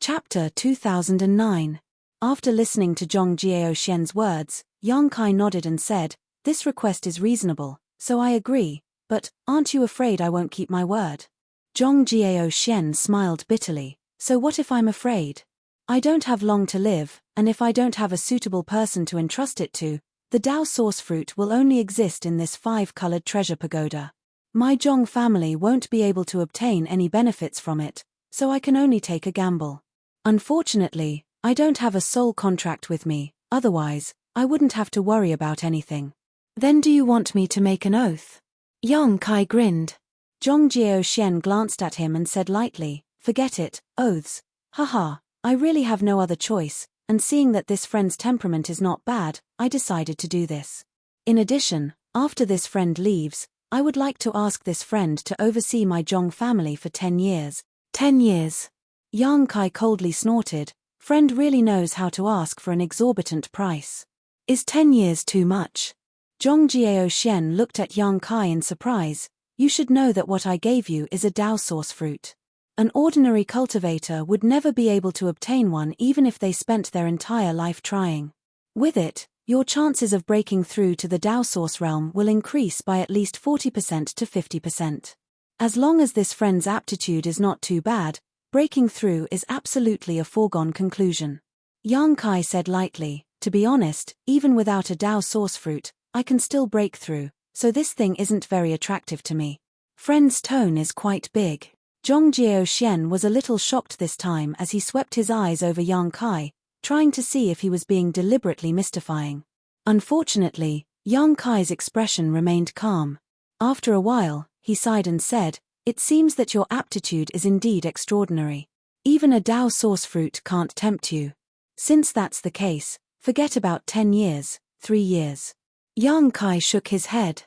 Chapter 2009. After listening to Zhong Jiaoxian's words, Yang Kai nodded and said, "This request is reasonable, so I agree, but aren't you afraid I won't keep my word?" Zhong Jiao Xian smiled bitterly. "So what if I'm afraid? I don't have long to live, and if I don't have a suitable person to entrust it to, the Dao source fruit will only exist in this 5-colored treasure pagoda. My Zhong family won't be able to obtain any benefits from it, so I can only take a gamble. Unfortunately, I don't have a soul contract with me, otherwise, I wouldn't have to worry about anything." "Then do you want me to make an oath?" Yang Kai grinned. Zhong Jiao Xian glanced at him and said lightly, "Forget it, oaths. Haha, I really have no other choice, and seeing that this friend's temperament is not bad, I decided to do this. In addition, after this friend leaves, I would like to ask this friend to oversee my Zhong family for 10 years. 10 years. Yang Kai coldly snorted. Friend really knows how to ask for an exorbitant price. Is 10 years too much? Zhong Jiao Xian looked at Yang Kai in surprise. You should know that what I gave you is a Dao source fruit. An ordinary cultivator would never be able to obtain one even if they spent their entire life trying. With it, your chances of breaking through to the Dao source realm will increase by at least 40% to 50%. As long as this friend's aptitude is not too bad, breaking through is absolutely a foregone conclusion." Yang Kai said lightly, "To be honest, even without a Dao source fruit, I can still break through, so this thing isn't very attractive to me." Friend's tone is quite big. Zhong Jiao Xian was a little shocked this time as he swept his eyes over Yang Kai, trying to see if he was being deliberately mystifying. Unfortunately, Yang Kai's expression remained calm. After a while, he sighed and said, "It seems that your aptitude is indeed extraordinary. Even a Dao source fruit can't tempt you. Since that's the case, forget about 10 years, 3 years. Yang Kai shook his head.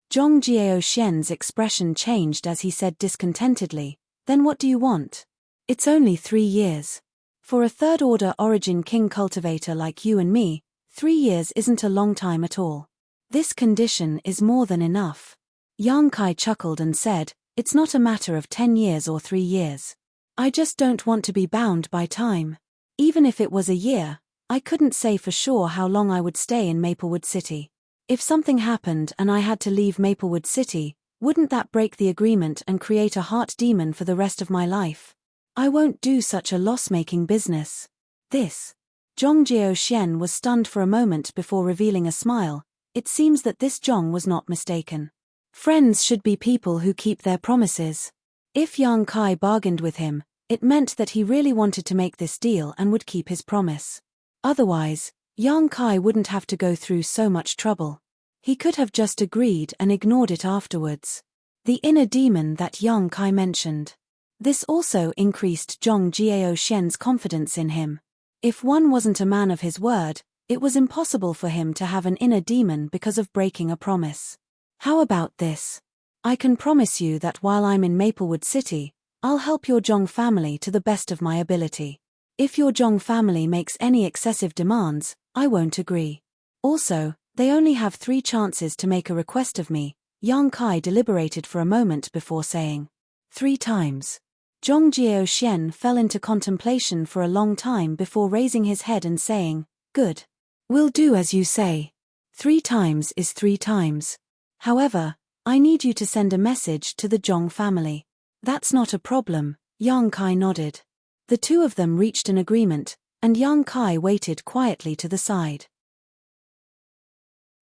Zhong Jiao Xian's expression changed as he said discontentedly, "Then what do you want? It's only 3 years. For a third-order origin king cultivator like you and me, 3 years isn't a long time at all. This condition is more than enough." Yang Kai chuckled and said, "It's not a matter of 10 years or 3 years. I just don't want to be bound by time. Even if it was a year, I couldn't say for sure how long I would stay in Maplewood City. If something happened and I had to leave Maplewood City, wouldn't that break the agreement and create a heart demon for the rest of my life? I won't do such a loss-making business." This. Zhong Jiao Xian was stunned for a moment before revealing a smile. It seems that this Zhong was not mistaken. Friends should be people who keep their promises. If Yang Kai bargained with him, it meant that he really wanted to make this deal and would keep his promise. Otherwise, Yang Kai wouldn't have to go through so much trouble. He could have just agreed and ignored it afterwards. The inner demon that Yang Kai mentioned. This also increased Zhong Jiao Xian's confidence in him. If one wasn't a man of his word, it was impossible for him to have an inner demon because of breaking a promise. "How about this? I can promise you that while I'm in Maplewood City, I'll help your Zhong family to the best of my ability. If your Zhong family makes any excessive demands, I won't agree. Also, they only have 3 chances to make a request of me." Yang Kai deliberated for a moment before saying, 3 times. Zhong Jiao Xian fell into contemplation for a long time before raising his head and saying, "Good. We'll do as you say. 3 times is 3 times. However, I need you to send a message to the Zhong family." "That's not a problem," Yang Kai nodded. The two of them reached an agreement, and Yang Kai waited quietly to the side.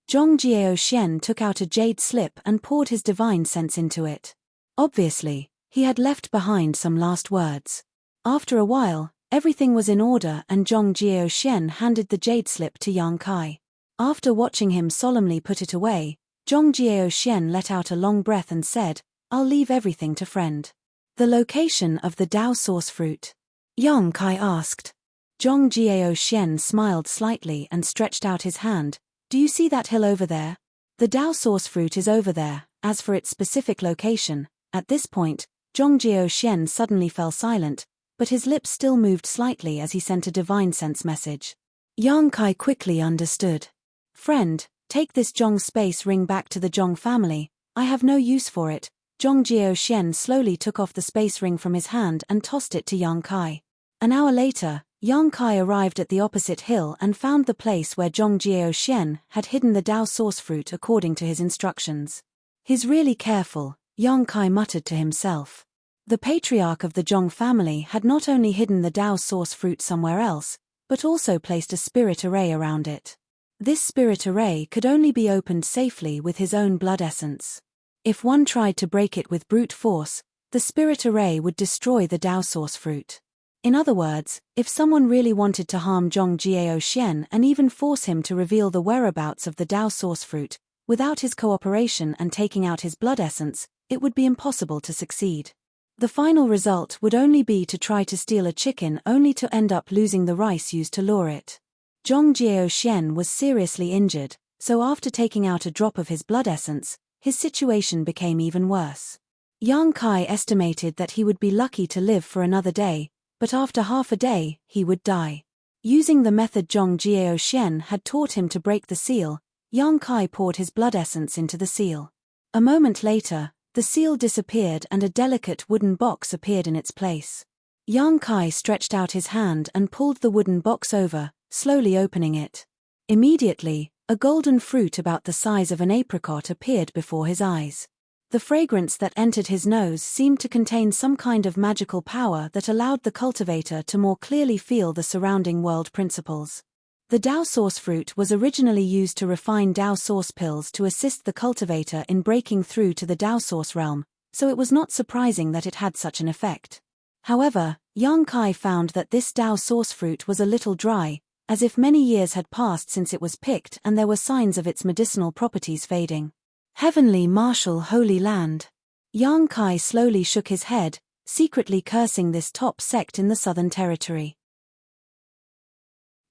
Zhong Jiao Xian took out a jade slip and poured his divine sense into it. Obviously, he had left behind some last words. After a while, everything was in order and Zhong Jiao Xian handed the jade slip to Yang Kai. After watching him solemnly put it away, Zhong Jiao Xian let out a long breath and said, "I'll leave everything to friend." "The location of the Dao source fruit?" Yang Kai asked. Zhong Jiao Xian smiled slightly and stretched out his hand. "Do you see that hill over there? The Dao source fruit is over there. As for its specific location," at this point, Zhong Jiao Xian suddenly fell silent, but his lips still moved slightly as he sent a divine sense message. Yang Kai quickly understood. "Friend, take this Zhong space ring back to the Zhong family. I have no use for it." Zhong Jiao Xian slowly took off the space ring from his hand and tossed it to Yang Kai. An hour later, Yang Kai arrived at the opposite hill and found the place where Zhong Jiaoxian had hidden the Dao source fruit according to his instructions. "He's really careful," Yang Kai muttered to himself. The patriarch of the Zhong family had not only hidden the Dao source fruit somewhere else, but also placed a spirit array around it. This spirit array could only be opened safely with his own blood essence. If one tried to break it with brute force, the spirit array would destroy the Dao source fruit. In other words, if someone really wanted to harm Zhong Jiaoxian and even force him to reveal the whereabouts of the Dao source fruit, without his cooperation and taking out his blood essence, it would be impossible to succeed. The final result would only be to try to steal a chicken only to end up losing the rice used to lure it. Zhong Jiaoxian was seriously injured, so after taking out a drop of his blood essence, his situation became even worse. Yang Kai estimated that he would be lucky to live for another day, but after half a day, he would die. Using the method Zhong Jiaoxian had taught him to break the seal, Yang Kai poured his blood essence into the seal. A moment later, the seal disappeared and a delicate wooden box appeared in its place. Yang Kai stretched out his hand and pulled the wooden box over, slowly opening it. Immediately, a golden fruit about the size of an apricot appeared before his eyes. The fragrance that entered his nose seemed to contain some kind of magical power that allowed the cultivator to more clearly feel the surrounding world principles. The Dao source fruit was originally used to refine Dao source pills to assist the cultivator in breaking through to the Dao source realm, so it was not surprising that it had such an effect. However, Yang Kai found that this Dao source fruit was a little dry, as if many years had passed since it was picked and there were signs of its medicinal properties fading. Heavenly Martial Holy Land. Yang Kai slowly shook his head, secretly cursing this top sect in the Southern Territory.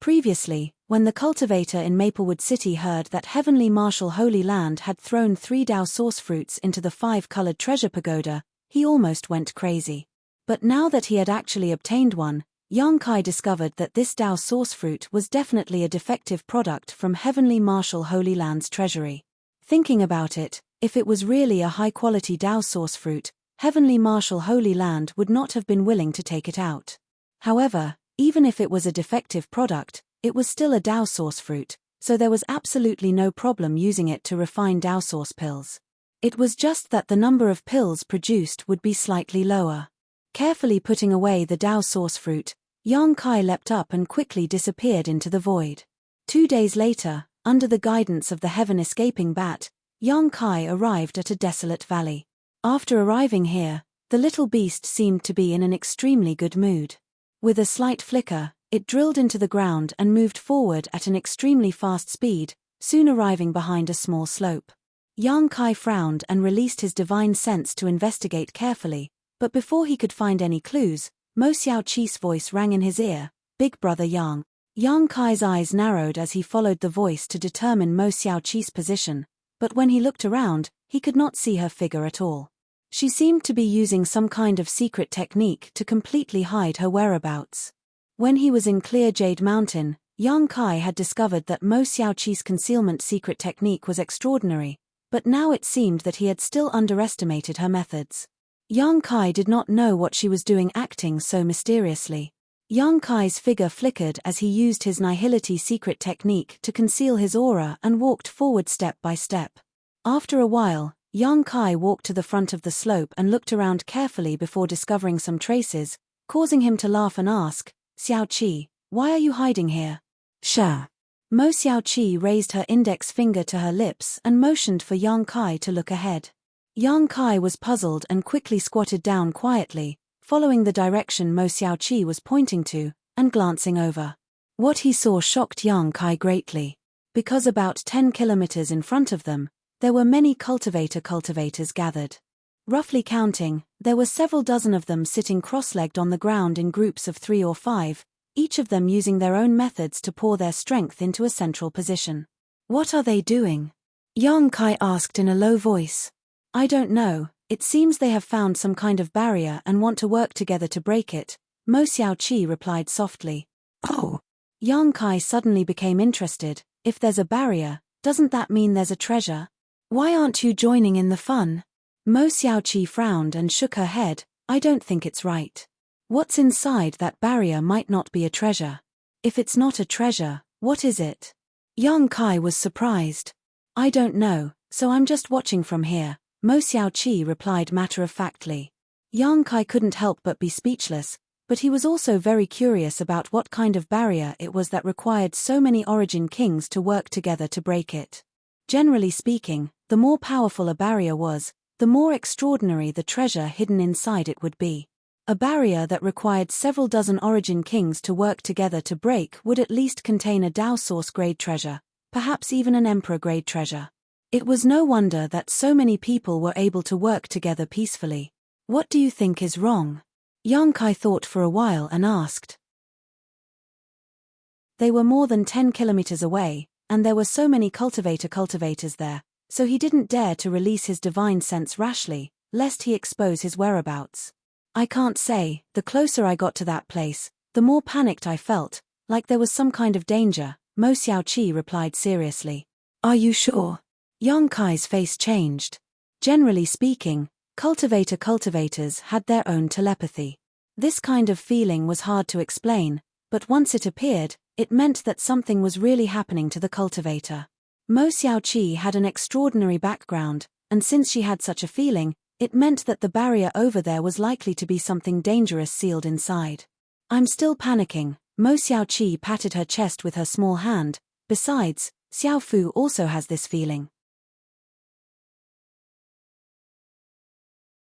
Previously, when the cultivator in Maplewood City heard that Heavenly Martial Holy Land had thrown 3 Dao source fruits into the 5-colored treasure pagoda, he almost went crazy. But now that he had actually obtained one, Yang Kai discovered that this Dao source fruit was definitely a defective product from Heavenly Martial Holy Land's treasury. Thinking about it, if it was really a high-quality Dao source fruit, Heavenly Martial Holy Land would not have been willing to take it out. However, even if it was a defective product, it was still a Dao source fruit, so there was absolutely no problem using it to refine Dao source pills. It was just that the number of pills produced would be slightly lower. Carefully putting away the Dao source fruit, Yang Kai leapt up and quickly disappeared into the void. 2 days later, under the guidance of the heaven-escaping bat, Yang Kai arrived at a desolate valley. After arriving here, the little beast seemed to be in an extremely good mood. With a slight flicker, it drilled into the ground and moved forward at an extremely fast speed, soon arriving behind a small slope. Yang Kai frowned and released his divine sense to investigate carefully, but before he could find any clues, Mo Xiaoqi's voice rang in his ear, "Big brother Yang." Yang Kai's eyes narrowed as he followed the voice to determine Mo Xiaoqi's position, but when he looked around, he could not see her figure at all. She seemed to be using some kind of secret technique to completely hide her whereabouts. When he was in Clear Jade Mountain, Yang Kai had discovered that Mo Xiaoqi's concealment secret technique was extraordinary, but now it seemed that he had still underestimated her methods. Yang Kai did not know what she was doing acting so mysteriously. Yang Kai's figure flickered as he used his nihility secret technique to conceal his aura and walked forward step by step. After a while, Yang Kai walked to the front of the slope and looked around carefully before discovering some traces, causing him to laugh and ask, "Xiaoqi, why are you hiding here?" "Sure." Mo Xiaoqi raised her index finger to her lips and motioned for Yang Kai to look ahead. Yang Kai was puzzled and quickly squatted down quietly, following the direction Mo Xiaoqi was pointing to, and glancing over. What he saw shocked Yang Kai greatly. Because about 10 kilometers in front of them, there were many cultivators gathered. Roughly counting, there were several dozen of them sitting cross-legged on the ground in groups of 3 or 5, each of them using their own methods to pour their strength into a central position. "What are they doing?" Yang Kai asked in a low voice. "I don't know. It seems they have found some kind of barrier and want to work together to break it," Mo Xiaoqi replied softly. "Oh." Yang Kai suddenly became interested. "If there's a barrier, doesn't that mean there's a treasure? Why aren't you joining in the fun?" Mo Xiaoqi frowned and shook her head. "I don't think it's right. What's inside that barrier might not be a treasure. If it's not a treasure, what is it? Yang Kai was surprised. I don't know, so I'm just watching from here, Mo Xiaoqi replied matter-of-factly. Yang Kai couldn't help but be speechless, but he was also very curious about what kind of barrier it was that required so many origin kings to work together to break it. Generally speaking, the more powerful a barrier was, the more extraordinary the treasure hidden inside it would be. A barrier that required several dozen origin kings to work together to break would at least contain a Dao source-grade treasure, perhaps even an emperor-grade treasure. It was no wonder that so many people were able to work together peacefully. What do you think is wrong? Yang Kai thought for a while and asked. They were more than 10 kilometers away, and there were so many cultivators there, so he didn't dare to release his divine sense rashly, lest he expose his whereabouts. I can't say. The closer I got to that place, the more panicked I felt, like there was some kind of danger, Mo Xiaoqi replied seriously. Are you sure? Yang Kai's face changed. Generally speaking, cultivators had their own telepathy. This kind of feeling was hard to explain, but once it appeared, it meant that something was really happening to the cultivator. Mo Xiaoqi had an extraordinary background, and since she had such a feeling, it meant that the barrier over there was likely to be something dangerous sealed inside. I'm still panicking, Mo Xiaoqi patted her chest with her small hand. Besides, Xiao Fu also has this feeling.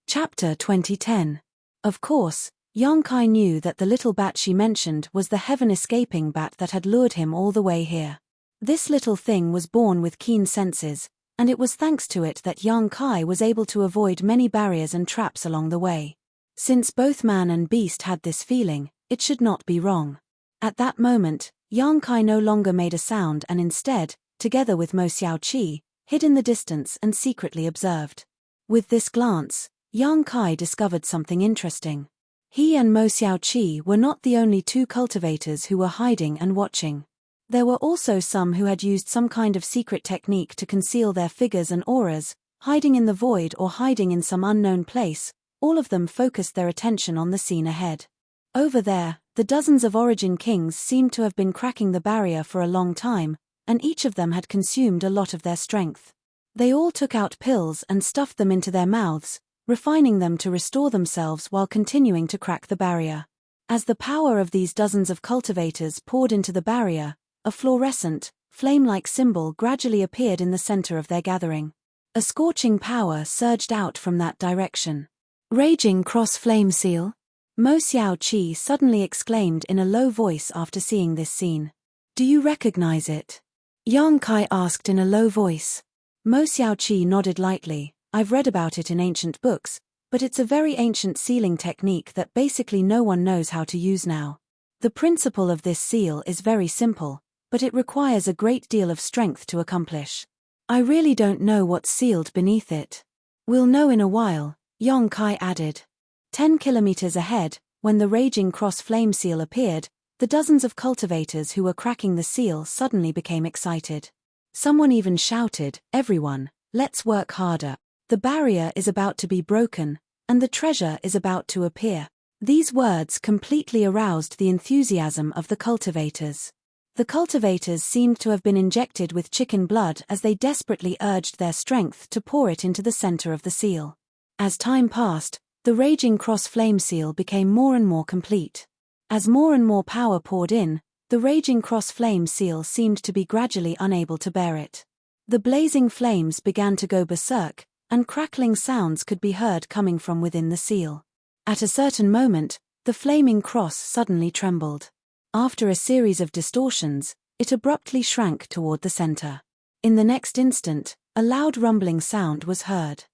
Chapter 2010. Of course, Yang Kai knew that the little bat she mentioned was the heaven-escaping bat that had lured him all the way here. This little thing was born with keen senses, and it was thanks to it that Yang Kai was able to avoid many barriers and traps along the way. Since both man and beast had this feeling, it should not be wrong. At that moment, Yang Kai no longer made a sound and instead, together with Mo Xiaoqi, hid in the distance and secretly observed. With this glance, Yang Kai discovered something interesting. He and Mo Xiaoqi were not the only two cultivators who were hiding and watching. There were also some who had used some kind of secret technique to conceal their figures and auras, hiding in the void or hiding in some unknown place. All of them focused their attention on the scene ahead. Over there, the dozens of origin kings seemed to have been cracking the barrier for a long time, and each of them had consumed a lot of their strength. They all took out pills and stuffed them into their mouths, refining them to restore themselves while continuing to crack the barrier. As the power of these dozens of cultivators poured into the barrier, a fluorescent, flame-like symbol gradually appeared in the center of their gathering. A scorching power surged out from that direction. Raging cross flame seal? Mo Xiaoqi suddenly exclaimed in a low voice after seeing this scene. Do you recognize it? Yang Kai asked in a low voice. Mo Xiaoqi nodded lightly. I've read about it in ancient books, but it's a very ancient sealing technique that basically no one knows how to use now. The principle of this seal is very simple, but it requires a great deal of strength to accomplish. I really don't know what's sealed beneath it. We'll know in a while, Yang Kai added. 10 kilometers ahead, when the raging cross flame seal appeared, the dozens of cultivators who were cracking the seal suddenly became excited. Someone even shouted, "Everyone, let's work harder. The barrier is about to be broken, and the treasure is about to appear." These words completely aroused the enthusiasm of the cultivators. The cultivators seemed to have been injected with chicken blood as they desperately urged their strength to pour it into the center of the seal. As time passed, the raging cross flame seal became more and more complete. As more and more power poured in, the raging cross flame seal seemed to be gradually unable to bear it. The blazing flames began to go berserk, and crackling sounds could be heard coming from within the seal. At a certain moment, the flaming cross suddenly trembled. After a series of distortions, it abruptly shrank toward the center. In the next instant, a loud rumbling sound was heard.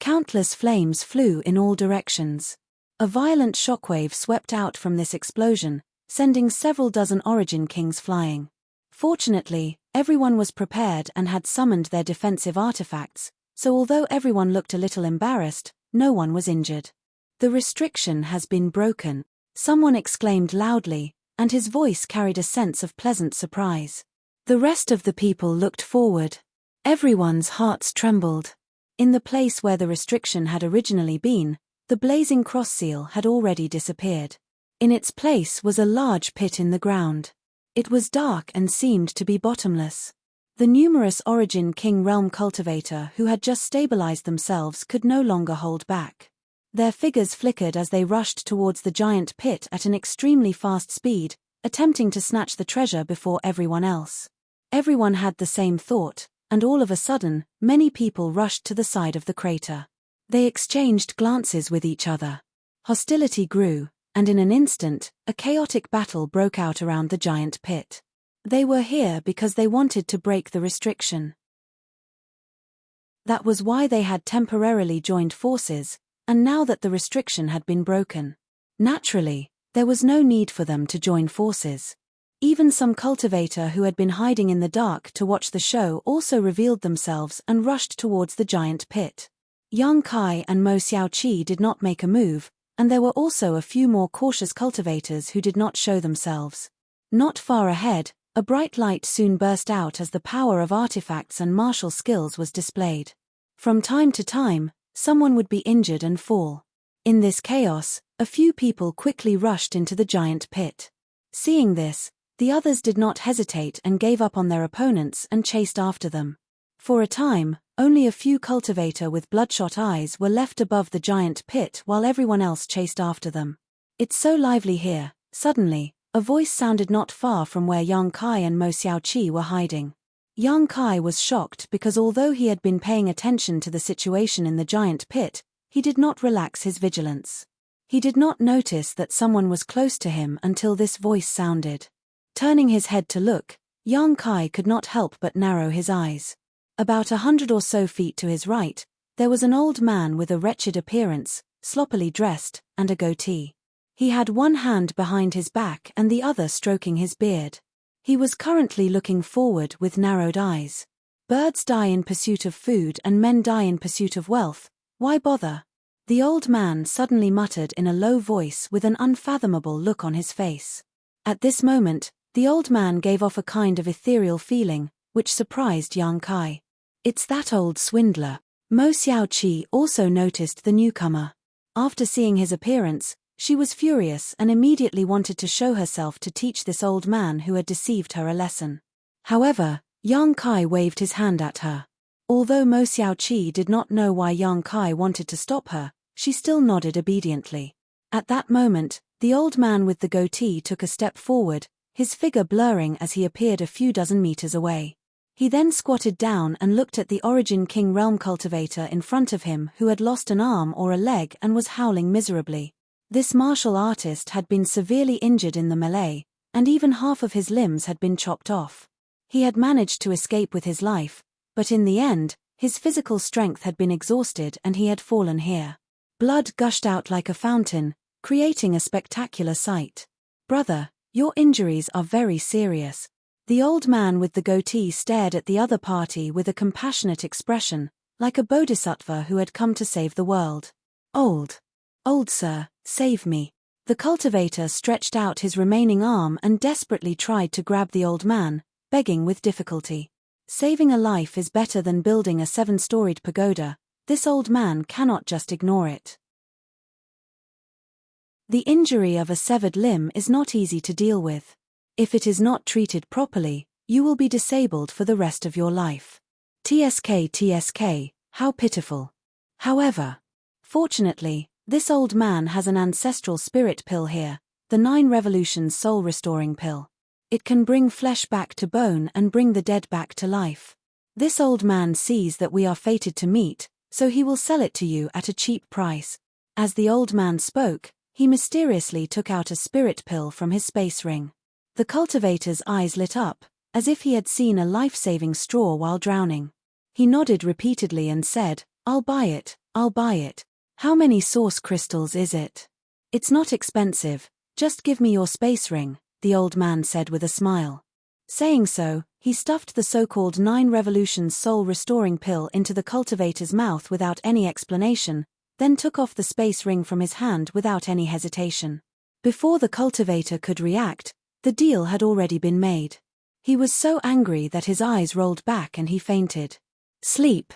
Countless flames flew in all directions. A violent shockwave swept out from this explosion, sending several dozen origin kings flying. Fortunately, everyone was prepared and had summoned their defensive artifacts, so although everyone looked a little embarrassed, no one was injured. The restriction has been broken, someone exclaimed loudly, and his voice carried a sense of pleasant surprise. The rest of the people looked forward. Everyone's hearts trembled. In the place where the restriction had originally been, the blazing cross seal had already disappeared. In its place was a large pit in the ground. It was dark and seemed to be bottomless. The numerous Origin King Realm cultivator who had just stabilized themselves could no longer hold back. Their figures flickered as they rushed towards the giant pit at an extremely fast speed, attempting to snatch the treasure before everyone else. Everyone had the same thought, and all of a sudden, many people rushed to the side of the crater. They exchanged glances with each other. Hostility grew, and in an instant, a chaotic battle broke out around the giant pit. They were here because they wanted to break the restriction. That was why they had temporarily joined forces, and now that the restriction had been broken. Naturally, there was no need for them to join forces. Even some cultivator who had been hiding in the dark to watch the show also revealed themselves and rushed towards the giant pit. Yang Kai and Mo Xiaoqi did not make a move, and there were also a few more cautious cultivators who did not show themselves. Not far ahead, a bright light soon burst out as the power of artifacts and martial skills was displayed. From time to time, someone would be injured and fall. In this chaos, a few people quickly rushed into the giant pit. Seeing this, the others did not hesitate and gave up on their opponents and chased after them. For a time, only a few cultivator with bloodshot eyes were left above the giant pit while everyone else chased after them. It's so lively here. Suddenly, a voice sounded not far from where Yang Kai and Mo Xiaoqi were hiding. Yang Kai was shocked because although he had been paying attention to the situation in the giant pit, he did not relax his vigilance. He did not notice that someone was close to him until this voice sounded. Turning his head to look, Yang Kai could not help but narrow his eyes. About 100 or so feet to his right, there was an old man with a wretched appearance, sloppily dressed, and a goatee. He had one hand behind his back and the other stroking his beard. He was currently looking forward with narrowed eyes. Birds die in pursuit of food and men die in pursuit of wealth. Why bother? The old man suddenly muttered in a low voice with an unfathomable look on his face. At this moment, the old man gave off a kind of ethereal feeling, which surprised Yang Kai. It's that old swindler. Mo Xiaoqi also noticed the newcomer. After seeing his appearance, she was furious and immediately wanted to show herself to teach this old man who had deceived her a lesson. However, Yang Kai waved his hand at her. Although Mo Xiaoqi did not know why Yang Kai wanted to stop her, she still nodded obediently. At that moment, the old man with the goatee took a step forward, his figure blurring as he appeared a few dozen meters away. He then squatted down and looked at the Origin King Realm cultivator in front of him who had lost an arm or a leg and was howling miserably. This martial artist had been severely injured in the melee, and even half of his limbs had been chopped off. He had managed to escape with his life, but in the end, his physical strength had been exhausted and he had fallen here. Blood gushed out like a fountain, creating a spectacular sight. "Brother, your injuries are very serious." The old man with the goatee stared at the other party with a compassionate expression, like a bodhisattva who had come to save the world. Old sir, save me." The cultivator stretched out his remaining arm and desperately tried to grab the old man, begging with difficulty. Saving a life is better than building a 7-storied pagoda. This old man cannot just ignore it. The injury of a severed limb is not easy to deal with. If it is not treated properly, you will be disabled for the rest of your life. TSK, how pitiful. However, fortunately, this old man has an ancestral spirit pill here, the 9 Revolutions soul restoring pill. It can bring flesh back to bone and bring the dead back to life. This old man sees that we are fated to meet, so he will sell it to you at a cheap price. As the old man spoke, he mysteriously took out a spirit pill from his space ring. The cultivator's eyes lit up, as if he had seen a life-saving straw while drowning. He nodded repeatedly and said, I'll buy it. How many source crystals is it? It's not expensive, just give me your space ring, the old man said with a smile. Saying so, he stuffed the so-called 9 Revolutions soul restoring pill into the cultivator's mouth without any explanation, then took off the space ring from his hand without any hesitation. Before the cultivator could react, the deal had already been made. He was so angry that his eyes rolled back and he fainted. Sleep,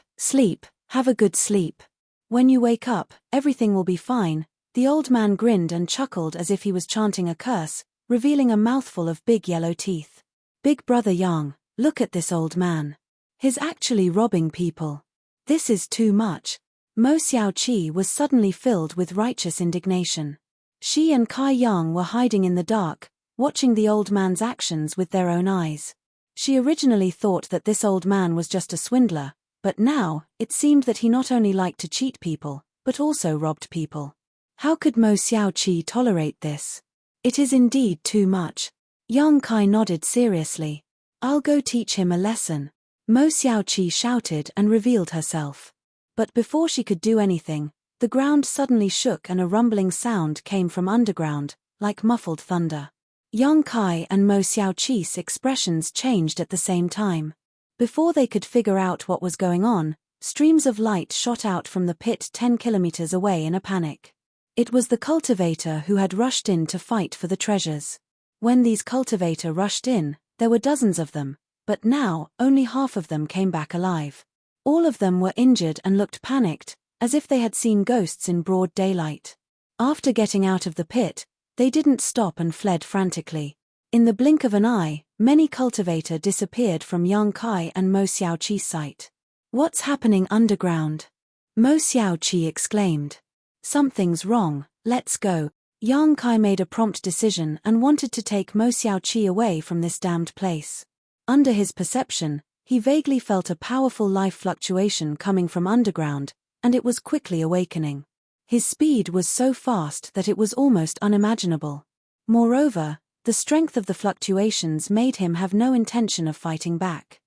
have a good sleep. When you wake up, everything will be fine, The old man grinned and chuckled as if he was chanting a curse, revealing a mouthful of big yellow teeth. Big brother Yang, look at this old man. He's actually robbing people. This is too much. Mo Xiaoqi was suddenly filled with righteous indignation. She and Kai Yang were hiding in the dark, watching the old man's actions with their own eyes. She originally thought that this old man was just a swindler, but now, it seemed that he not only liked to cheat people, but also robbed people. How could Mo Xiaoqi tolerate this? It is indeed too much. Yang Kai nodded seriously. I'll go teach him a lesson. Mo Xiaoqi shouted and revealed herself. But before she could do anything, the ground suddenly shook and a rumbling sound came from underground, like muffled thunder. Yang Kai and Mo Xiaoqi's expressions changed at the same time. Before they could figure out what was going on, streams of light shot out from the pit 10 kilometers away in a panic. It was the cultivator who had rushed in to fight for the treasures. When these cultivator rushed in, there were dozens of them, but now, only half of them came back alive. All of them were injured and looked panicked, as if they had seen ghosts in broad daylight. After getting out of the pit, they didn't stop and fled frantically. In the blink of an eye, many cultivator disappeared from Yang Kai and Mo Xiaoqi's sight. What's happening underground? Mo Xiaoqi exclaimed. Something's wrong, let's go. Yang Kai made a prompt decision and wanted to take Mo Xiaoqi away from this damned place. Under his perception, he vaguely felt a powerful life fluctuation coming from underground, and it was quickly awakening. His speed was so fast that it was almost unimaginable. Moreover, the strength of the fluctuations made him have no intention of fighting back.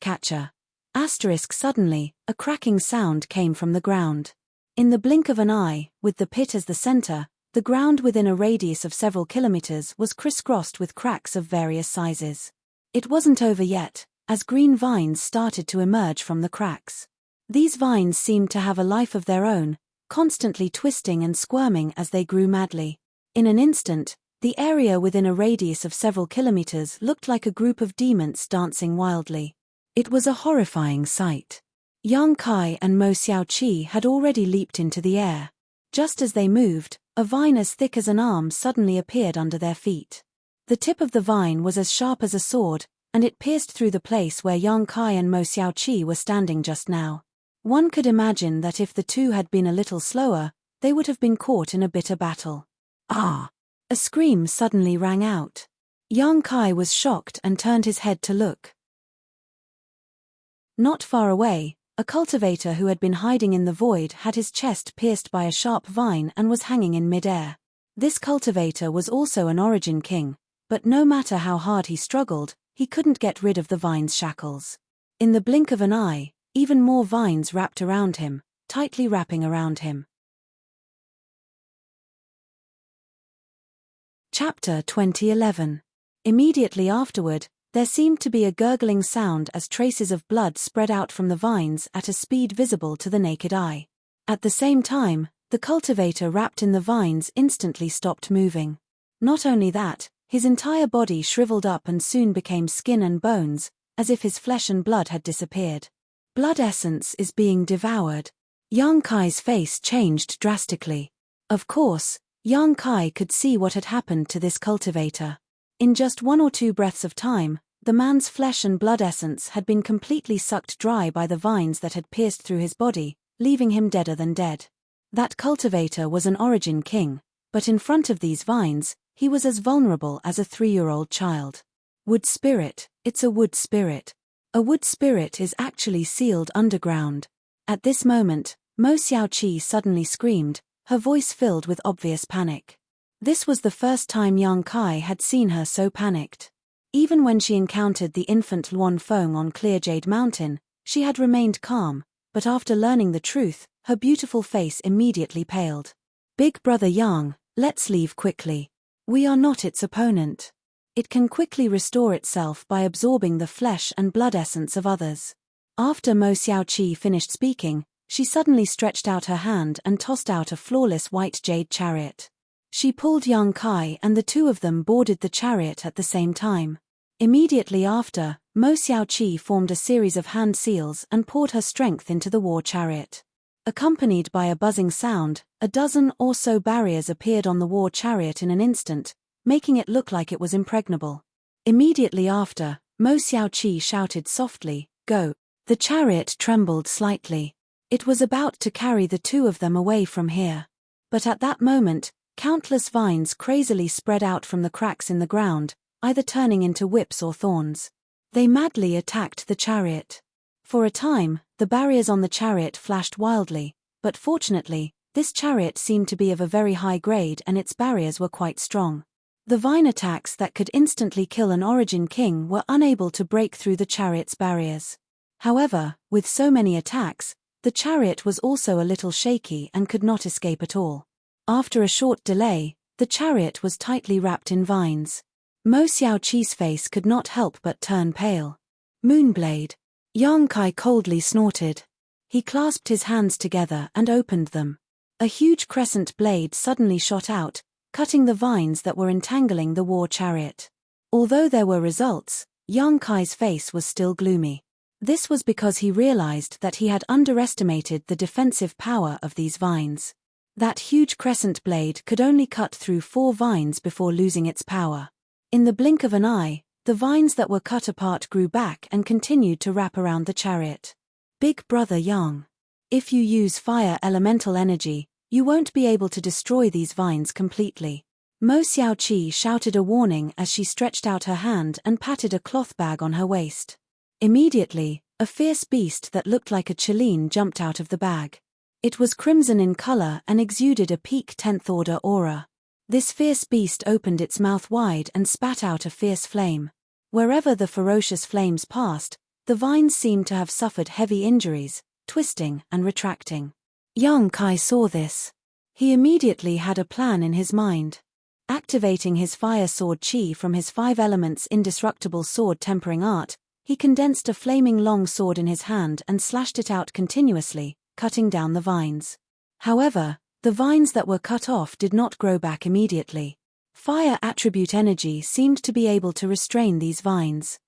Catcher. Suddenly, a cracking sound came from the ground. In the blink of an eye, with the pit as the center, the ground within a radius of several kilometers was crisscrossed with cracks of various sizes. It wasn't over yet, as green vines started to emerge from the cracks. These vines seemed to have a life of their own, constantly twisting and squirming as they grew madly. In an instant, the area within a radius of several kilometers looked like a group of demons dancing wildly. It was a horrifying sight. Yang Kai and Mo Xiaoqi had already leaped into the air. Just as they moved, a vine as thick as an arm suddenly appeared under their feet. The tip of the vine was as sharp as a sword, and it pierced through the place where Yang Kai and Mo Xiaoqi were standing just now. One could imagine that if the two had been a little slower, they would have been caught in a bitter battle. Ah! A scream suddenly rang out. Yang Kai was shocked and turned his head to look. Not far away, a cultivator who had been hiding in the void had his chest pierced by a sharp vine and was hanging in midair. This cultivator was also an origin king, but no matter how hard he struggled, he couldn't get rid of the vine's shackles. In the blink of an eye, even more vines wrapped around him, tightly wrapping around him. Chapter 2011. Immediately afterward, there seemed to be a gurgling sound as traces of blood spread out from the vines at a speed visible to the naked eye. At the same time, the cultivator wrapped in the vines instantly stopped moving. Not only that, his entire body shriveled up and soon became skin and bones, as if his flesh and blood had disappeared. Blood essence is being devoured. Yang Kai's face changed drastically. Of course, Yang Kai could see what had happened to this cultivator. In just 1 or 2 breaths of time, the man's flesh and blood essence had been completely sucked dry by the vines that had pierced through his body, leaving him deader than dead. That cultivator was an origin king, but in front of these vines, he was as vulnerable as a 3-year-old child. Wood spirit, it's a wood spirit. A wood spirit is actually sealed underground. At this moment, Mo Xiaoqi suddenly screamed, her voice filled with obvious panic. This was the first time Yang Kai had seen her so panicked. Even when she encountered the infant Luan Feng on Clear Jade Mountain, she had remained calm, but after learning the truth, her beautiful face immediately paled. Big brother Yang, let's leave quickly. We are not its opponent. It can quickly restore itself by absorbing the flesh and blood essence of others. After Mo Xiaoqi finished speaking, she suddenly stretched out her hand and tossed out a flawless white jade chariot. She pulled Yang Kai and the two of them boarded the chariot at the same time. Immediately after, Mo Xiaoqi formed a series of hand seals and poured her strength into the war chariot. Accompanied by a buzzing sound, a dozen or so barriers appeared on the war chariot in an instant, making it look like it was impregnable. Immediately after, Mo Xiaoqi shouted softly, "Go!" The chariot trembled slightly. It was about to carry the two of them away from here. But at that moment, countless vines crazily spread out from the cracks in the ground, either turning into whips or thorns. They madly attacked the chariot. For a time, the barriers on the chariot flashed wildly, but fortunately, this chariot seemed to be of a very high grade and its barriers were quite strong. The vine attacks that could instantly kill an Origin King were unable to break through the chariot's barriers. However, with so many attacks, the chariot was also a little shaky and could not escape at all. After a short delay, the chariot was tightly wrapped in vines. Mo Xiaoqi's face could not help but turn pale. Moonblade. Yang Kai coldly snorted. He clasped his hands together and opened them. A huge crescent blade suddenly shot out, cutting the vines that were entangling the war chariot. Although there were results, Yang Kai's face was still gloomy. This was because he realized that he had underestimated the defensive power of these vines. That huge crescent blade could only cut through 4 vines before losing its power. In the blink of an eye, the vines that were cut apart grew back and continued to wrap around the chariot. Big Brother Yang. If you use fire elemental energy, you won't be able to destroy these vines completely. Mo Xiaoqi shouted a warning as she stretched out her hand and patted a cloth bag on her waist. Immediately, a fierce beast that looked like a Chileen jumped out of the bag. It was crimson in color and exuded a peak 10th order aura. This fierce beast opened its mouth wide and spat out a fierce flame. Wherever the ferocious flames passed, the vines seemed to have suffered heavy injuries, twisting and retracting. Yang Kai saw this. He immediately had a plan in his mind. Activating his fire sword chi from his 5 elements indestructible sword tempering art, he condensed a flaming long sword in his hand and slashed it out continuously, cutting down the vines. However, the vines that were cut off did not grow back immediately. Fire attribute energy seemed to be able to restrain these vines.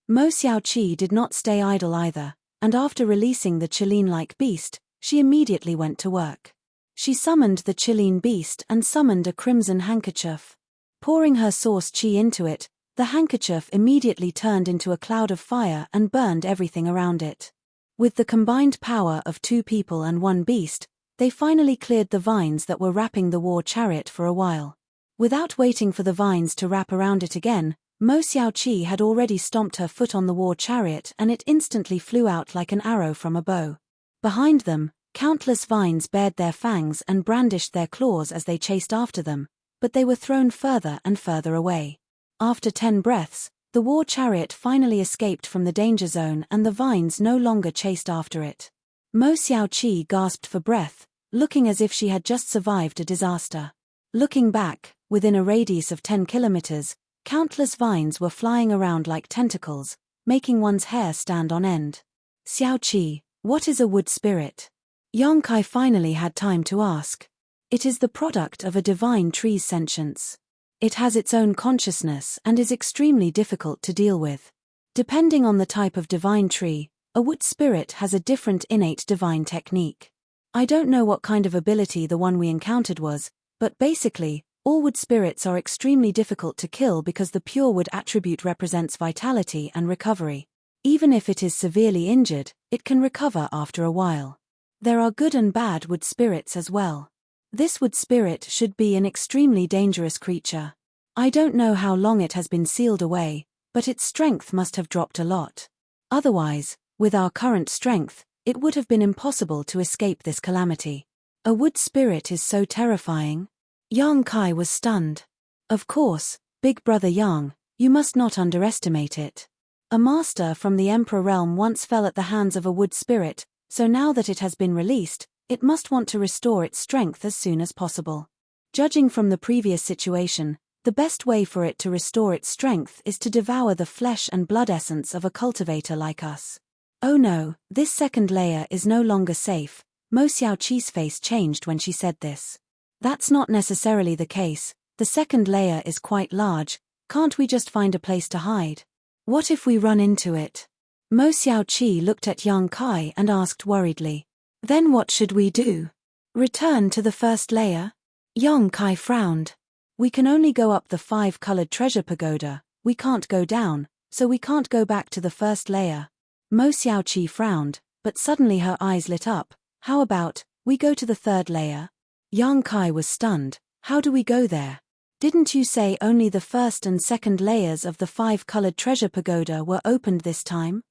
Mo Xiaoqi did not stay idle either, and after releasing the Chileen-like beast, she immediately went to work. She summoned the Chileen beast and summoned a crimson handkerchief. Pouring her source chi into it, the handkerchief immediately turned into a cloud of fire and burned everything around it. With the combined power of 2 people and 1 beast, they finally cleared the vines that were wrapping the war chariot for a while. Without waiting for the vines to wrap around it again, Mo Xiaoqi had already stomped her foot on the war chariot and it instantly flew out like an arrow from a bow. Behind them, countless vines bared their fangs and brandished their claws as they chased after them, but they were thrown further and further away. After 10 breaths, the war chariot finally escaped from the danger zone and the vines no longer chased after it. Mo Xiaoqi gasped for breath, looking as if she had just survived a disaster. Looking back, within a radius of 10 kilometers, countless vines were flying around like tentacles, making one's hair stand on end. Xiaoqi, what is a wood spirit? Yang Kai finally had time to ask. It is the product of a divine tree's sentience. It has its own consciousness and is extremely difficult to deal with. Depending on the type of divine tree, a wood spirit has a different innate divine technique. I don't know what kind of ability the one we encountered was, but basically, all wood spirits are extremely difficult to kill because the pure wood attribute represents vitality and recovery. Even if it is severely injured, it can recover after a while. There are good and bad wood spirits as well. This wood spirit should be an extremely dangerous creature. I don't know how long it has been sealed away, but its strength must have dropped a lot. Otherwise, with our current strength, it would have been impossible to escape this calamity. A wood spirit is so terrifying. Yang Kai was stunned. Of course, Big Brother Yang, you must not underestimate it. A master from the Emperor realm once fell at the hands of a wood spirit, so now that it has been released, it must want to restore its strength as soon as possible. Judging from the previous situation, the best way for it to restore its strength is to devour the flesh and blood essence of a cultivator like us. Oh no, this second layer is no longer safe. Mo Xiaoqi's face changed when she said this. That's not necessarily the case. The second layer is quite large. Can't we just find a place to hide? What if we run into it? Mo Xiaoqi looked at Yang Kai and asked worriedly. Then what should we do? Return to the first layer? Yang Kai frowned. We can only go up the 5-colored treasure pagoda, we can't go down, so we can't go back to the first layer. Mo Xiaoqi frowned, but suddenly her eyes lit up. How about, we go to the third layer? Yang Kai was stunned. How do we go there? Didn't you say only the first and second layers of the 5-colored treasure pagoda were opened this time?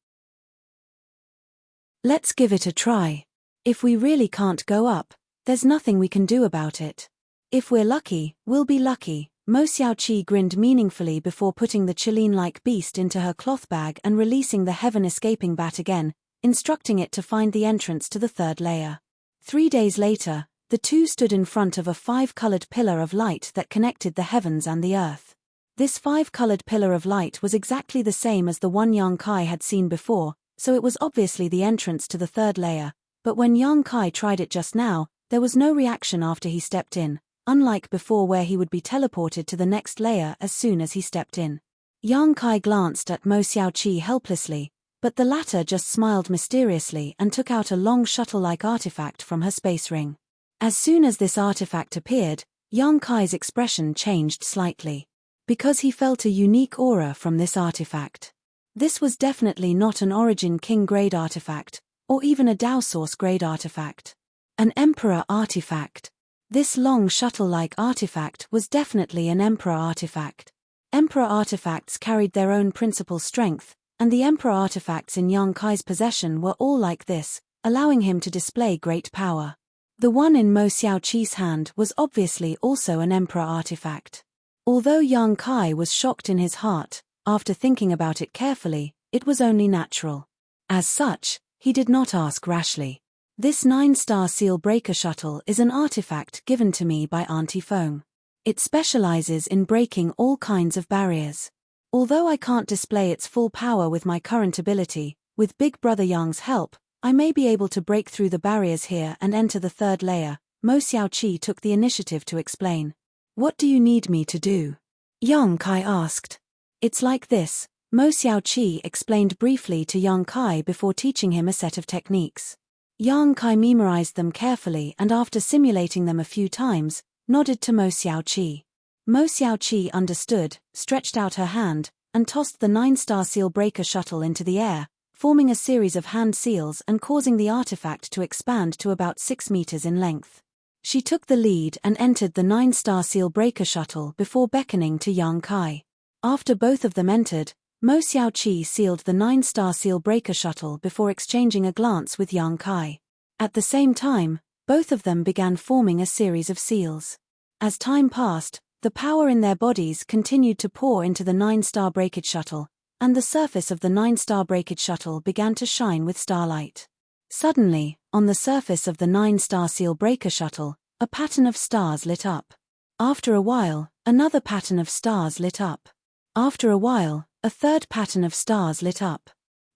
Let's give it a try. If we really can't go up, there's nothing we can do about it. If we're lucky, we'll be lucky. Mo Xiaoqi grinned meaningfully before putting the Chilean-like beast into her cloth bag and releasing the heaven-escaping bat again, instructing it to find the entrance to the third layer. 3 days later, the two stood in front of a 5-colored pillar of light that connected the heavens and the earth. This 5-colored pillar of light was exactly the same as the one Yang Kai had seen before, so it was obviously the entrance to the third layer, but when Yang Kai tried it just now, there was no reaction after he stepped in, unlike before where he would be teleported to the next layer as soon as he stepped in. Yang Kai glanced at Mo Xiaoqi helplessly, but the latter just smiled mysteriously and took out a long shuttle-like artifact from her space ring. As soon as this artifact appeared, Yang Kai's expression changed slightly. Because he felt a unique aura from this artifact. This was definitely not an Origin King-grade artifact, or even a Dao Source-grade artifact. An Emperor artifact. This long shuttle-like artifact was definitely an Emperor artifact. Emperor artifacts carried their own principal strength, and the Emperor artifacts in Yang Kai's possession were all like this, allowing him to display great power. The one in Mo Xiaoqi's hand was obviously also an Emperor artifact. Although Yang Kai was shocked in his heart, after thinking about it carefully, it was only natural. As such, he did not ask rashly. This 9-star seal breaker shuttle is an artifact given to me by Auntie Feng. It specializes in breaking all kinds of barriers. Although I can't display its full power with my current ability, with Big Brother Yang's help, I may be able to break through the barriers here and enter the third layer. Mo Xiaoqi took the initiative to explain. What do you need me to do? Yang Kai asked. It's like this, Mo Xiaoqi explained briefly to Yang Kai before teaching him a set of techniques. Yang Kai memorized them carefully and after simulating them a few times, nodded to Mo Xiaoqi. Mo Xiaoqi understood, stretched out her hand, and tossed the 9-star seal breaker shuttle into the air, forming a series of hand seals and causing the artifact to expand to about 6 meters in length. She took the lead and entered the 9-star seal breaker shuttle before beckoning to Yang Kai. After both of them entered, Mo Xiaoqi sealed the 9-star seal breaker shuttle before exchanging a glance with Yang Kai. At the same time, both of them began forming a series of seals. As time passed, the power in their bodies continued to pour into the 9-star breakage shuttle, and the surface of the 9-star breakage shuttle began to shine with starlight. Suddenly, on the surface of the 9-star seal breaker shuttle, a pattern of stars lit up. After a while, another pattern of stars lit up. After a while, a third pattern of stars lit up.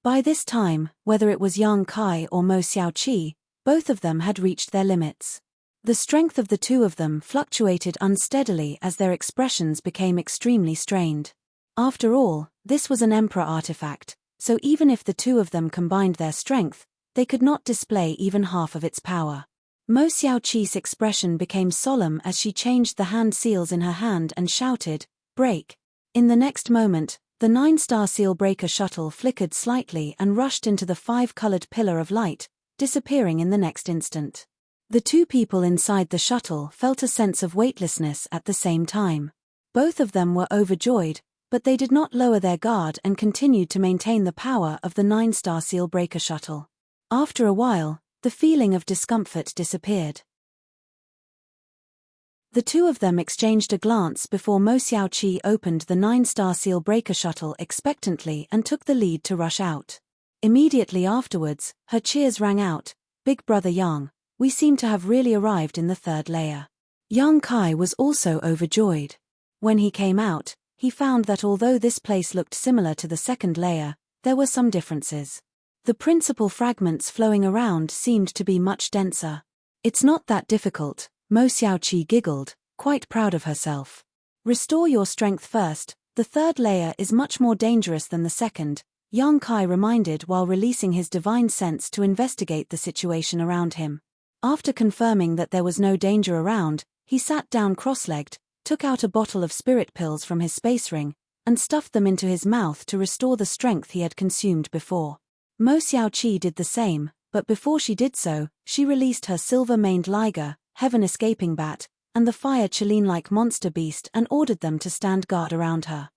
By this time, whether it was Yang Kai or Mo Xiaoqi, both of them had reached their limits. The strength of the two of them fluctuated unsteadily as their expressions became extremely strained. After all, this was an Emperor artifact, so even if the two of them combined their strength, they could not display even half of its power. Mo Xiaoqi's expression became solemn as she changed the hand seals in her hand and shouted, "Break!" In the next moment, the 9-star seal breaker shuttle flickered slightly and rushed into the 5-colored pillar of light, disappearing in the next instant. The two people inside the shuttle felt a sense of weightlessness at the same time. Both of them were overjoyed, but they did not lower their guard and continued to maintain the power of the 9-star seal breaker shuttle. After a while, the feeling of discomfort disappeared. The two of them exchanged a glance before Mo Xiaoqi opened the 9-star seal breaker shuttle expectantly and took the lead to rush out. Immediately afterwards, her cheers rang out, "Big Brother Yang, we seem to have really arrived in the third layer." Yang Kai was also overjoyed. When he came out, he found that although this place looked similar to the second layer, there were some differences. The principal fragments flowing around seemed to be much denser. "It's not that difficult," Mo Xiaoqi giggled, quite proud of herself. "Restore your strength first, the third layer is much more dangerous than the second, Yang Kai reminded while releasing his divine sense to investigate the situation around him. After confirming that there was no danger around, he sat down cross-legged, took out a bottle of spirit pills from his space ring, and stuffed them into his mouth to restore the strength he had consumed before. Mo Xiaoqi did the same, but before she did so, she released her silver-maned liger, heaven-escaping bat, and the fire Chileen-like monster beast and ordered them to stand guard around her.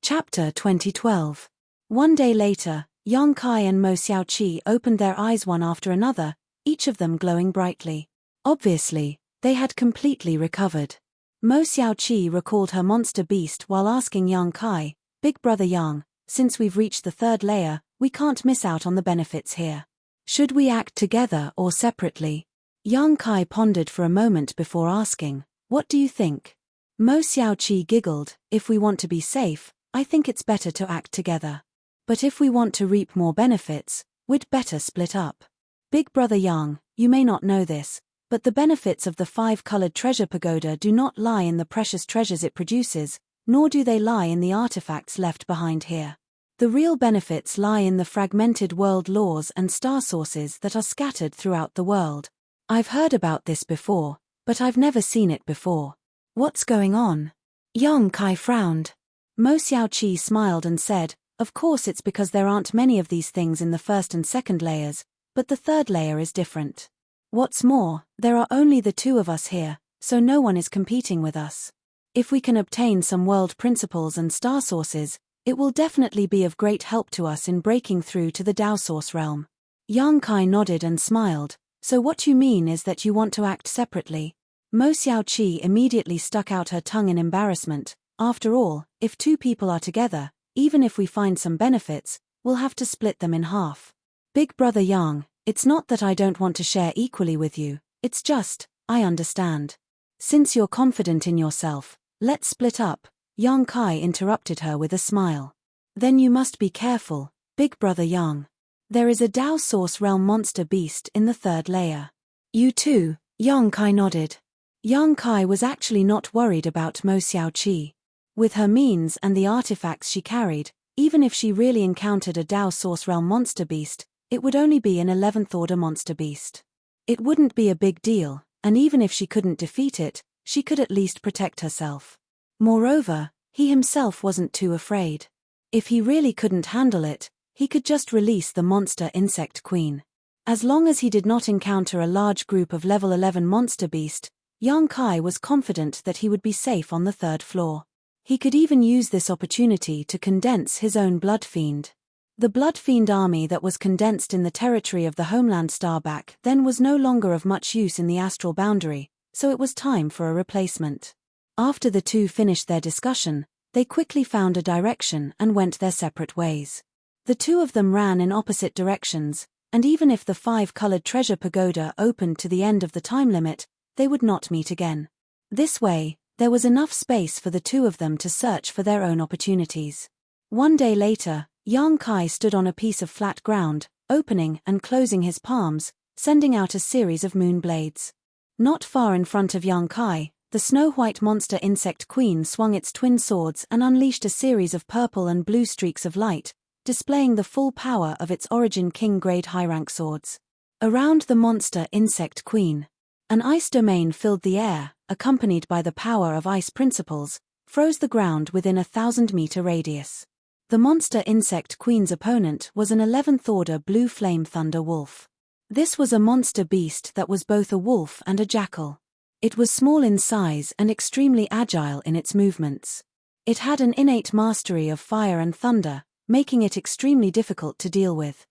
Chapter 2012. One day later, Yang Kai and Mo Xiaoqi opened their eyes one after another, each of them glowing brightly. Obviously, they had completely recovered. Mo Xiaoqi recalled her monster beast while asking Yang Kai, "Big brother Yang, since we've reached the third layer, we can't miss out on the benefits here. Should we act together or separately?" Yang Kai pondered for a moment before asking, "What do you think?" Mo Xiaoqi giggled, "If we want to be safe, I think it's better to act together. But if we want to reap more benefits, we'd better split up. Big brother Yang, you may not know this, but the benefits of the 5-colored treasure pagoda do not lie in the precious treasures it produces, nor do they lie in the artifacts left behind here. The real benefits lie in the fragmented world laws and star sources that are scattered throughout the world. I've heard about this before, but I've never seen it before. What's going on?" Yang Kai frowned. Mo Xiaoqi smiled and said, "Of course it's because there aren't many of these things in the first and second layers, but the third layer is different. What's more, there are only the two of us here, so no one is competing with us. If we can obtain some world principles and star sources, it will definitely be of great help to us in breaking through to the Tao Source realm." Yang Kai nodded and smiled. "So what you mean is that you want to act separately?" Mo Xiaoqi immediately stuck out her tongue in embarrassment. "After all, if two people are together, even if we find some benefits, we'll have to split them in half. Big brother Yang, it's not that I don't want to share equally with you, it's just, I understand. Since you're confident in yourself, let's split up." Yang Kai interrupted her with a smile. "Then you must be careful, big brother Yang. There is a Tao Source realm monster beast in the third layer." "You too?" Yang Kai nodded. Yang Kai was actually not worried about Mo Xiaoqi. With her means and the artifacts she carried, even if she really encountered a Tao Source realm monster beast, it would only be an 11th order monster beast. It wouldn't be a big deal, and even if she couldn't defeat it, she could at least protect herself. Moreover, he himself wasn't too afraid. If he really couldn't handle it, he could just release the monster insect queen. As long as he did not encounter a large group of level 11 monster beast, Yang Kai was confident that he would be safe on the third floor. He could even use this opportunity to condense his own Blood Fiend. The Blood Fiend army that was condensed in the territory of the homeland Starback then was no longer of much use in the astral boundary, so it was time for a replacement. After the two finished their discussion, they quickly found a direction and went their separate ways. The two of them ran in opposite directions, and even if the 5-colored treasure pagoda opened to the end of the time limit, they would not meet again. This way, there was enough space for the two of them to search for their own opportunities. One day later, Yang Kai stood on a piece of flat ground, opening and closing his palms, sending out a series of moon blades. Not far in front of Yang Kai, the snow-white monster insect queen swung its twin swords and unleashed a series of purple and blue streaks of light, displaying the full power of its origin king-grade high-rank swords. Around the monster insect queen, an ice domain filled the air, accompanied by the power of ice principles, froze the ground within a 1,000-meter radius. The monster insect queen's opponent was an 11th order blue flame thunder wolf. This was a monster beast that was both a wolf and a jackal. It was small in size and extremely agile in its movements. It had an innate mastery of fire and thunder, making it extremely difficult to deal with.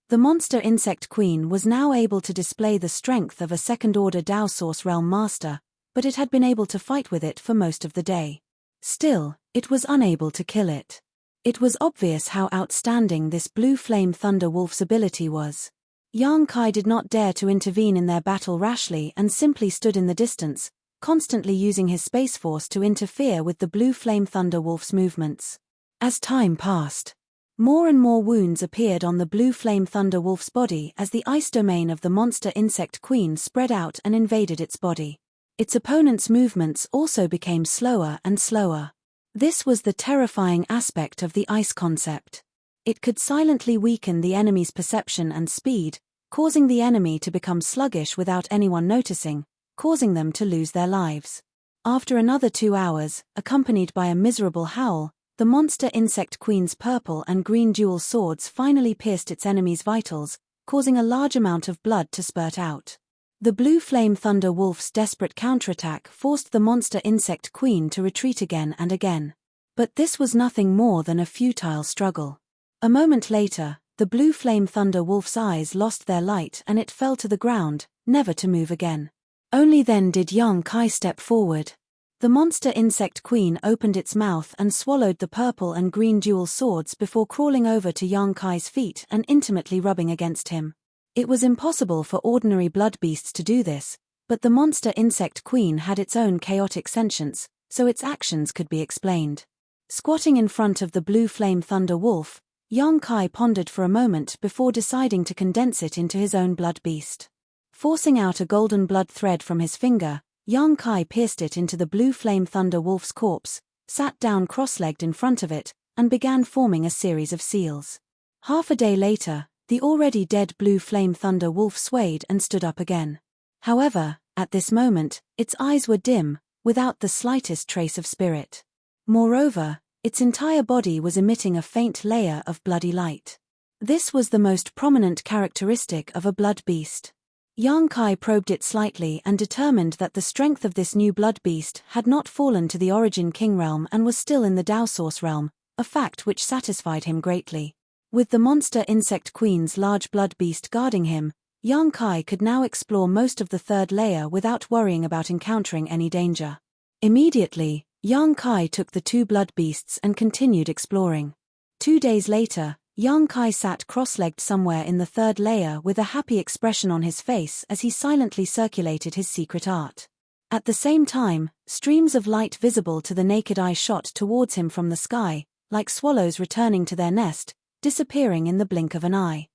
The monster insect queen was now able to display the strength of a second-order Tao Source realm master, but it had been able to fight with it for most of the day. Still, it was unable to kill it. It was obvious how outstanding this blue flame thunder wolf's ability was. Yang Kai did not dare to intervene in their battle rashly and simply stood in the distance, constantly using his space force to interfere with the blue flame thunder wolf's movements. As time passed, more and more wounds appeared on the blue flame thunder wolf's body as the ice domain of the monster insect queen spread out and invaded its body. Its opponent's movements also became slower and slower. This was the terrifying aspect of the ice concept. It could silently weaken the enemy's perception and speed, causing the enemy to become sluggish without anyone noticing, causing them to lose their lives. After another 2 hours, accompanied by a miserable howl, the monster insect queen's purple and green dual swords finally pierced its enemy's vitals, causing a large amount of blood to spurt out. The blue flame thunder wolf's desperate counterattack forced the monster insect queen to retreat again and again. But this was nothing more than a futile struggle. A moment later, the blue flame thunder wolf's eyes lost their light and it fell to the ground, never to move again. Only then did Yang Kai step forward. The monster insect queen opened its mouth and swallowed the purple and green dual swords before crawling over to Yang Kai's feet and intimately rubbing against him. It was impossible for ordinary blood beasts to do this, but the monster insect queen had its own chaotic sentience, so its actions could be explained. Squatting in front of the blue flame thunder wolf, Yang Kai pondered for a moment before deciding to condense it into his own blood beast. Forcing out a golden blood thread from his finger, Yang Kai pierced it into the blue flame thunder wolf's corpse, sat down cross-legged in front of it, and began forming a series of seals. Half a day later, the already dead blue flame thunder wolf swayed and stood up again. However, at this moment, its eyes were dim, without the slightest trace of spirit. Moreover, its entire body was emitting a faint layer of bloody light. This was the most prominent characteristic of a blood beast. Yang Kai probed it slightly and determined that the strength of this new blood beast had not fallen to the origin king realm and was still in the Dao source realm, a fact which satisfied him greatly. With the monster insect queen's large blood beast guarding him, Yang Kai could now explore most of the third layer without worrying about encountering any danger. Immediately, Yang Kai took the 2 blood beasts and continued exploring. 2 days later, Yang Kai sat cross-legged somewhere in the third layer with a happy expression on his face as he silently circulated his secret art. At the same time, streams of light visible to the naked eye shot towards him from the sky, like swallows returning to their nest, disappearing in the blink of an eye.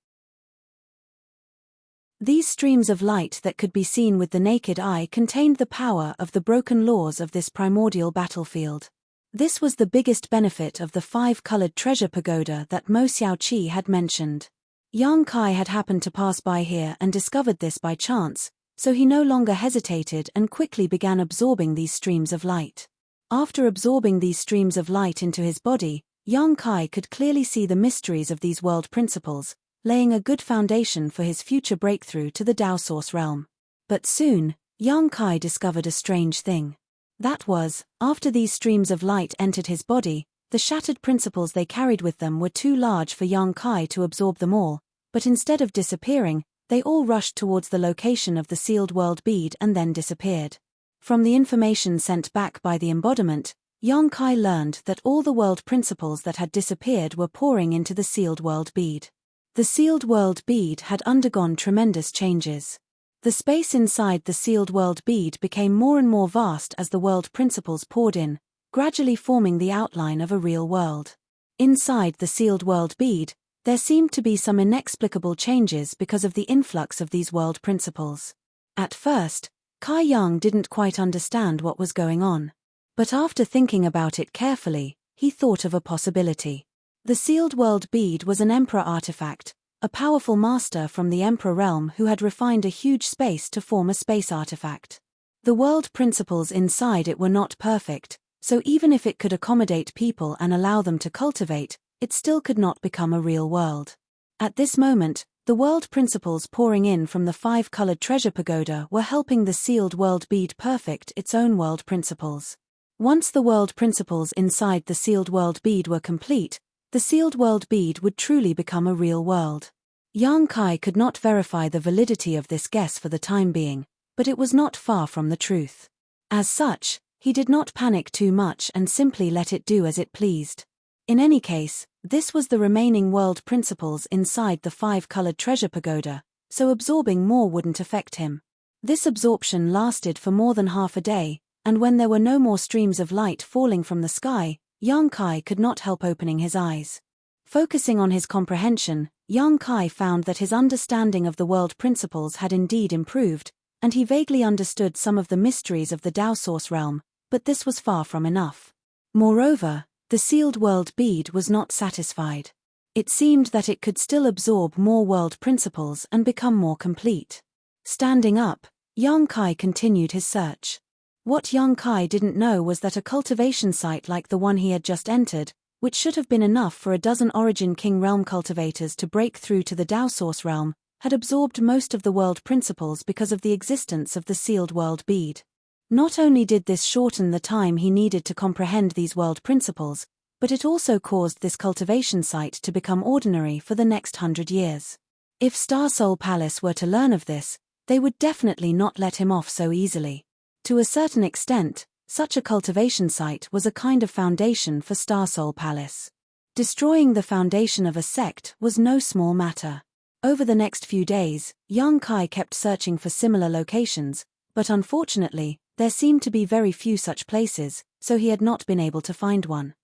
These streams of light that could be seen with the naked eye contained the power of the broken laws of this primordial battlefield. This was the biggest benefit of the 5-colored treasure pagoda that Mo Xiaoqi had mentioned. Yang Kai had happened to pass by here and discovered this by chance, so he no longer hesitated and quickly began absorbing these streams of light. After absorbing these streams of light into his body, Yang Kai could clearly see the mysteries of these world principles, laying a good foundation for his future breakthrough to the Dao source realm. But soon, Yang Kai discovered a strange thing. That was, after these streams of light entered his body, the shattered principles they carried with them were too large for Yang Kai to absorb them all, but instead of disappearing, they all rushed towards the location of the sealed world bead and then disappeared. From the information sent back by the embodiment, Yang Kai learned that all the world principles that had disappeared were pouring into the sealed world bead. The sealed world bead had undergone tremendous changes. The space inside the sealed world bead became more and more vast as the world principles poured in, gradually forming the outline of a real world. Inside the sealed world bead, there seemed to be some inexplicable changes because of the influx of these world principles. At first, Kai Yang didn't quite understand what was going on. But after thinking about it carefully, he thought of a possibility. The sealed world bead was an emperor artifact, a powerful master from the Emperor realm who had refined a huge space to form a space artifact. The world principles inside it were not perfect, so even if it could accommodate people and allow them to cultivate, it still could not become a real world. At this moment, the world principles pouring in from the 5-colored treasure pagoda were helping the sealed world bead perfect its own world principles. Once the world principles inside the sealed world bead were complete, the sealed world bead would truly become a real world. Yang Kai could not verify the validity of this guess for the time being, but it was not far from the truth. As such, he did not panic too much and simply let it do as it pleased. In any case, this was the remaining world principles inside the 5-colored treasure pagoda, so absorbing more wouldn't affect him. This absorption lasted for more than half a day, and when there were no more streams of light falling from the sky, Yang Kai could not help opening his eyes. Focusing on his comprehension, Yang Kai found that his understanding of the world principles had indeed improved, and he vaguely understood some of the mysteries of the Tao Source realm, but this was far from enough. Moreover, the sealed world bead was not satisfied. It seemed that it could still absorb more world principles and become more complete. Standing up, Yang Kai continued his search. What Yang Kai didn't know was that a cultivation site like the one he had just entered, which should have been enough for a dozen Origin King realm cultivators to break through to the Tao Source realm, had absorbed most of the world principles because of the existence of the sealed world bead. Not only did this shorten the time he needed to comprehend these world principles, but it also caused this cultivation site to become ordinary for the next 100 years. If Star Soul Palace were to learn of this, they would definitely not let him off so easily. To a certain extent, such a cultivation site was a kind of foundation for Star Soul Palace. Destroying the foundation of a sect was no small matter. Over the next few days, Yang Kai kept searching for similar locations, but unfortunately, there seemed to be very few such places, so he had not been able to find one.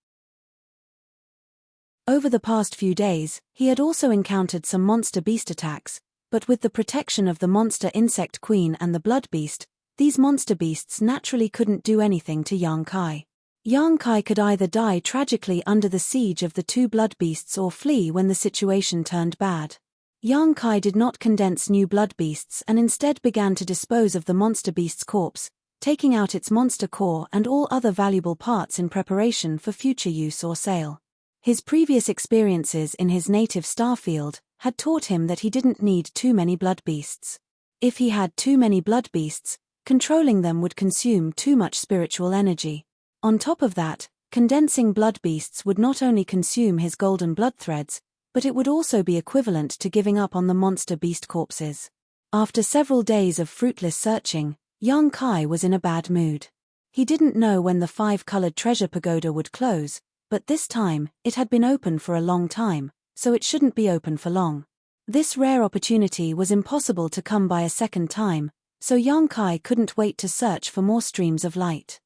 Over the past few days, he had also encountered some monster beast attacks, but with the protection of the monster insect queen and the blood beast, these monster beasts naturally couldn't do anything to Yang Kai. Yang Kai could either die tragically under the siege of the two blood beasts or flee when the situation turned bad. Yang Kai did not condense new blood beasts and instead began to dispose of the monster beast's corpse, taking out its monster core and all other valuable parts in preparation for future use or sale. His previous experiences in his native starfield had taught him that he didn't need too many blood beasts. If he had too many blood beasts, controlling them would consume too much spiritual energy. On top of that, condensing blood beasts would not only consume his golden blood threads, but it would also be equivalent to giving up on the monster beast corpses. After several days of fruitless searching, Yang Kai was in a bad mood. He didn't know when the 5-colored treasure pagoda would close, but this time, it had been open for a long time, so it shouldn't be open for long. This rare opportunity was impossible to come by a second time, so Yang Kai couldn't wait to search for more streams of light.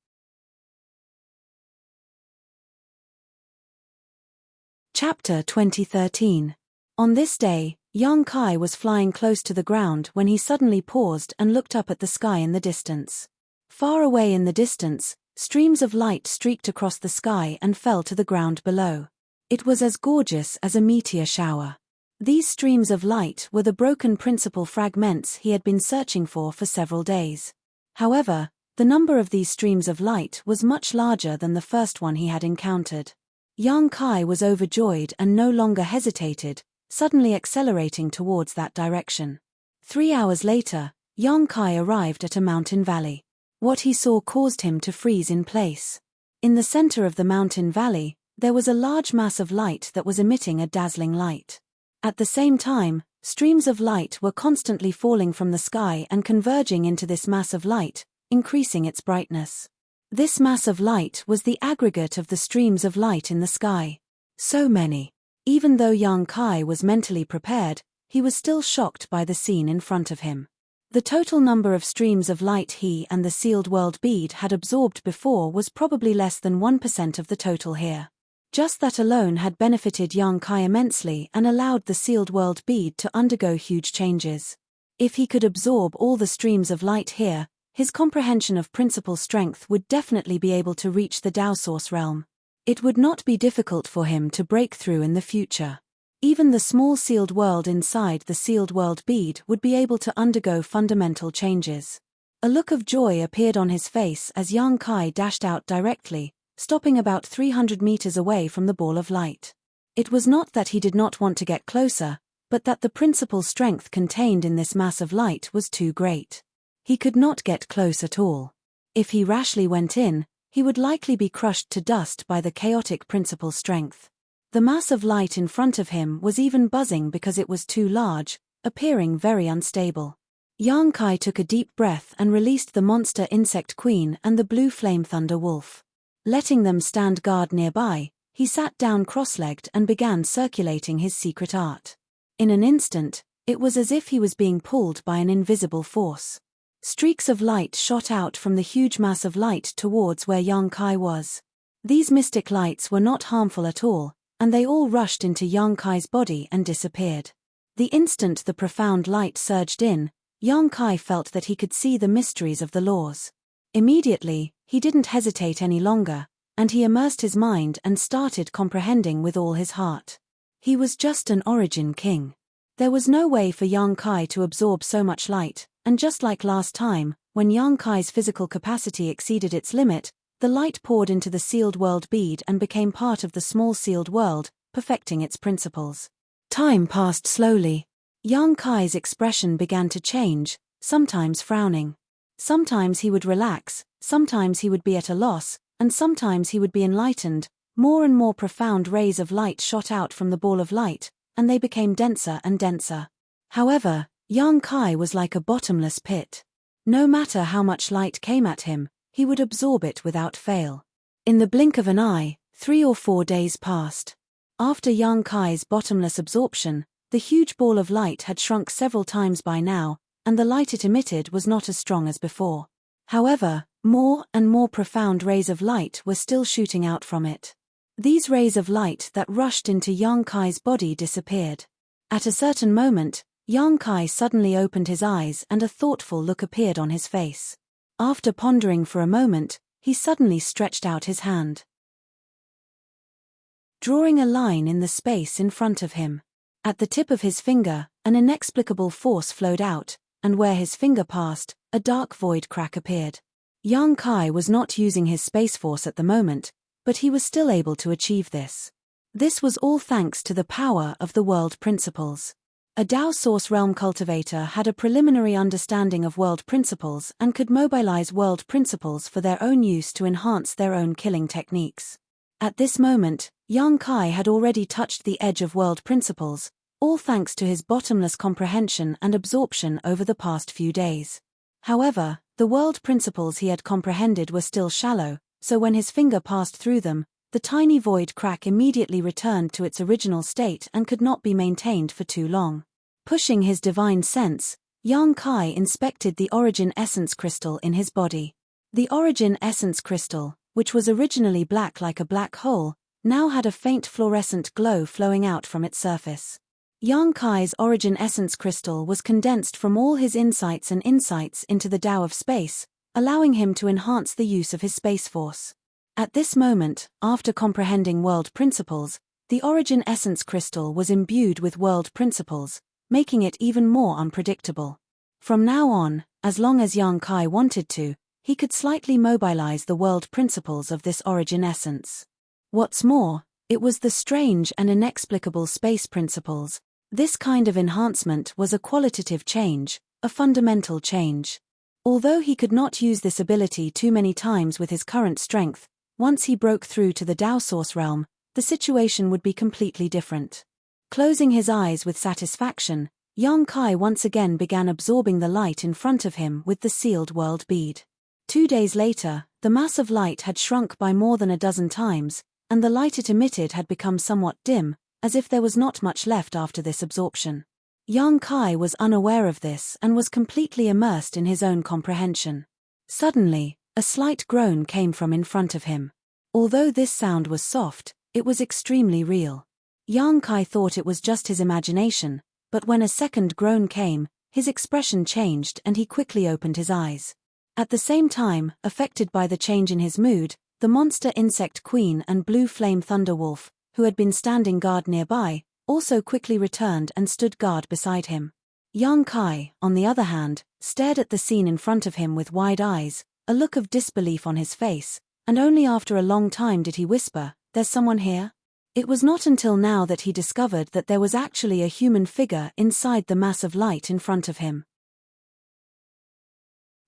Chapter 2013. On this day, Yang Kai was flying close to the ground when he suddenly paused and looked up at the sky in the distance. Far away in the distance, streams of light streaked across the sky and fell to the ground below. It was as gorgeous as a meteor shower. These streams of light were the broken principal fragments he had been searching for several days. However, the number of these streams of light was much larger than the first one he had encountered. Yang Kai was overjoyed and no longer hesitated, suddenly accelerating towards that direction. 3 hours later, Yang Kai arrived at a mountain valley. What he saw caused him to freeze in place. In the center of the mountain valley, there was a large mass of light that was emitting a dazzling light. At the same time, streams of light were constantly falling from the sky and converging into this mass of light, increasing its brightness. This mass of light was the aggregate of the streams of light in the sky. So many. Even though Yang Kai was mentally prepared, he was still shocked by the scene in front of him. The total number of streams of light he and the sealed world bead had absorbed before was probably less than 1% of the total here. Just that alone had benefited Yang Kai immensely and allowed the sealed world bead to undergo huge changes. If he could absorb all the streams of light here, his comprehension of principal strength would definitely be able to reach the Tao Source realm. It would not be difficult for him to break through in the future. Even the small sealed world inside the sealed world bead would be able to undergo fundamental changes. A look of joy appeared on his face as Yang Kai dashed out directly, stopping about 300 meters away from the ball of light. It was not that he did not want to get closer, but that the principal strength contained in this mass of light was too great. He could not get close at all. If he rashly went in, he would likely be crushed to dust by the chaotic principal strength. The mass of light in front of him was even buzzing because it was too large, appearing very unstable. Yang Kai took a deep breath and released the monster insect queen and the blue flame thunder wolf. Letting them stand guard nearby, he sat down cross-legged and began circulating his secret art. In an instant, it was as if he was being pulled by an invisible force. Streaks of light shot out from the huge mass of light towards where Yang Kai was. These mystic lights were not harmful at all, and they all rushed into Yang Kai's body and disappeared. The instant the profound light surged in, Yang Kai felt that he could see the mysteries of the laws. Immediately, he didn't hesitate any longer, and he immersed his mind and started comprehending with all his heart. He was just an origin king. There was no way for Yang Kai to absorb so much light, and just like last time, when Yang Kai's physical capacity exceeded its limit, the light poured into the sealed world bead and became part of the small sealed world, perfecting its principles. Time passed slowly. Yang Kai's expression began to change, sometimes frowning. Sometimes he would relax, sometimes he would be at a loss, and sometimes he would be enlightened. More and more profound rays of light shot out from the ball of light, and they became denser and denser. However, Yang Kai was like a bottomless pit. No matter how much light came at him, he would absorb it without fail. In the blink of an eye, 3 or 4 days passed. After Yang Kai's bottomless absorption, the huge ball of light had shrunk several times by now, and the light it emitted was not as strong as before. However, more and more profound rays of light were still shooting out from it. These rays of light that rushed into Yang Kai's body disappeared. At a certain moment, Yang Kai suddenly opened his eyes and a thoughtful look appeared on his face. After pondering for a moment, he suddenly stretched out his hand, drawing a line in the space in front of him. At the tip of his finger, an inexplicable force flowed out, and where his finger passed, a dark void crack appeared. Yang Kai was not using his space force at the moment, but he was still able to achieve this. This was all thanks to the power of the world principles. A Tao Source Realm cultivator had a preliminary understanding of world principles and could mobilize world principles for their own use to enhance their own killing techniques. At this moment, Yang Kai had already touched the edge of world principles, all thanks to his bottomless comprehension and absorption over the past few days. However, the world principles he had comprehended were still shallow, so when his finger passed through them, the tiny void crack immediately returned to its original state and could not be maintained for too long. Pushing his divine sense, Yang Kai inspected the origin essence crystal in his body. The origin essence crystal, which was originally black like a black hole, now had a faint fluorescent glow flowing out from its surface. Yang Kai's origin essence crystal was condensed from all his insights and insights into the Tao of space, allowing him to enhance the use of his space force. At this moment, after comprehending world principles, the origin essence crystal was imbued with world principles, making it even more unpredictable. From now on, as long as Yang Kai wanted to, he could slightly mobilize the world principles of this origin essence. What's more, it was the strange and inexplicable space principles. This kind of enhancement was a qualitative change, a fundamental change. Although he could not use this ability too many times with his current strength, once he broke through to the Tao Source realm, the situation would be completely different. Closing his eyes with satisfaction, Yang Kai once again began absorbing the light in front of him with the sealed world bead. 2 days later, the mass of light had shrunk by more than a dozen times, and the light it emitted had become somewhat dim, as if there was not much left after this absorption. Yang Kai was unaware of this and was completely immersed in his own comprehension. Suddenly, a slight groan came from in front of him. Although this sound was soft, it was extremely real. Yang Kai thought it was just his imagination, but when a second groan came, his expression changed and he quickly opened his eyes. At the same time, affected by the change in his mood, the monster insect queen and blue flame thunderwolf, who had been standing guard nearby, also quickly returned and stood guard beside him. Yang Kai, on the other hand, stared at the scene in front of him with wide eyes, a look of disbelief on his face, and only after a long time did he whisper, "There's someone here?" It was not until now that he discovered that there was actually a human figure inside the mass of light in front of him.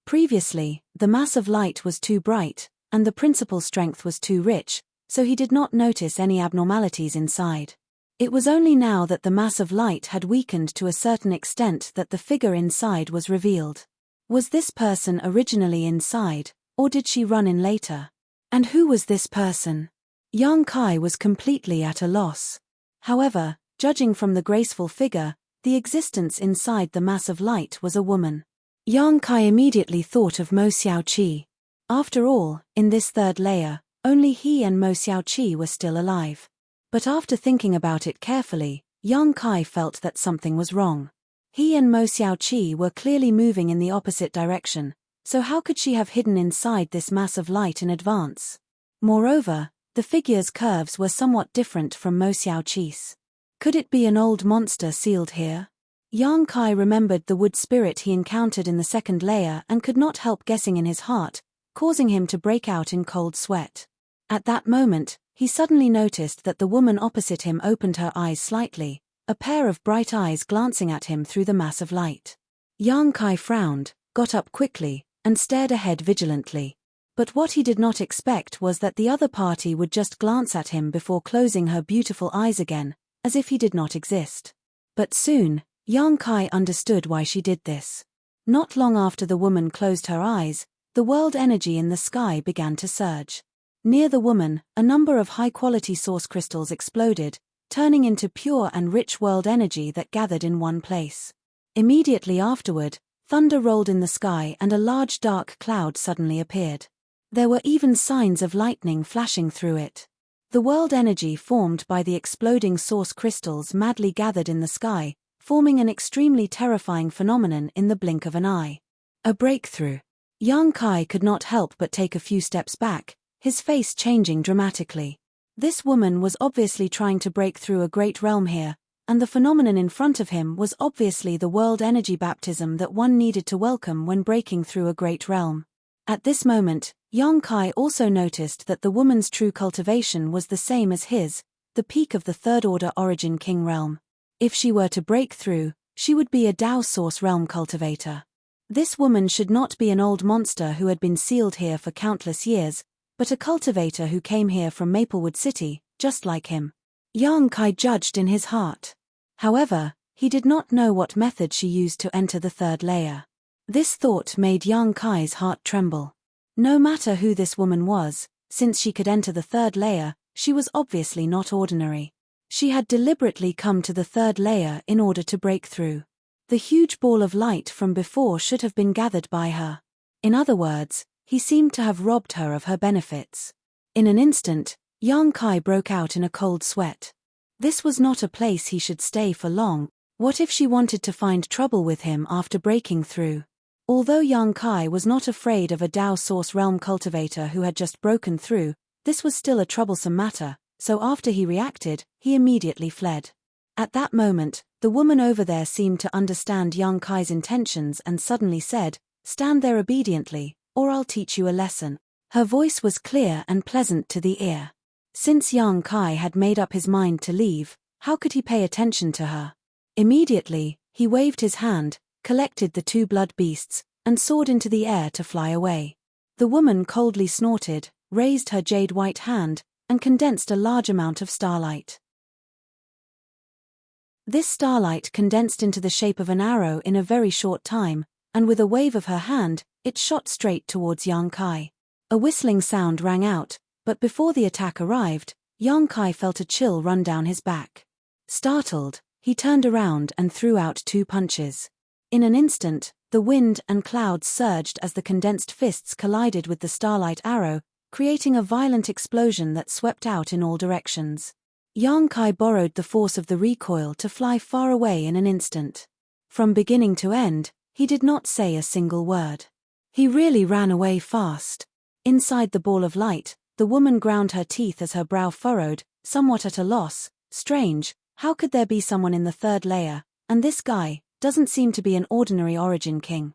Previously, the mass of light was too bright, and the principal strength was too rich, so he did not notice any abnormalities inside. It was only now that the mass of light had weakened to a certain extent that the figure inside was revealed. Was this person originally inside, or did she run in later? And who was this person? Yang Kai was completely at a loss. However, judging from the graceful figure, the existence inside the mass of light was a woman. Yang Kai immediately thought of Mo Xiaoqi. After all, in this third layer, only he and Mo Xiaoqi were still alive. But after thinking about it carefully, Yang Kai felt that something was wrong. He and Mo Xiaoqi were clearly moving in the opposite direction, so how could she have hidden inside this mass of light in advance? Moreover, the figure's curves were somewhat different from Mo Xiaoqi's. Could it be an old monster sealed here? Yang Kai remembered the wood spirit he encountered in the second layer and could not help guessing in his heart, causing him to break out in cold sweat. At that moment, he suddenly noticed that the woman opposite him opened her eyes slightly, a pair of bright eyes glancing at him through the mass of light. Yang Kai frowned, got up quickly, and stared ahead vigilantly. But what he did not expect was that the other party would just glance at him before closing her beautiful eyes again, as if he did not exist. But soon, Yang Kai understood why she did this. Not long after the woman closed her eyes, the world energy in the sky began to surge. Near the woman, a number of high-quality source crystals exploded, turning into pure and rich world energy that gathered in one place. Immediately afterward, thunder rolled in the sky and a large dark cloud suddenly appeared. There were even signs of lightning flashing through it. The world energy formed by the exploding source crystals madly gathered in the sky, forming an extremely terrifying phenomenon in the blink of an eye. A breakthrough. Yang Kai could not help but take a few steps back, his face changing dramatically. This woman was obviously trying to break through a great realm here, and the phenomenon in front of him was obviously the world energy baptism that one needed to welcome when breaking through a great realm. At this moment, Yang Kai also noticed that the woman's true cultivation was the same as his, the peak of the Third Order Origin King realm. If she were to break through, she would be a Dao Source realm cultivator. This woman should not be an old monster who had been sealed here for countless years, but a cultivator who came here from Maplewood City, just like him. Yang Kai judged in his heart. However, he did not know what method she used to enter the third layer. This thought made Yang Kai's heart tremble. No matter who this woman was, since she could enter the third layer, she was obviously not ordinary. She had deliberately come to the third layer in order to break through. The huge ball of light from before should have been gathered by her. In other words, he seemed to have robbed her of her benefits. In an instant, Yang Kai broke out in a cold sweat. This was not a place he should stay for long. What if she wanted to find trouble with him after breaking through? Although Yang Kai was not afraid of a Dao Source realm cultivator who had just broken through, this was still a troublesome matter, so after he reacted, he immediately fled. At that moment, the woman over there seemed to understand Yang Kai's intentions and suddenly said, "Stand there obediently, or I'll teach you a lesson." Her voice was clear and pleasant to the ear. Since Yang Kai had made up his mind to leave, how could he pay attention to her? Immediately, he waved his hand, collected the two blood beasts, and soared into the air to fly away. The woman coldly snorted, raised her jade-white hand, and condensed a large amount of starlight. This starlight condensed into the shape of an arrow in a very short time, and with a wave of her hand, it shot straight towards Yang Kai. A whistling sound rang out, but before the attack arrived, Yang Kai felt a chill run down his back. Startled, he turned around and threw out two punches. In an instant, the wind and clouds surged as the condensed fists collided with the starlight arrow, creating a violent explosion that swept out in all directions. Yang Kai borrowed the force of the recoil to fly far away in an instant. From beginning to end, he did not say a single word. He really ran away fast. Inside the ball of light, the woman ground her teeth as her brow furrowed, somewhat at a loss. Strange, how could there be someone in the third layer, and this guy doesn't seem to be an ordinary Origin King.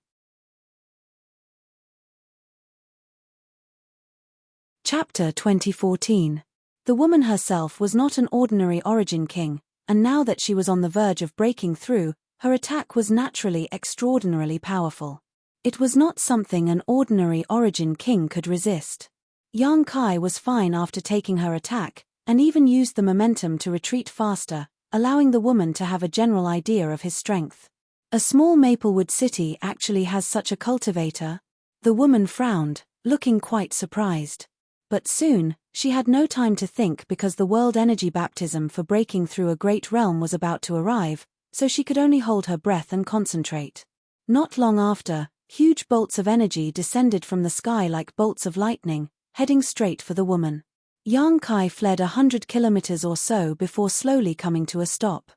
Chapter 2014. The woman herself was not an ordinary Origin King, and now that she was on the verge of breaking through, her attack was naturally extraordinarily powerful. It was not something an ordinary Origin King could resist. Yang Kai was fine after taking her attack, and even used the momentum to retreat faster, allowing the woman to have a general idea of his strength. A small Maplewood city actually has such a cultivator? The woman frowned, looking quite surprised. But soon, she had no time to think because the world energy baptism for breaking through a great realm was about to arrive, so she could only hold her breath and concentrate. Not long after, huge bolts of energy descended from the sky like bolts of lightning, heading straight for the woman. Yang Kai fled 100 kilometers or so before slowly coming to a stop.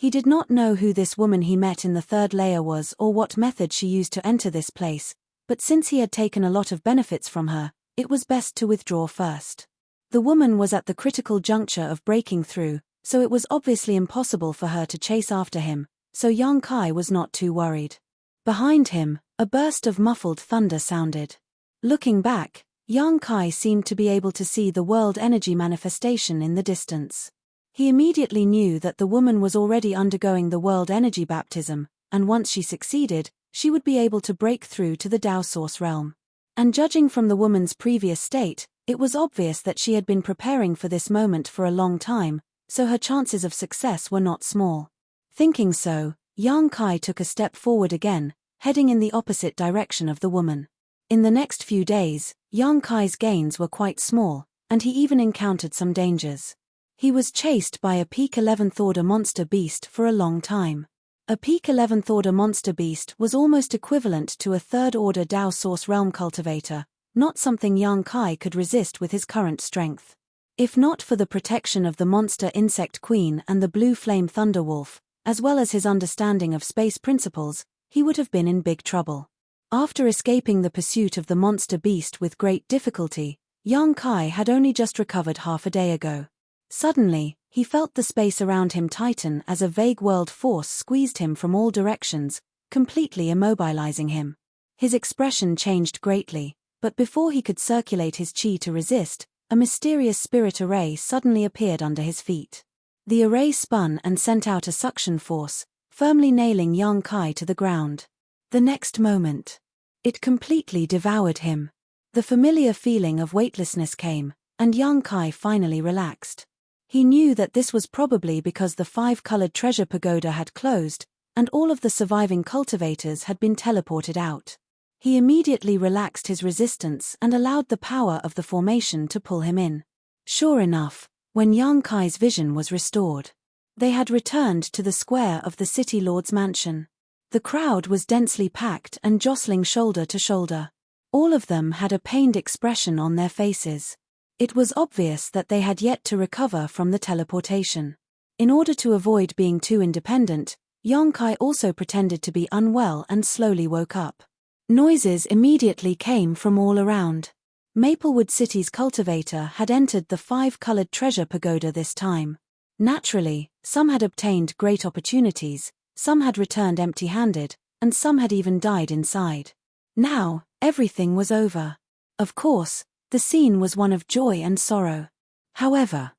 He did not know who this woman he met in the third layer was or what method she used to enter this place, but since he had taken a lot of benefits from her, it was best to withdraw first. The woman was at the critical juncture of breaking through, so it was obviously impossible for her to chase after him, so Yang Kai was not too worried. Behind him, a burst of muffled thunder sounded. Looking back, Yang Kai seemed to be able to see the world energy manifestation in the distance. He immediately knew that the woman was already undergoing the world energy baptism, and once she succeeded, she would be able to break through to the Tao source realm. And judging from the woman's previous state, it was obvious that she had been preparing for this moment for a long time, so her chances of success were not small. Thinking so, Yang Kai took a step forward again, heading in the opposite direction of the woman. In the next few days, Yang Kai's gains were quite small, and he even encountered some dangers. He was chased by a peak 11th order monster beast for a long time. A peak 11th order monster beast was almost equivalent to a 3rd order Tao source realm cultivator, not something Yang Kai could resist with his current strength. If not for the protection of the monster insect queen and the blue flame thunder wolf, as well as his understanding of space principles, he would have been in big trouble. After escaping the pursuit of the monster beast with great difficulty, Yang Kai had only just recovered half a day ago. Suddenly, he felt the space around him tighten as a vague world force squeezed him from all directions, completely immobilizing him. His expression changed greatly, but before he could circulate his chi to resist, a mysterious spirit array suddenly appeared under his feet. The array spun and sent out a suction force, firmly nailing Yang Kai to the ground. The next moment, it completely devoured him. The familiar feeling of weightlessness came, and Yang Kai finally relaxed. He knew that this was probably because the 5-colored treasure pagoda had closed, and all of the surviving cultivators had been teleported out. He immediately relaxed his resistance and allowed the power of the formation to pull him in. Sure enough, when Yang Kai's vision was restored, they had returned to the square of the city lord's mansion. The crowd was densely packed and jostling shoulder to shoulder. All of them had a pained expression on their faces. It was obvious that they had yet to recover from the teleportation. In order to avoid being too independent, Yang Kai also pretended to be unwell and slowly woke up. Noises immediately came from all around. Maplewood City's cultivator had entered the 5-colored treasure pagoda this time. Naturally, some had obtained great opportunities, some had returned empty-handed, and some had even died inside. Now, everything was over. Of course, the scene was one of joy and sorrow. However,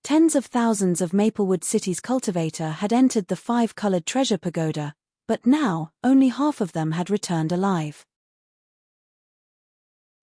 tens of thousands of Maplewood City's cultivator had entered the 5-colored treasure pagoda, but now, only half of them had returned alive.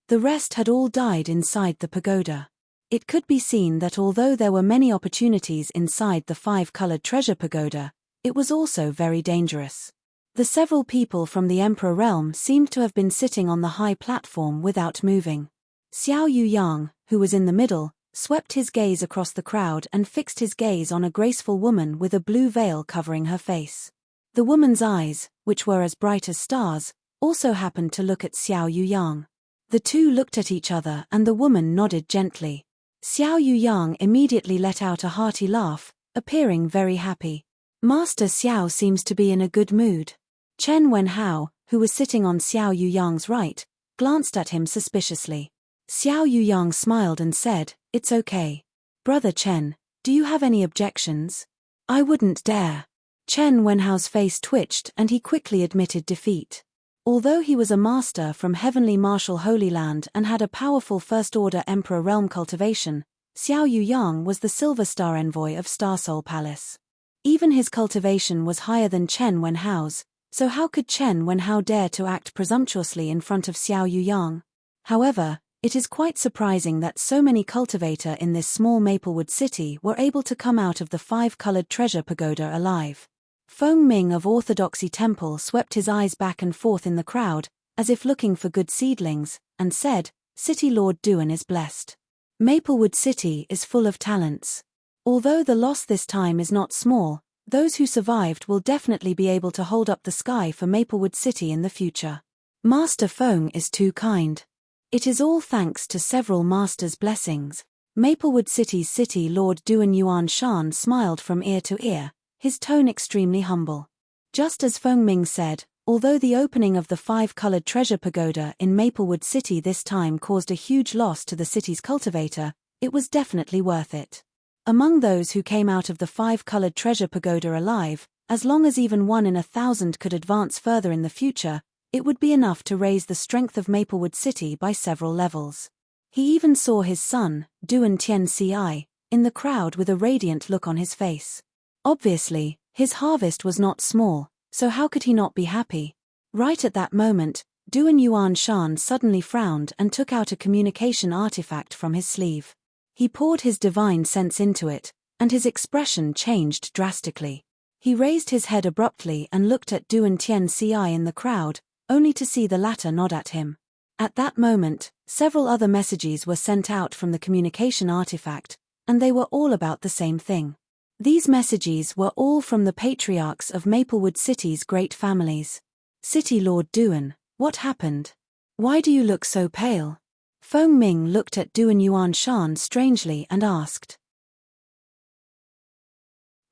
The rest had all died inside the pagoda. It could be seen that although there were many opportunities inside the 5-colored treasure pagoda, it was also very dangerous. The several people from the Emperor realm seemed to have been sitting on the high platform without moving. Xiao Yuyang, who was in the middle, swept his gaze across the crowd and fixed his gaze on a graceful woman with a blue veil covering her face. The woman's eyes, which were as bright as stars, also happened to look at Xiao Yuyang. The two looked at each other and the woman nodded gently. Xiao Yuyang immediately let out a hearty laugh, appearing very happy. Master Xiao seems to be in a good mood. Chen Wenhao, who was sitting on Xiao Yuyang's right, glanced at him suspiciously. Xiao Yuyang smiled and said, "It's okay. Brother Chen, do you have any objections?" "I wouldn't dare." Chen Wenhao's face twitched and he quickly admitted defeat. Although he was a master from Heavenly Martial Holy Land and had a powerful First-Order Emperor realm cultivation, Xiao Yuyang was the Silver Star Envoy of Starsoul Palace. Even his cultivation was higher than Chen Wenhao's, so how could Chen Wenhao dare to act presumptuously in front of Xiao Yuyang? However, it is quite surprising that so many cultivator in this small Maplewood city were able to come out of the 5-colored treasure pagoda alive. Feng Ming of Orthodoxy Temple swept his eyes back and forth in the crowd, as if looking for good seedlings, and said, "City Lord Duan is blessed. Maplewood City is full of talents. Although the loss this time is not small, those who survived will definitely be able to hold up the sky for Maplewood City in the future. Master Feng is too kind. It is all thanks to several masters' blessings." Maplewood City's City Lord Duan Yuan Shan smiled from ear to ear, his tone extremely humble. Just as Feng Ming said, although the opening of the 5-colored treasure pagoda in Maplewood City this time caused a huge loss to the city's cultivator, it was definitely worth it. Among those who came out of the 5-colored treasure pagoda alive, as long as even 1 in 1,000 could advance further in the future, it would be enough to raise the strength of Maplewood City by several levels. He even saw his son, Duan Tianci, in the crowd with a radiant look on his face. Obviously, his harvest was not small, so how could he not be happy? Right at that moment, Duan Yuanshan suddenly frowned and took out a communication artifact from his sleeve. He poured his divine sense into it, and his expression changed drastically. He raised his head abruptly and looked at Duan Tianci in the crowd, only to see the latter nod at him. At that moment, several other messages were sent out from the communication artifact, and they were all about the same thing. These messages were all from the patriarchs of Maplewood City's great families. City Lord Duan, what happened? Why do you look so pale? Feng Ming looked at Duan Yuanshan strangely and asked.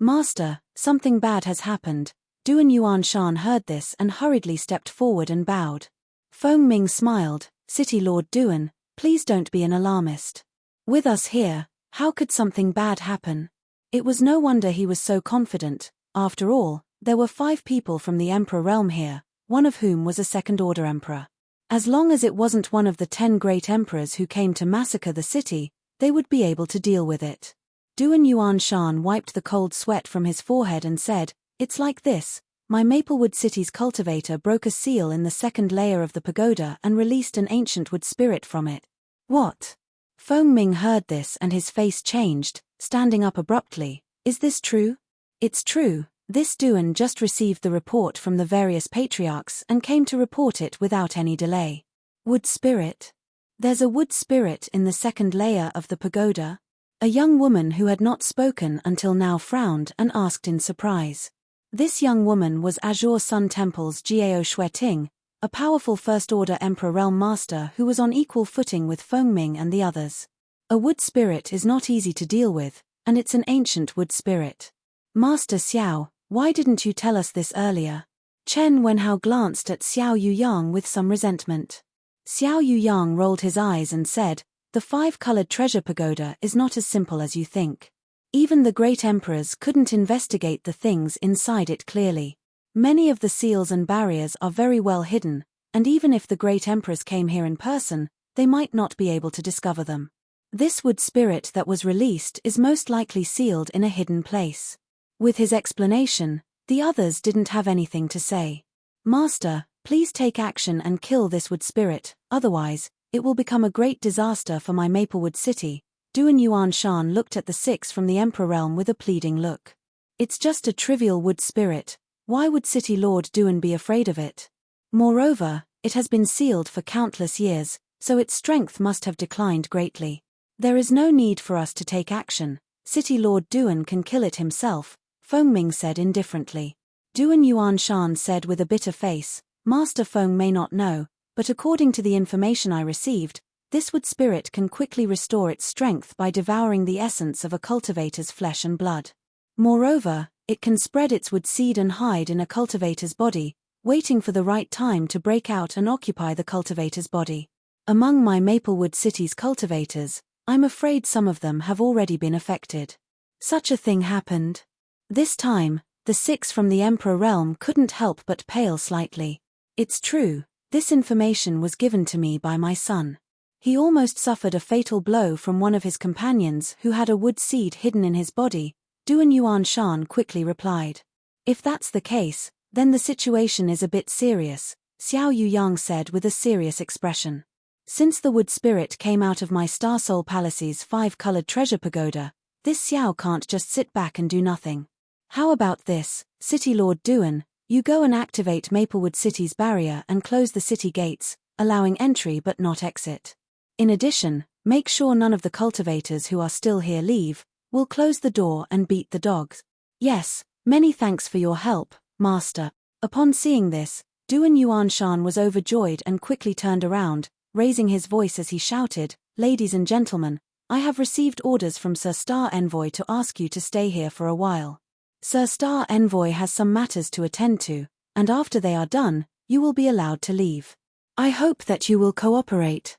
Master, something bad has happened. Duan Yuanshan heard this and hurriedly stepped forward and bowed. Feng Ming smiled. City Lord Duan, please don't be an alarmist. With us here, how could something bad happen? It was no wonder he was so confident. After all, there were 5 people from the Emperor realm here, one of whom was a second-order emperor. As long as it wasn't one of the 10 great emperors who came to massacre the city, they would be able to deal with it. Duan Yuanshan wiped the cold sweat from his forehead and said, "It's like this. My Maplewood City's cultivator broke a seal in the 2nd layer of the pagoda and released an ancient wood spirit from it." What? Feng Ming heard this and his face changed, standing up abruptly. Is this true? It's true. This Duan just received the report from the various patriarchs and came to report it without any delay. Wood spirit? There's a wood spirit in the 2nd layer of the pagoda? A young woman who had not spoken until now frowned and asked in surprise. This young woman was Azure Sun Temple's Jiao Xueting, a powerful first-order Emperor Realm Master who was on equal footing with Feng Ming and the others. A wood spirit is not easy to deal with, and it's an ancient wood spirit. Master Xiao, why didn't you tell us this earlier? Chen Wenhao glanced at Xiao Yuyang with some resentment. Xiao Yuyang rolled his eyes and said, "The 5-colored treasure pagoda is not as simple as you think. Even the great emperors couldn't investigate the things inside it clearly. Many of the seals and barriers are very well hidden, and even if the great emperors came here in person, they might not be able to discover them. This wood spirit that was released is most likely sealed in a hidden place." With his explanation, the others didn't have anything to say. "Master, please take action and kill this wood spirit, otherwise, it will become a great disaster for my Maplewood City." Duan Yuanshan looked at the 6 from the Emperor realm with a pleading look. "It's just a trivial wood spirit. Why would City Lord Duan be afraid of it? Moreover, it has been sealed for countless years, so its strength must have declined greatly. There is no need for us to take action. City Lord Duan can kill it himself," Feng Ming said indifferently. Duan Yuanshan said with a bitter face, "Master Feng may not know, but according to the information I received, this wood spirit can quickly restore its strength by devouring the essence of a cultivator's flesh and blood. Moreover, it can spread its wood seed and hide in a cultivator's body, waiting for the right time to break out and occupy the cultivator's body. Among my Maplewood City's cultivators, I'm afraid some of them have already been affected." Such a thing happened. This time, the 6 from the Emperor realm couldn't help but pale slightly. "It's true, this information was given to me by my son. He almost suffered a fatal blow from one of his companions who had a wood seed hidden in his body," Duan Yuanshan quickly replied. "If that's the case, then the situation is a bit serious," Xiao Yuyang said with a serious expression. "Since the wood spirit came out of my Star Soul Palace's 5-colored treasure pagoda, this Xiao can't just sit back and do nothing. How about this, City Lord Duan, you go and activate Maplewood City's barrier and close the city gates, allowing entry but not exit. In addition, make sure none of the cultivators who are still here leave. We'll close the door and beat the dogs." "Yes, many thanks for your help, Master." Upon seeing this, Duan Yuanshan was overjoyed and quickly turned around, raising his voice as he shouted, "Ladies and gentlemen, I have received orders from Sir Star Envoy to ask you to stay here for a while. Sir Star Envoy has some matters to attend to, and after they are done, you will be allowed to leave. I hope that you will cooperate."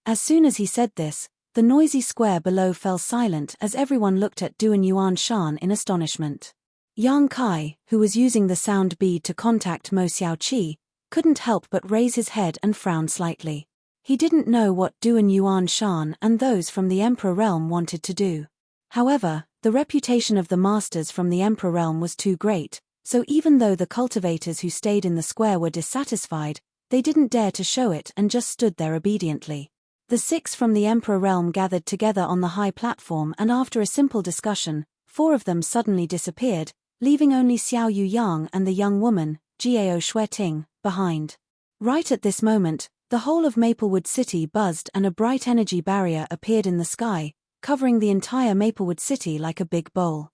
As soon as he said this, the noisy square below fell silent as everyone looked at Duan Yuan Shan in astonishment. Yang Kai, who was using the sound bead to contact Mo Xiaoqi, couldn't help but raise his head and frown slightly. He didn't know what Duan Yuan Shan and those from the Emperor Realm wanted to do. However, the reputation of the masters from the Emperor Realm was too great, so even though the cultivators who stayed in the square were dissatisfied, they didn't dare to show it and just stood there obediently. The 6 from the Emperor Realm gathered together on the high platform, and after a simple discussion, 4 of them suddenly disappeared, leaving only Xiao Yu Yang and the young woman, Jiao Shueting, behind. Right at this moment, the whole of Maplewood City buzzed and a bright energy barrier appeared in the sky, covering the entire Maplewood City like a big bowl.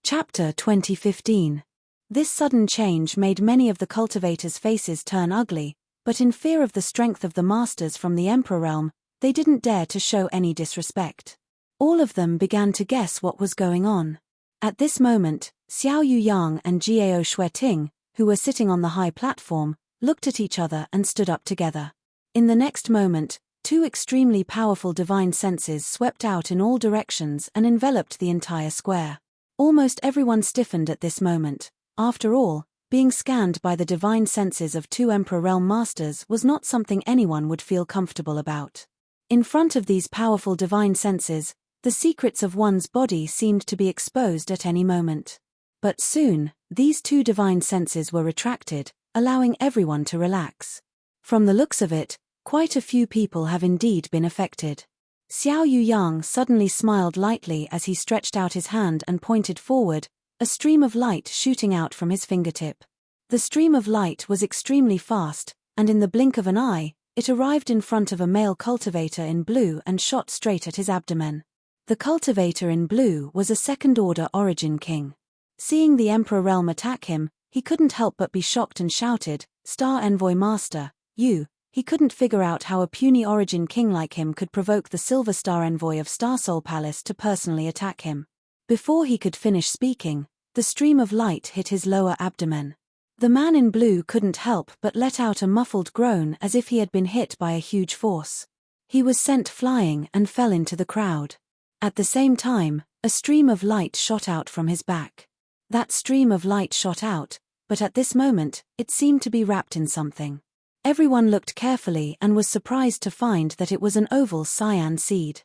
Chapter 2015. This sudden change made many of the cultivators' faces turn ugly, but in fear of the strength of the masters from the Emperor Realm, they didn't dare to show any disrespect. All of them began to guess what was going on. At this moment, Xiao Yu Yang and Jiao Shueting, who were sitting on the high platform, looked at each other and stood up together. In the next moment, 2 extremely powerful divine senses swept out in all directions and enveloped the entire square. Almost everyone stiffened at this moment. After all, being scanned by the divine senses of 2 Emperor Realm Masters was not something anyone would feel comfortable about. In front of these powerful divine senses, the secrets of one's body seemed to be exposed at any moment. But soon, these 2 divine senses were retracted, allowing everyone to relax. From the looks of it, quite a few people have indeed been affected. Xiao Yu Yang suddenly smiled lightly as he stretched out his hand and pointed forward, a stream of light shooting out from his fingertip. The stream of light was extremely fast, and in the blink of an eye, it arrived in front of a male cultivator in blue and shot straight at his abdomen. The cultivator in blue was a second-order origin king. Seeing the Emperor Realm attack him, he couldn't help but be shocked and shouted, "Star Envoy Master, you!" He couldn't figure out how a puny origin king like him could provoke the Silver Star Envoy of Starsoul Palace to personally attack him. Before he could finish speaking, the stream of light hit his lower abdomen. The man in blue couldn't help but let out a muffled groan as if he had been hit by a huge force. He was sent flying and fell into the crowd. At the same time, a stream of light shot out from his back. That stream of light shot out, but at this moment, it seemed to be wrapped in something. Everyone looked carefully and was surprised to find that it was an oval cyan seed.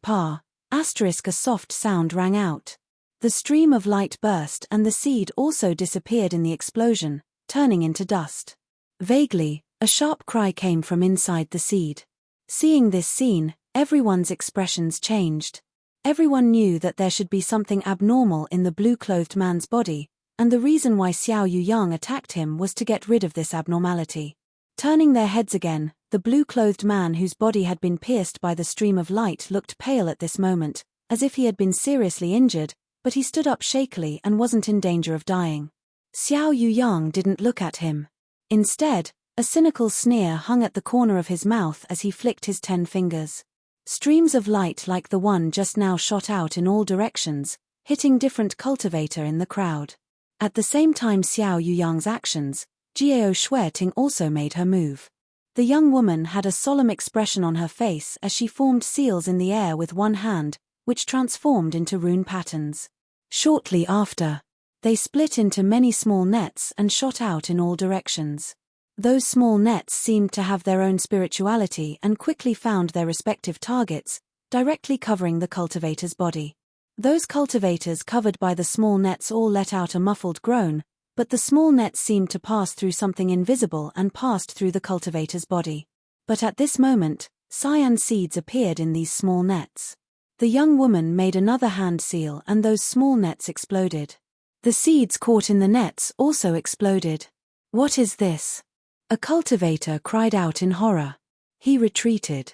*pa, a soft sound rang out. The stream of light burst and the seed also disappeared in the explosion, turning into dust. Vaguely, a sharp cry came from inside the seed. Seeing this scene, everyone's expressions changed. Everyone knew that there should be something abnormal in the blue-clothed man's body, and the reason why Xiao Yu Yang attacked him was to get rid of this abnormality. Turning their heads again, the blue-clothed man whose body had been pierced by the stream of light looked pale at this moment, as if he had been seriously injured, but he stood up shakily and wasn't in danger of dying. Xiao Yu Yang didn't look at him. Instead, a cynical sneer hung at the corner of his mouth as he flicked his 10 fingers. Streams of light like the one just now shot out in all directions, hitting different cultivator in the crowd. At the same time Xiao Yu Yang's actions, Jiao Shueting also made her move. The young woman had a solemn expression on her face as she formed seals in the air with one hand, which transformed into rune patterns. Shortly after, they split into many small nets and shot out in all directions. Those small nets seemed to have their own spirituality and quickly found their respective targets, directly covering the cultivator's body. Those cultivators covered by the small nets all let out a muffled groan, but the small nets seemed to pass through something invisible and passed through the cultivator's body. But at this moment, cyan seeds appeared in these small nets. The young woman made another hand seal and those small nets exploded. The seeds caught in the nets also exploded. "What is this?" A cultivator cried out in horror. He retreated.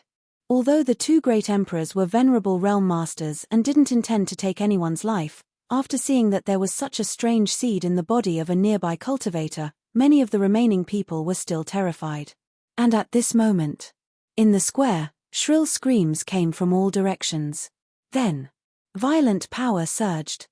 Although the 2 great emperors were venerable realm masters and didn't intend to take anyone's life, after seeing that there was such a strange seed in the body of a nearby cultivator, many of the remaining people were still terrified. And at this moment, In the square, shrill screams came from all directions. Then, violent power surged.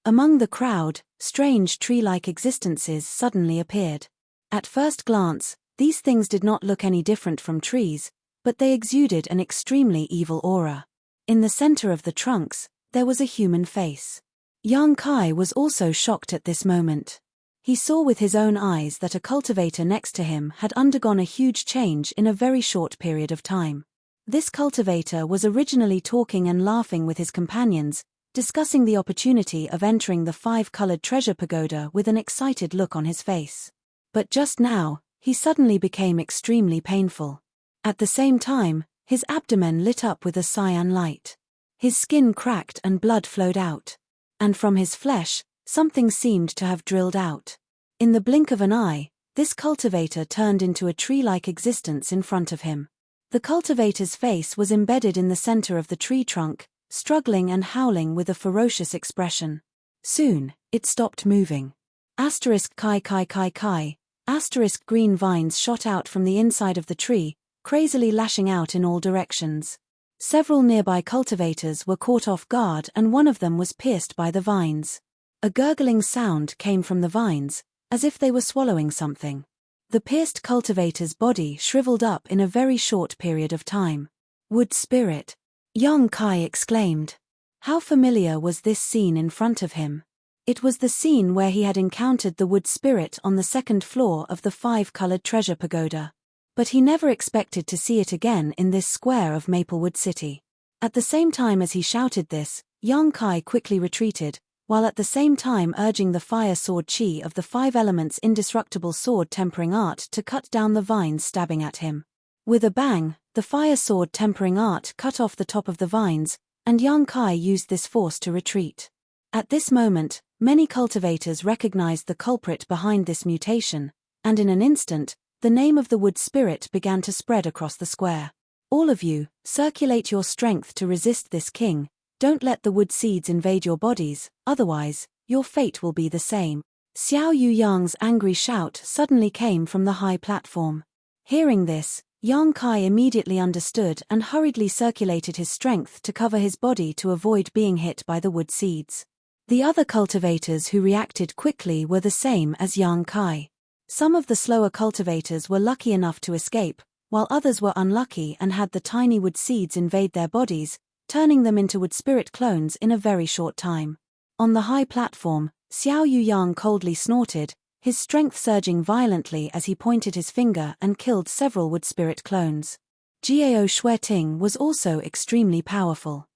Among the crowd, strange tree-like existences suddenly appeared. At first glance, these things did not look any different from trees, but they exuded an extremely evil aura. In the center of the trunks, there was a human face. Yang Kai was also shocked at this moment. He saw with his own eyes that a cultivator next to him had undergone a huge change in a very short period of time. This cultivator was originally talking and laughing with his companions, discussing the opportunity of entering the 5-colored treasure pagoda with an excited look on his face. But just now, he suddenly became extremely painful. At the same time, his abdomen lit up with a cyan light. His skin cracked and blood flowed out. And from his flesh, something seemed to have drilled out. In the blink of an eye, this cultivator turned into a tree-like existence in front of him. The cultivator's face was embedded in the center of the tree trunk, struggling and howling with a ferocious expression. Soon, it stopped moving. Kai kai kai kai. Green vines shot out from the inside of the tree, crazily lashing out in all directions. Several nearby cultivators were caught off guard and one of them was pierced by the vines. A gurgling sound came from the vines, as if they were swallowing something. The pierced cultivator's body shriveled up in a very short period of time. Wood spirit! Yang Kai exclaimed. How familiar was this scene in front of him? It was the scene where he had encountered the wood spirit on the 2nd floor of the 5-colored treasure pagoda. But he never expected to see it again in this square of Maplewood City. At the same time as he shouted this, Yang Kai quickly retreated, while at the same time urging the fire sword chi of the 5 elements indestructible sword tempering art to cut down the vines stabbing at him. With a bang, the fire sword tempering art cut off the top of the vines, and Yang Kai used this force to retreat. At this moment, many cultivators recognized the culprit behind this mutation, and in an instant, the name of the wood spirit began to spread across the square. All of you, circulate your strength to resist this king. Don't let the wood seeds invade your bodies, otherwise, your fate will be the same. Xiao Yu Yang's angry shout suddenly came from the high platform. Hearing this, Yang Kai immediately understood and hurriedly circulated his strength to cover his body to avoid being hit by the wood seeds. The other cultivators who reacted quickly were the same as Yang Kai. Some of the slower cultivators were lucky enough to escape, while others were unlucky and had the tiny wood seeds invade their bodies, turning them into wood spirit clones in a very short time. On the high platform, Xiao Yu Yang coldly snorted, his strength surging violently as he pointed his finger and killed several wood spirit clones. Jiao Shueting was also extremely powerful.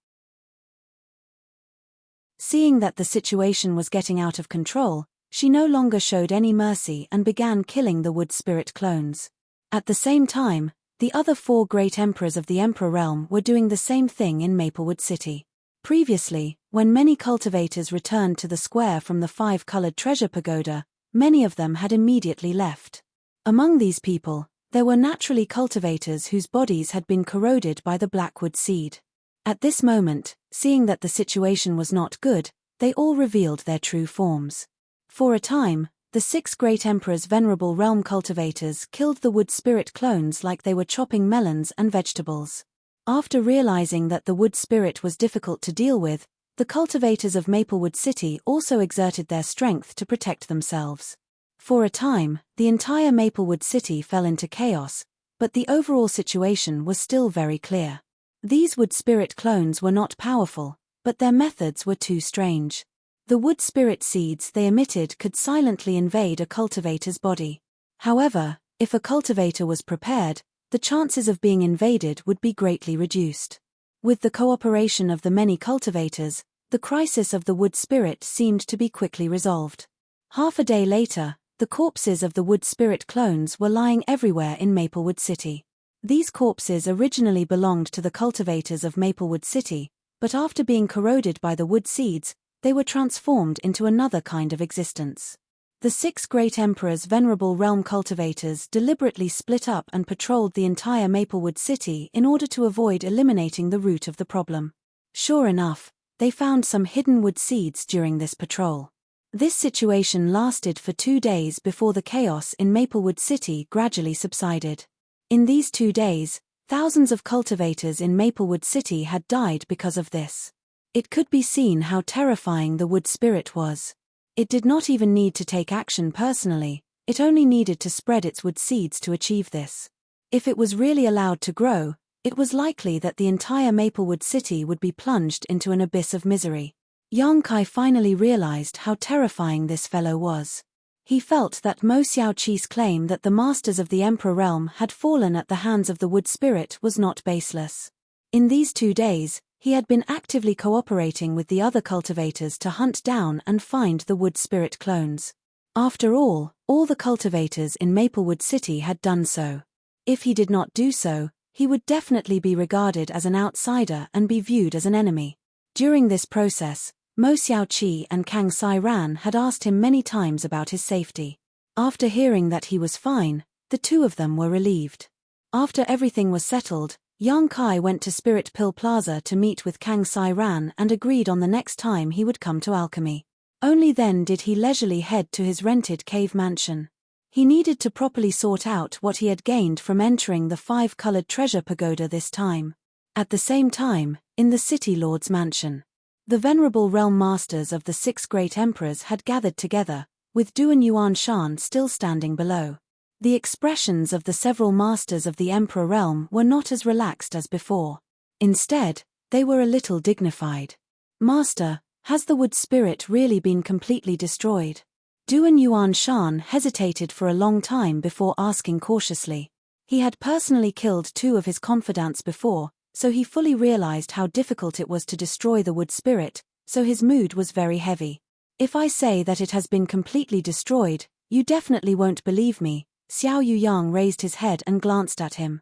Seeing that the situation was getting out of control, she no longer showed any mercy and began killing the wood spirit clones. At the same time, the other 4 great emperors of the Emperor realm were doing the same thing in Maplewood City. Previously, when many cultivators returned to the square from the 5-colored treasure pagoda, many of them had immediately left. Among these people, there were naturally cultivators whose bodies had been corroded by the blackwood seed. At this moment, seeing that the situation was not good, they all revealed their true forms. For a time, the 6 great emperors' venerable realm cultivators killed the wood spirit clones like they were chopping melons and vegetables. After realizing that the wood spirit was difficult to deal with, the cultivators of Maplewood City also exerted their strength to protect themselves. For a time, the entire Maplewood City fell into chaos, but the overall situation was still very clear. These wood spirit clones were not powerful, but their methods were too strange. The wood spirit seeds they emitted could silently invade a cultivator's body. However, if a cultivator was prepared, the chances of being invaded would be greatly reduced. With the cooperation of the many cultivators, the crisis of the wood spirit seemed to be quickly resolved. Half a day later, the corpses of the wood spirit clones were lying everywhere in Maplewood City. These corpses originally belonged to the cultivators of Maplewood City, but after being corroded by the wood seeds, they were transformed into another kind of existence. The 6 great emperors' venerable realm cultivators deliberately split up and patrolled the entire Maplewood City in order to avoid eliminating the root of the problem. Sure enough, they found some hidden wood seeds during this patrol. This situation lasted for 2 days before the chaos in Maplewood City gradually subsided. In these 2 days, thousands of cultivators in Maplewood City had died because of this. It could be seen how terrifying the wood spirit was. It did not even need to take action personally, it only needed to spread its wood seeds to achieve this. If it was really allowed to grow, it was likely that the entire Maplewood City would be plunged into an abyss of misery. Yang Kai finally realized how terrifying this fellow was. He felt that Mo Xiaoqi's claim that the masters of the Emperor realm had fallen at the hands of the wood spirit was not baseless. In these 2 days, he had been actively cooperating with the other cultivators to hunt down and find the wood spirit clones. After all the cultivators in Maplewood City had done so. If he did not do so, he would definitely be regarded as an outsider and be viewed as an enemy. During this process, Mo Xiaoqi and Kang Sai-ran had asked him many times about his safety. After hearing that he was fine, the two of them were relieved. After everything was settled, Yang Kai went to Spirit Pill Plaza to meet with Kang Sai-ran and agreed on the next time he would come to Alchemy. Only then did he leisurely head to his rented cave mansion. He needed to properly sort out what he had gained from entering the 5-colored treasure pagoda this time. At the same time, in the City Lord's mansion, the venerable realm masters of the 6 great emperors had gathered together, with Duan Yuan Shan still standing below. The expressions of the several masters of the Emperor realm were not as relaxed as before. Instead, they were a little dignified. "Master, has the wood spirit really been completely destroyed?" Duan Yuan Shan hesitated for a long time before asking cautiously. He had personally killed 2 of his confidants before, so he fully realized how difficult it was to destroy the wood spirit, so his mood was very heavy. "If I say that it has been completely destroyed, you definitely won't believe me." Xiao Yuyang raised his head and glanced at him.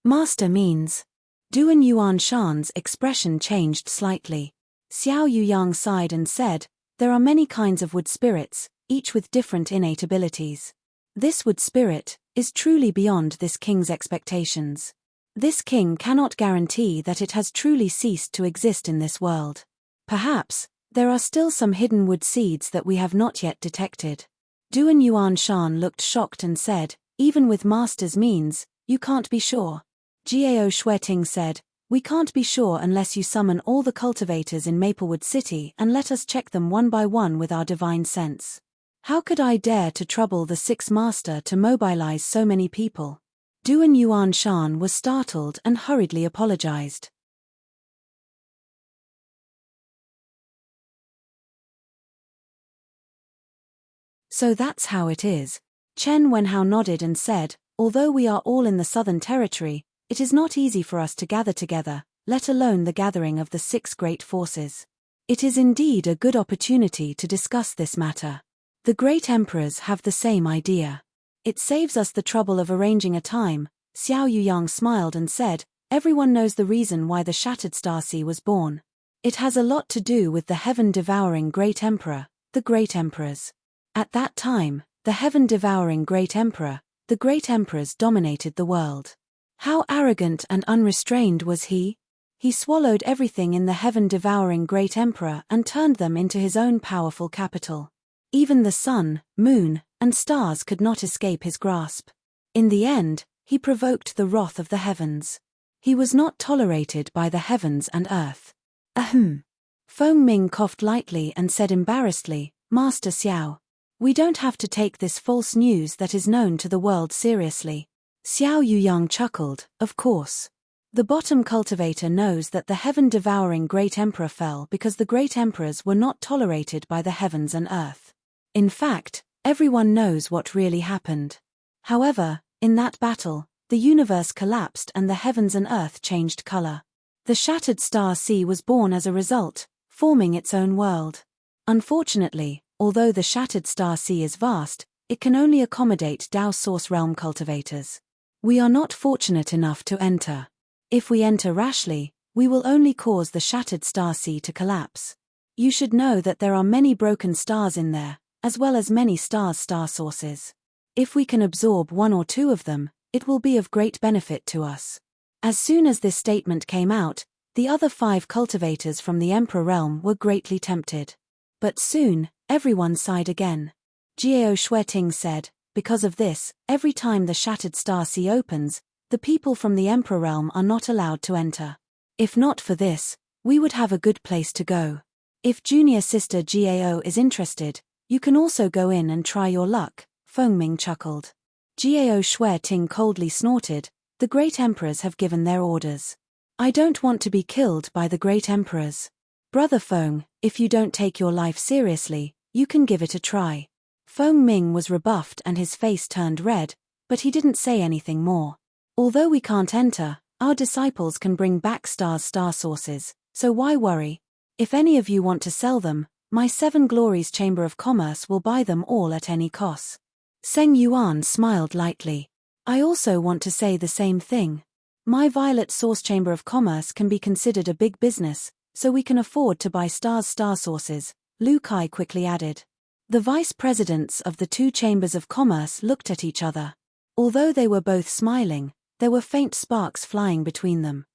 "Master means..." Duan Yuan Shan's expression changed slightly. Xiao Yuyang sighed and said, "There are many kinds of wood spirits, each with different innate abilities. This wood spirit is truly beyond this king's expectations. This king cannot guarantee that it has truly ceased to exist in this world. Perhaps, there are still some hidden wood seeds that we have not yet detected." Duan Yuan Shan looked shocked and said, "Even with master's means, you can't be sure." Jiao Shueting said, "We can't be sure unless you summon all the cultivators in Maplewood City and let us check them one by one with our divine sense. How could I dare to trouble the 6th master to mobilize so many people?" Duan Yuan Shan was startled and hurriedly apologized. "So that's how it is." Chen Wenhao nodded and said, "Although we are all in the Southern Territory, it is not easy for us to gather together, let alone the gathering of the 6 great forces. It is indeed a good opportunity to discuss this matter. The great emperors have the same idea. It saves us the trouble of arranging a time." Xiao Yuyang smiled and said, "Everyone knows the reason why the Shattered Star Sea was born. It has a lot to do with the heaven-devouring great emperor, the great emperors. At that time, the heaven-devouring great emperor, the great emperors dominated the world. How arrogant and unrestrained was he? He swallowed everything in the heaven-devouring great emperor and turned them into his own powerful capital. Even the sun, moon, and stars could not escape his grasp. In the end, he provoked the wrath of the heavens. He was not tolerated by the heavens and earth." "Ahem." Feng Ming coughed lightly and said embarrassedly, "Master Xiao, we don't have to take this false news that is known to the world seriously." Xiao Yuyang chuckled, "Of course. The bottom cultivator knows that the heaven-devouring great emperor fell because the great emperors were not tolerated by the heavens and earth. In fact, everyone knows what really happened. However, in that battle, the universe collapsed and the heavens and earth changed color. The Shattered Star Sea was born as a result, forming its own world. Unfortunately, although the Shattered Star Sea is vast, it can only accommodate Dao Source Realm cultivators. We are not fortunate enough to enter. If we enter rashly, we will only cause the Shattered Star Sea to collapse. You should know that there are many broken stars in there, as well as many star sources. If we can absorb 1 or 2 of them, it will be of great benefit to us." As soon as this statement came out, the other 5 cultivators from the Emperor realm were greatly tempted. But soon, everyone sighed again. Jiao Shueting said, Because of this, every time the Shattered Star Sea opens, the people from the Emperor Realm are not allowed to enter. If not for this, we would have a good place to go. If junior sister Gao is interested, you can also go in and try your luck, Fengming chuckled. Gao Shui-Ting coldly snorted, the great emperors have given their orders. I don't want to be killed by the great emperors. Brother Feng, if you don't take your life seriously, you can give it a try. Feng Ming was rebuffed and his face turned red, but he didn't say anything more. Although we can't enter, our disciples can bring back star sources, so why worry? If any of you want to sell them, my 7 Glories Chamber of Commerce will buy them all at any cost. Seng Yuan smiled lightly. I also want to say the same thing. My Violet Source Chamber of Commerce can be considered a big business, so we can afford to buy star sources, Lu Kai quickly added. The vice presidents of the 2 chambers of commerce looked at each other. Although they were both smiling, there were faint sparks flying between them.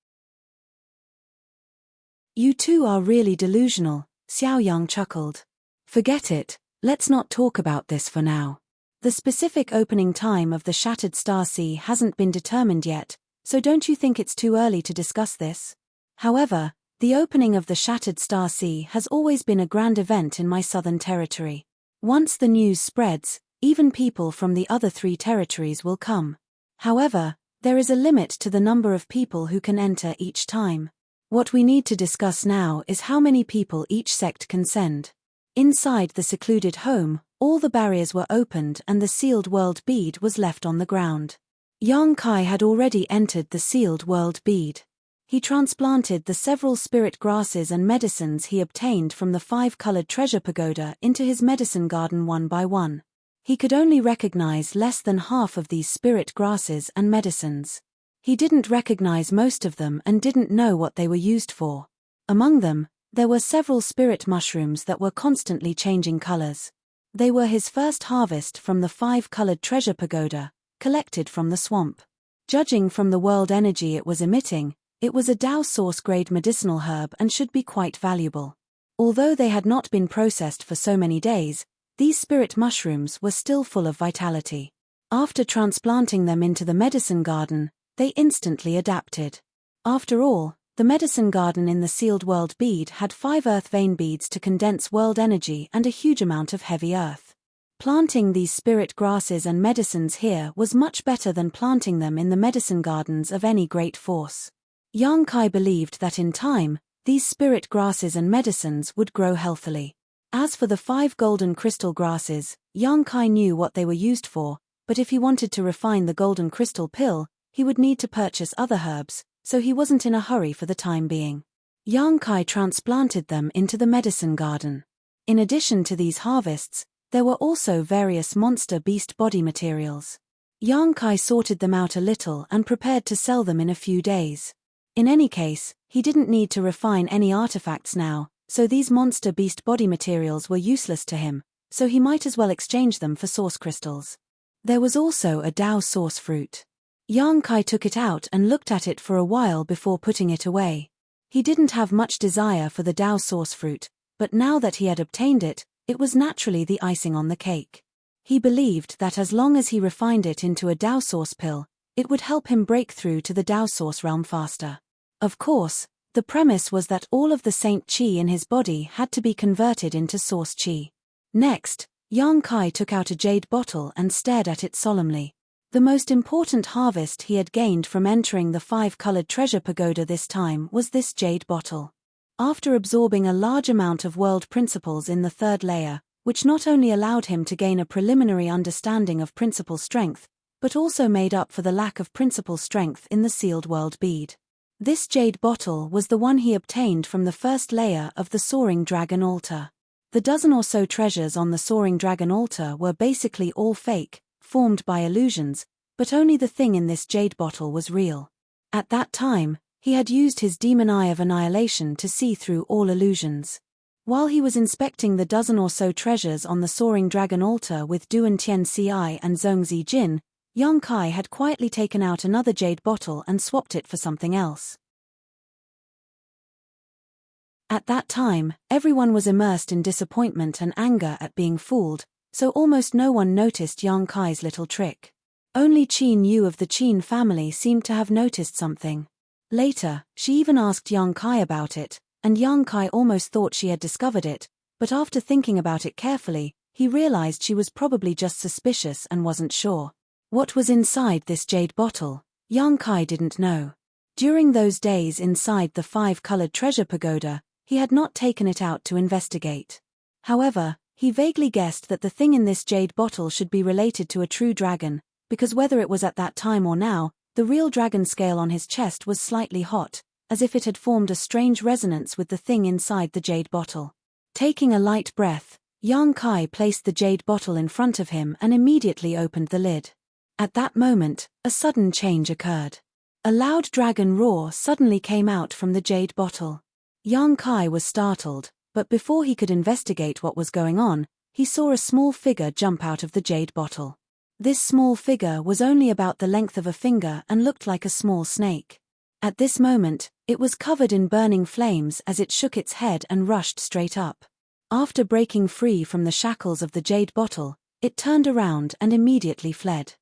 You two are really delusional, Xiao Yang chuckled. Forget it, let's not talk about this for now. The specific opening time of the Shattered Star Sea hasn't been determined yet, so don't you think it's too early to discuss this? However, the opening of the Shattered Star Sea has always been a grand event in my southern territory. Once the news spreads, even people from the other 3 territories will come. However, there is a limit to the number of people who can enter each time. What we need to discuss now is how many people each sect can send. Inside the secluded home, all the barriers were opened and the sealed world bead was left on the ground. Yang Kai had already entered the sealed world bead. He transplanted the several spirit grasses and medicines he obtained from the 5-colored treasure pagoda into his medicine garden one by one. He could only recognize less than half of these spirit grasses and medicines. He didn't recognize most of them and didn't know what they were used for. Among them, there were several spirit mushrooms that were constantly changing colors. They were his first harvest from the 5-colored treasure pagoda, collected from the swamp. Judging from the world energy it was emitting, it was a Dao source-grade medicinal herb and should be quite valuable. Although they had not been processed for so many days, these spirit mushrooms were still full of vitality. After transplanting them into the medicine garden, they instantly adapted. After all, the medicine garden in the sealed world bead had 5 earth vein beads to condense world energy and a huge amount of heavy earth. Planting these spirit grasses and medicines here was much better than planting them in the medicine gardens of any great force. Yang Kai believed that in time, these spirit grasses and medicines would grow healthily. As for the 5 golden crystal grasses, Yang Kai knew what they were used for, but if he wanted to refine the golden crystal pill, he would need to purchase other herbs, so he wasn't in a hurry for the time being. Yang Kai transplanted them into the medicine garden. In addition to these harvests, there were also various monster beast body materials. Yang Kai sorted them out a little and prepared to sell them in a few days. In any case, he didn't need to refine any artifacts now, so these monster beast body materials were useless to him, so he might as well exchange them for source crystals. There was also a Dao source fruit. Yang Kai took it out and looked at it for a while before putting it away. He didn't have much desire for the Dao source fruit, but now that he had obtained it, it was naturally the icing on the cake. He believed that as long as he refined it into a Dao source pill, it would help him break through to the Dao source realm faster. Of course, the premise was that all of the Saint Qi in his body had to be converted into source Qi. Next, Yang Kai took out a jade bottle and stared at it solemnly. The most important harvest he had gained from entering the 5-colored treasure pagoda this time was this jade bottle. After absorbing a large amount of world principles in the 3rd layer, which not only allowed him to gain a preliminary understanding of principle strength, but also made up for the lack of principle strength in the sealed world bead. This jade bottle was the one he obtained from the 1st layer of the Soaring Dragon altar. The dozen or so treasures on the Soaring Dragon altar were basically all fake, formed by illusions, but only the thing in this jade bottle was real. At that time, he had used his demon eye of annihilation to see through all illusions. While he was inspecting the dozen or so treasures on the Soaring Dragon altar with Duan Tian Ci and Zhongzi Jin, Yang Kai had quietly taken out another jade bottle and swapped it for something else. At that time, everyone was immersed in disappointment and anger at being fooled, so almost no one noticed Yang Kai's little trick. Only Qin Yu of the Qin family seemed to have noticed something. Later, she even asked Yang Kai about it, and Yang Kai almost thought she had discovered it, but after thinking about it carefully, he realized she was probably just suspicious and wasn't sure. What was inside this jade bottle? Yang Kai didn't know. During those days inside the 5-colored treasure pagoda, he had not taken it out to investigate. However, he vaguely guessed that the thing in this jade bottle should be related to a true dragon, because whether it was at that time or now, the real dragon scale on his chest was slightly hot, as if it had formed a strange resonance with the thing inside the jade bottle. Taking a light breath, Yang Kai placed the jade bottle in front of him and immediately opened the lid. At that moment, a sudden change occurred. A loud dragon roar suddenly came out from the jade bottle. Yang Kai was startled, but before he could investigate what was going on, he saw a small figure jump out of the jade bottle. This small figure was only about the length of a finger and looked like a small snake. At this moment, it was covered in burning flames as it shook its head and rushed straight up. After breaking free from the shackles of the jade bottle, it turned around and immediately fled.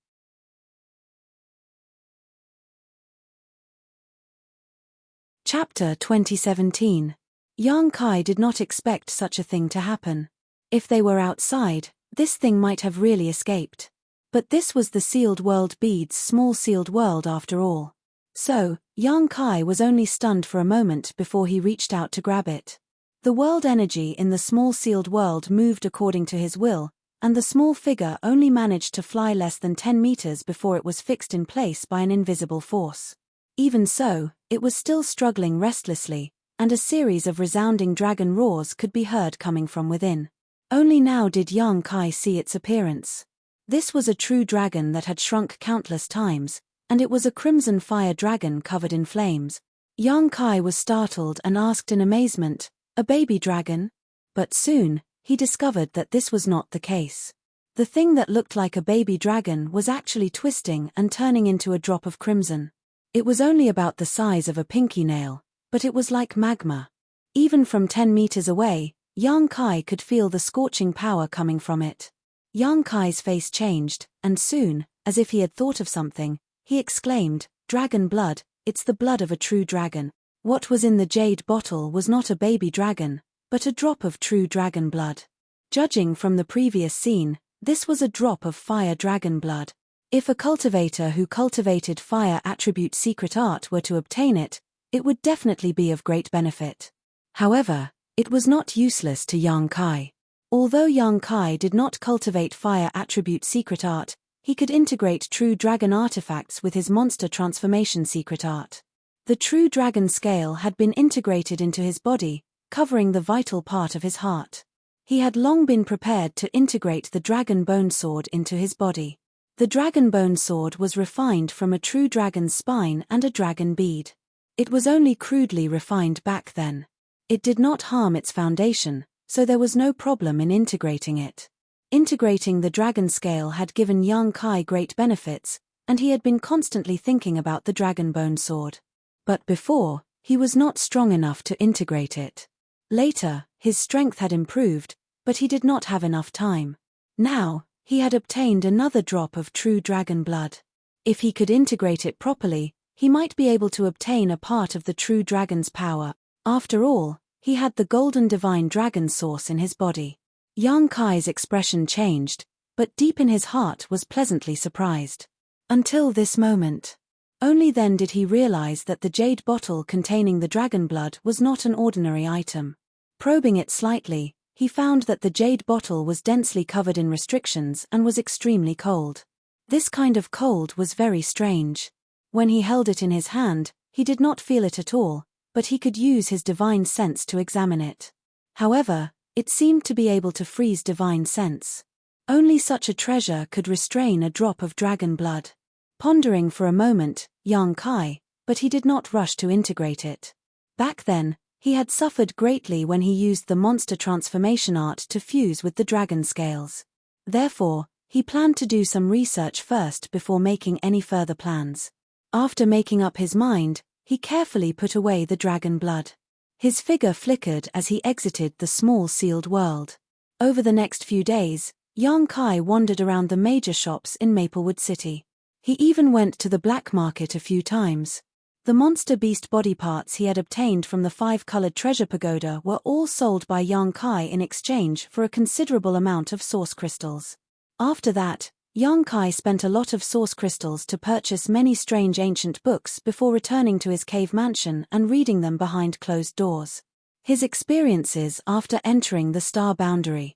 Chapter 2017. Yang Kai did not expect such a thing to happen. If they were outside, this thing might have really escaped. But this was the sealed world bead's small sealed world after all. So, Yang Kai was only stunned for a moment before he reached out to grab it. The world energy in the small sealed world moved according to his will, and the small figure only managed to fly less than 10 meters before it was fixed in place by an invisible force. Even so, it was still struggling restlessly, and a series of resounding dragon roars could be heard coming from within. Only now did Yang Kai see its appearance. This was a true dragon that had shrunk countless times, and it was a crimson fire dragon covered in flames. Yang Kai was startled and asked in amazement, "A baby dragon?" But soon, he discovered that this was not the case. The thing that looked like a baby dragon was actually twisting and turning into a drop of crimson. It was only about the size of a pinky nail, but it was like magma. Even from 10 meters away, Yang Kai could feel the scorching power coming from it. Yang Kai's face changed, and soon, as if he had thought of something, he exclaimed, "Dragon blood, it's the blood of a true dragon." What was in the jade bottle was not a baby dragon, but a drop of true dragon blood. Judging from the previous scene, this was a drop of fire dragon blood. If a cultivator who cultivated fire attribute secret art were to obtain it, it would definitely be of great benefit. However, it was not useless to Yang Kai. Although Yang Kai did not cultivate fire attribute secret art, he could integrate true dragon artifacts with his monster transformation secret art. The true dragon scale had been integrated into his body, covering the vital part of his heart. He had long been prepared to integrate the dragon bone sword into his body. The dragon bone sword was refined from a true dragon's spine and a dragon bead. It was only crudely refined back then. It did not harm its foundation, so there was no problem in integrating it. Integrating the dragon scale had given Yang Kai great benefits, and he had been constantly thinking about the dragon bone sword. But before, he was not strong enough to integrate it. Later, his strength had improved, but he did not have enough time. Now, he had obtained another drop of true dragon blood. If he could integrate it properly, he might be able to obtain a part of the true dragon's power. After all, he had the golden divine dragon source in his body. Yang Kai's expression changed, but deep in his heart was pleasantly surprised. Until this moment. Only then did he realize that the jade bottle containing the dragon blood was not an ordinary item. Probing it slightly, he found that the jade bottle was densely covered in restrictions and was extremely cold. This kind of cold was very strange. When he held it in his hand, he did not feel it at all, but he could use his divine sense to examine it. However, it seemed to be able to freeze divine sense. Only such a treasure could restrain a drop of dragon blood. Pondering for a moment, Yang Kai, but he did not rush to integrate it. Back then, he had suffered greatly when he used the monster transformation art to fuse with the dragon scales. Therefore, he planned to do some research first before making any further plans. After making up his mind, he carefully put away the dragon blood. His figure flickered as he exited the small sealed world. Over the next few days, Yang Kai wandered around the major shops in Maplewood City. He even went to the black market a few times. The monster beast body parts he had obtained from the 5-colored treasure pagoda were all sold by Yang Kai in exchange for a considerable amount of source crystals. After that, Yang Kai spent a lot of source crystals to purchase many strange ancient books before returning to his cave mansion and reading them behind closed doors. His experiences after entering the star boundary.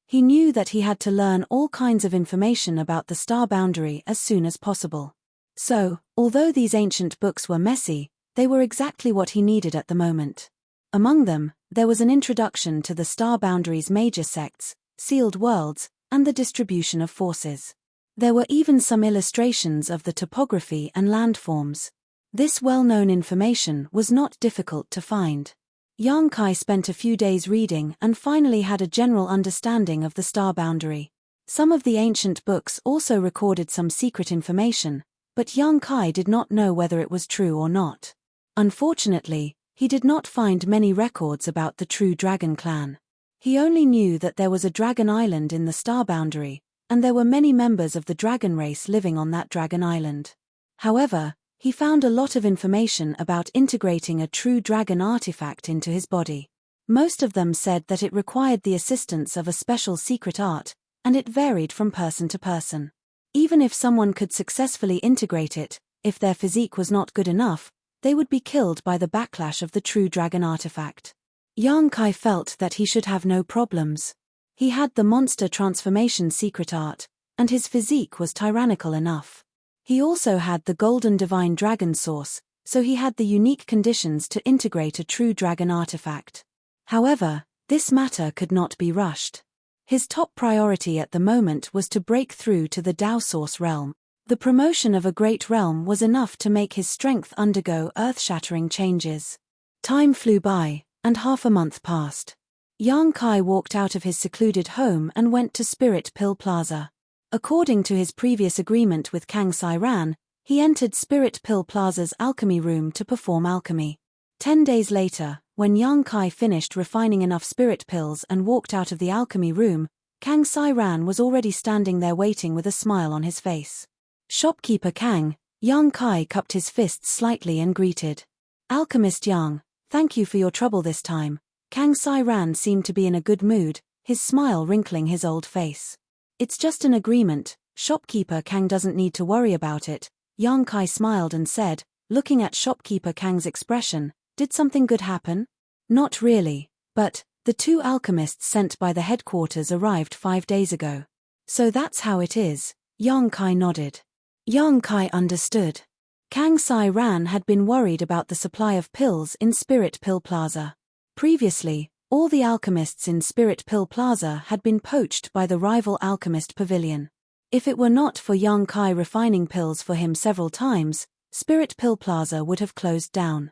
He knew that he had to learn all kinds of information about the star boundary as soon as possible. So, although these ancient books were messy, they were exactly what he needed at the moment. Among them, there was an introduction to the star boundary's major sects, sealed worlds, and the distribution of forces. There were even some illustrations of the topography and landforms. This well-known information was not difficult to find. Yang Kai spent a few days reading and finally had a general understanding of the star boundary. Some of the ancient books also recorded some secret information, but Yang Kai did not know whether it was true or not. Unfortunately, he did not find many records about the true dragon clan. He only knew that there was a dragon island in the star boundary, and there were many members of the dragon race living on that dragon island. However, he found a lot of information about integrating a true dragon artifact into his body. Most of them said that it required the assistance of a special secret art, and it varied from person to person. Even if someone could successfully integrate it, if their physique was not good enough, they would be killed by the backlash of the true dragon artifact. Yang Kai felt that he should have no problems. He had the monster transformation secret art, and his physique was tyrannical enough. He also had the golden divine dragon source, so he had the unique conditions to integrate a true dragon artifact. However, this matter could not be rushed. His top priority at the moment was to break through to the Dao Source realm. The promotion of a great realm was enough to make his strength undergo earth-shattering changes. Time flew by, and half a month passed. Yang Kai walked out of his secluded home and went to Spirit Pill Plaza. According to his previous agreement with Kang Sai-ran, he entered Spirit Pill Plaza's alchemy room to perform alchemy. 10 days later, when Yang Kai finished refining enough spirit pills and walked out of the alchemy room, Kang Sai-ran was already standing there waiting with a smile on his face. Shopkeeper Kang, Yang Kai cupped his fists slightly and greeted. Alchemist Yang, thank you for your trouble this time. Kang Sai-ran seemed to be in a good mood, his smile wrinkling his old face. It's just an agreement, Shopkeeper Kang doesn't need to worry about it, Yang Kai smiled and said, looking at Shopkeeper Kang's expression, did something good happen? Not really, but, the 2 alchemists sent by the headquarters arrived 5 days ago. So that's how it is, Yang Kai nodded. Yang Kai understood. Kang Sai-ran had been worried about the supply of pills in Spirit Pill Plaza. Previously, all the alchemists in Spirit Pill Plaza had been poached by the rival alchemist pavilion. If it were not for Yang Kai refining pills for him several times, Spirit Pill Plaza would have closed down.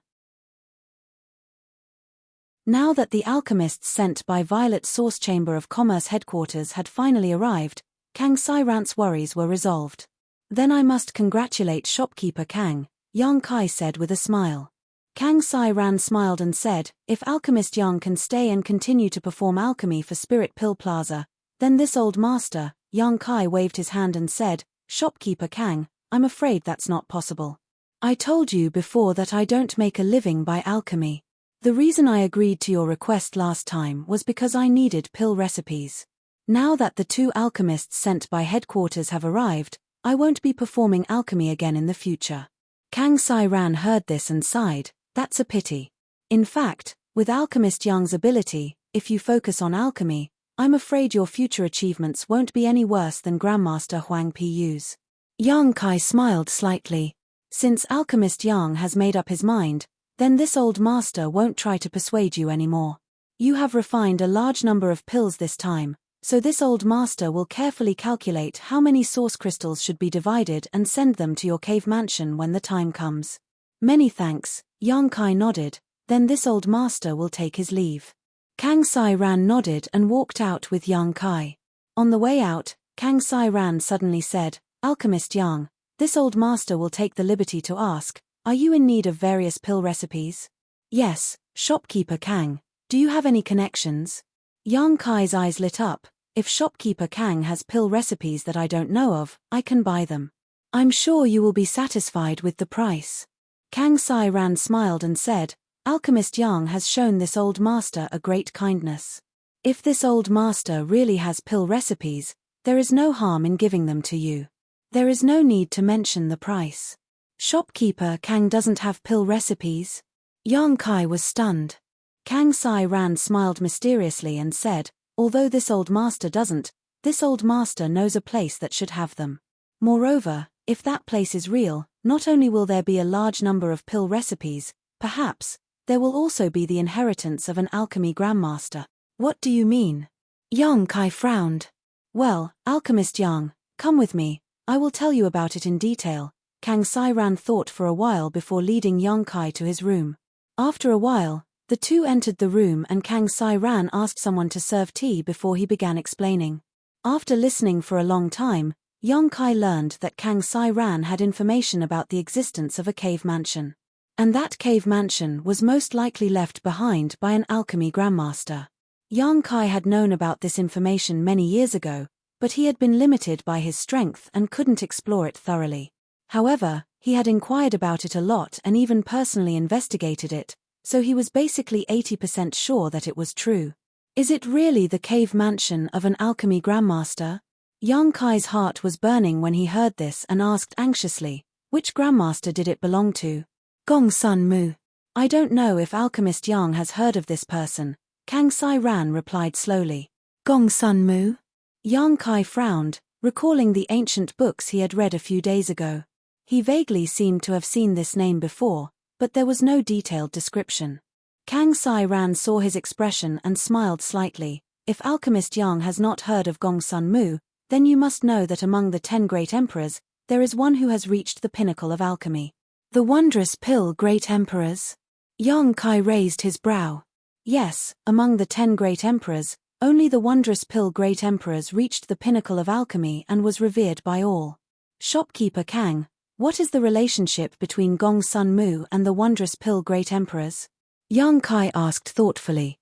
Now that the alchemists sent by Violet Source Chamber of Commerce headquarters had finally arrived, Kang Sai-ran's worries were resolved. Then I must congratulate Shopkeeper Kang, Yang Kai said with a smile. Kang Sai-ran smiled and said, if Alchemist Yang can stay and continue to perform alchemy for Spirit Pill Plaza, then this old master, Yang Kai waved his hand and said, Shopkeeper Kang, I'm afraid that's not possible. I told you before that I don't make a living by alchemy. The reason I agreed to your request last time was because I needed pill recipes. Now that the 2 alchemists sent by headquarters have arrived, I won't be performing alchemy again in the future. Kang Sai-ran heard this and sighed, that's a pity. In fact, with Alchemist Yang's ability, if you focus on alchemy, I'm afraid your future achievements won't be any worse than Grandmaster Huang Piyu's. Yang Kai smiled slightly. Since Alchemist Yang has made up his mind, then this old master won't try to persuade you anymore. You have refined a large number of pills this time, so this old master will carefully calculate how many source crystals should be divided and send them to your cave mansion when the time comes. Many thanks, Yang Kai nodded, then this old master will take his leave. Kang Sai-ran nodded and walked out with Yang Kai. On the way out, Kang Sai-ran suddenly said, Alchemist Yang, this old master will take the liberty to ask, are you in need of various pill recipes? Yes, Shopkeeper Kang, do you have any connections? Yang Kai's eyes lit up. If shopkeeper Kang has pill recipes that I don't know of, I can buy them. I'm sure you will be satisfied with the price. Kang Sai Ran smiled and said, Alchemist Yang has shown this old master a great kindness. If this old master really has pill recipes, there is no harm in giving them to you. There is no need to mention the price. Shopkeeper Kang doesn't have pill recipes? Yang Kai was stunned. Kang Sai Ran smiled mysteriously and said, although this old master doesn't, this old master knows a place that should have them. Moreover, if that place is real, not only will there be a large number of pill recipes, perhaps, there will also be the inheritance of an alchemy grandmaster. What do you mean? Yang Kai frowned. Well, Alchemist Yang, come with me, I will tell you about it in detail. Kang Sai Ran thought for a while before leading Yang Kai to his room. After a while, the two entered the room and Kang Sai Ran asked someone to serve tea before he began explaining. After listening for a long time, Yang Kai learned that Kang Sai Ran had information about the existence of a cave mansion. And that cave mansion was most likely left behind by an alchemy grandmaster. Yang Kai had known about this information many years ago, but he had been limited by his strength and couldn't explore it thoroughly. However, he had inquired about it a lot and even personally investigated it, so he was basically 80% sure that it was true. Is it really the cave mansion of an alchemy grandmaster? Yang Kai's heart was burning when he heard this and asked anxiously, which grandmaster did it belong to? Gong Sun Mu. I don't know if Alchemist Yang has heard of this person, Kang Sai Ran replied slowly. Gong Sun Mu? Yang Kai frowned, recalling the ancient books he had read a few days ago. He vaguely seemed to have seen this name before, but there was no detailed description. Kang Sai Ran saw his expression and smiled slightly. If Alchemist Yang has not heard of Gong Sun Mu, then you must know that among the 10 great emperors, there is one who has reached the pinnacle of alchemy. The wondrous pill great emperors? Yang Kai raised his brow. Yes, among the 10 great emperors, only the wondrous pill great emperors reached the pinnacle of alchemy and was revered by all. Shopkeeper Kang, what is the relationship between Gong Sun Mu and the wondrous pill great emperors? Yang Kai asked thoughtfully.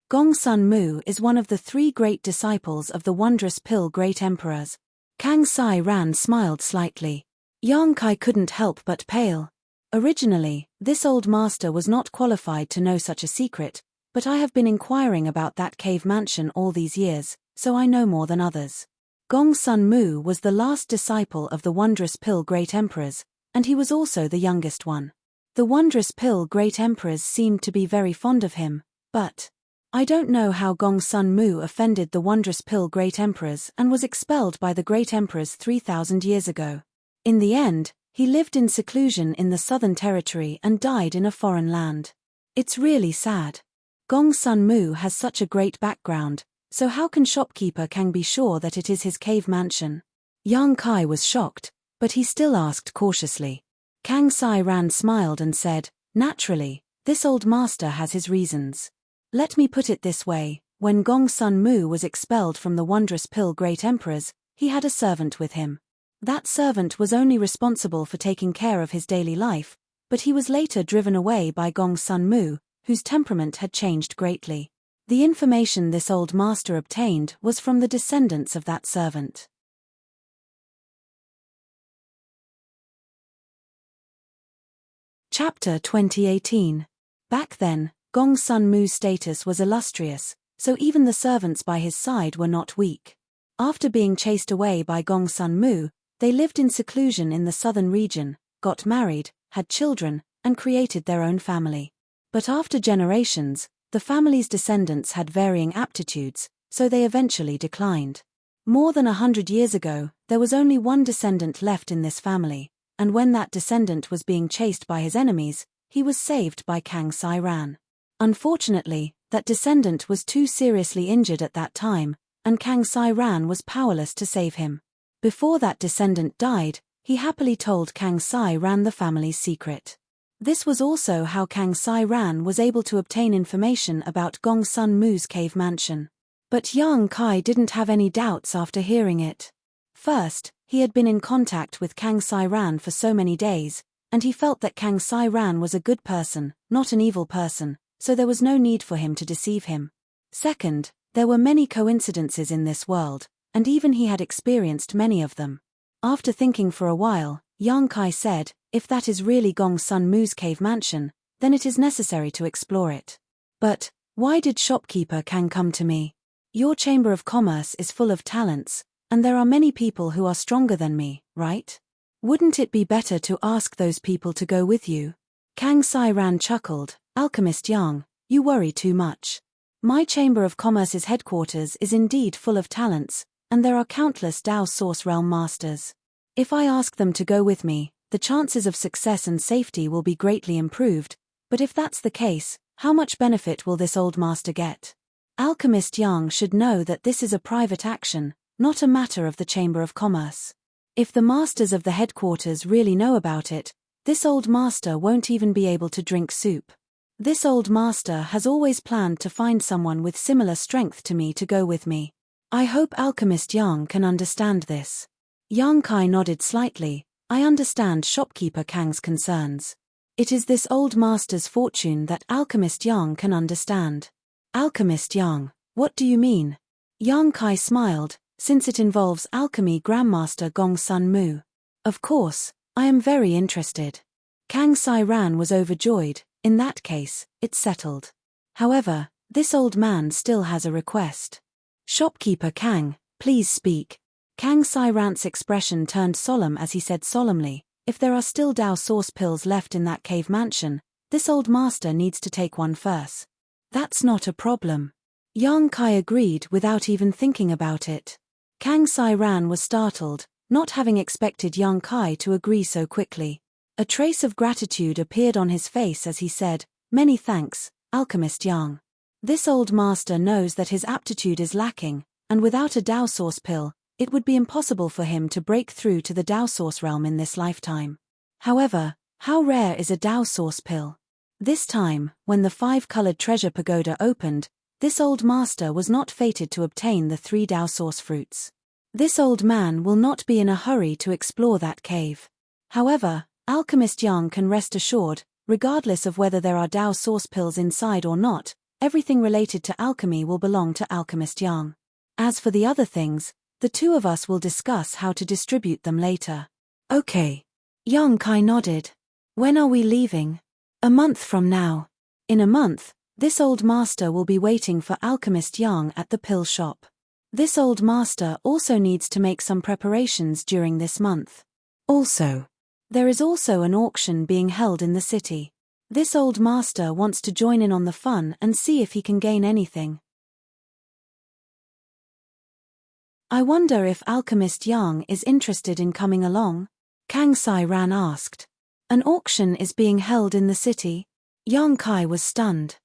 Gong Sun Mu is one of the 3 great disciples of the wondrous pill great emperors. Kang Sai Ran smiled slightly. Yang Kai couldn't help but pale. Originally, this old master was not qualified to know such a secret, but I have been inquiring about that cave mansion all these years, so I know more than others. Gong Sun Mu was the last disciple of the wondrous pill great emperors, and he was also the youngest one. The wondrous pill great emperors seemed to be very fond of him, but I don't know how Gong Sun Mu offended the wondrous pill great emperors and was expelled by the great emperors 3,000 years ago. In the end, he lived in seclusion in the southern territory and died in a foreign land. It's really sad. Gong Sun Mu has such a great background, so how can shopkeeper Kang be sure that it is his cave mansion? Yang Kai was shocked, but he still asked cautiously. Kang Sai Ran smiled and said, naturally, this old master has his reasons. Let me put it this way, when Gong Sun Mu was expelled from the wondrous pill great emperors, he had a servant with him. That servant was only responsible for taking care of his daily life, but he was later driven away by Gong Sun Mu, whose temperament had changed greatly. The information this old master obtained was from the descendants of that servant. Chapter 2018. Back then, Gong Sun Mu's status was illustrious, so even the servants by his side were not weak. After being chased away by Gong Sun Mu, they lived in seclusion in the southern region, got married, had children, and created their own family. But after generations, the family's descendants had varying aptitudes, so they eventually declined. More than 100 years ago, there was only one descendant left in this family, and when that descendant was being chased by his enemies, he was saved by Kang Sai Ran. Unfortunately, that descendant was too seriously injured at that time, and Kang Sai Ran was powerless to save him. Before that descendant died, he happily told Kang Sai Ran the family's secret. This was also how Kang Sai Ran was able to obtain information about Gong Sun Mu's cave mansion. But Yang Kai didn't have any doubts after hearing it. First, he had been in contact with Kang Sai Ran for so many days, and he felt that Kang Sai Ran was a good person, not an evil person, so there was no need for him to deceive him. Second, there were many coincidences in this world, and even he had experienced many of them. After thinking for a while, Yang Kai said, if that is really Gong Sun Mu's cave mansion, then it is necessary to explore it. But, why did shopkeeper Kang come to me? Your Chamber of Commerce is full of talents, and there are many people who are stronger than me, right? Wouldn't it be better to ask those people to go with you? Kang Sai-ran chuckled, Alchemist Yang, you worry too much. My Chamber of Commerce's headquarters is indeed full of talents, and there are countless Dao Source Realm masters. If I ask them to go with me, the chances of success and safety will be greatly improved, but if that's the case, how much benefit will this old master get? Alchemist Yang should know that this is a private action, not a matter of the Chamber of Commerce. If the masters of the headquarters really know about it, this old master won't even be able to drink soup. This old master has always planned to find someone with similar strength to me to go with me. I hope Alchemist Yang can understand this. Yang Kai nodded slightly. I understand shopkeeper Kang's concerns. It is this old master's fortune that Alchemist Yang can understand. Alchemist Yang, what do you mean? Yang Kai smiled, since it involves alchemy Grandmaster Gong Sun Mu. Of course, I am very interested. Kang Sai-ran was overjoyed. In that case, it's settled. However, this old man still has a request. Shopkeeper Kang, please speak. Kang Sai-ran's expression turned solemn as he said solemnly, if there are still Dao Source pills left in that cave mansion, this old master needs to take one first. That's not a problem. Yang Kai agreed without even thinking about it. Kang Sai-ran was startled, not having expected Yang Kai to agree so quickly. A trace of gratitude appeared on his face as he said, many thanks, Alchemist Yang. This old master knows that his aptitude is lacking, and without a Dao Source pill, it would be impossible for him to break through to the Dao Source realm in this lifetime. However, how rare is a Dao Source pill? This time, when the 5-colored treasure pagoda opened, this old master was not fated to obtain the 3 Dao Source fruits. This old man will not be in a hurry to explore that cave. However, Alchemist Yang can rest assured, regardless of whether there are Dao Source pills inside or not, everything related to alchemy will belong to Alchemist Yang. As for the other things, the two of us will discuss how to distribute them later. Okay. Yang Kai nodded. When are we leaving? A month from now. In a month, this old master will be waiting for Alchemist Yang at the pill shop. This old master also needs to make some preparations during this month. Also, there is also an auction being held in the city. This old master wants to join in on the fun and see if he can gain anything. I wonder if Alchemist Yang is interested in coming along? Kang Sai-ran asked. An auction is being held in the city? Yang Kai was stunned.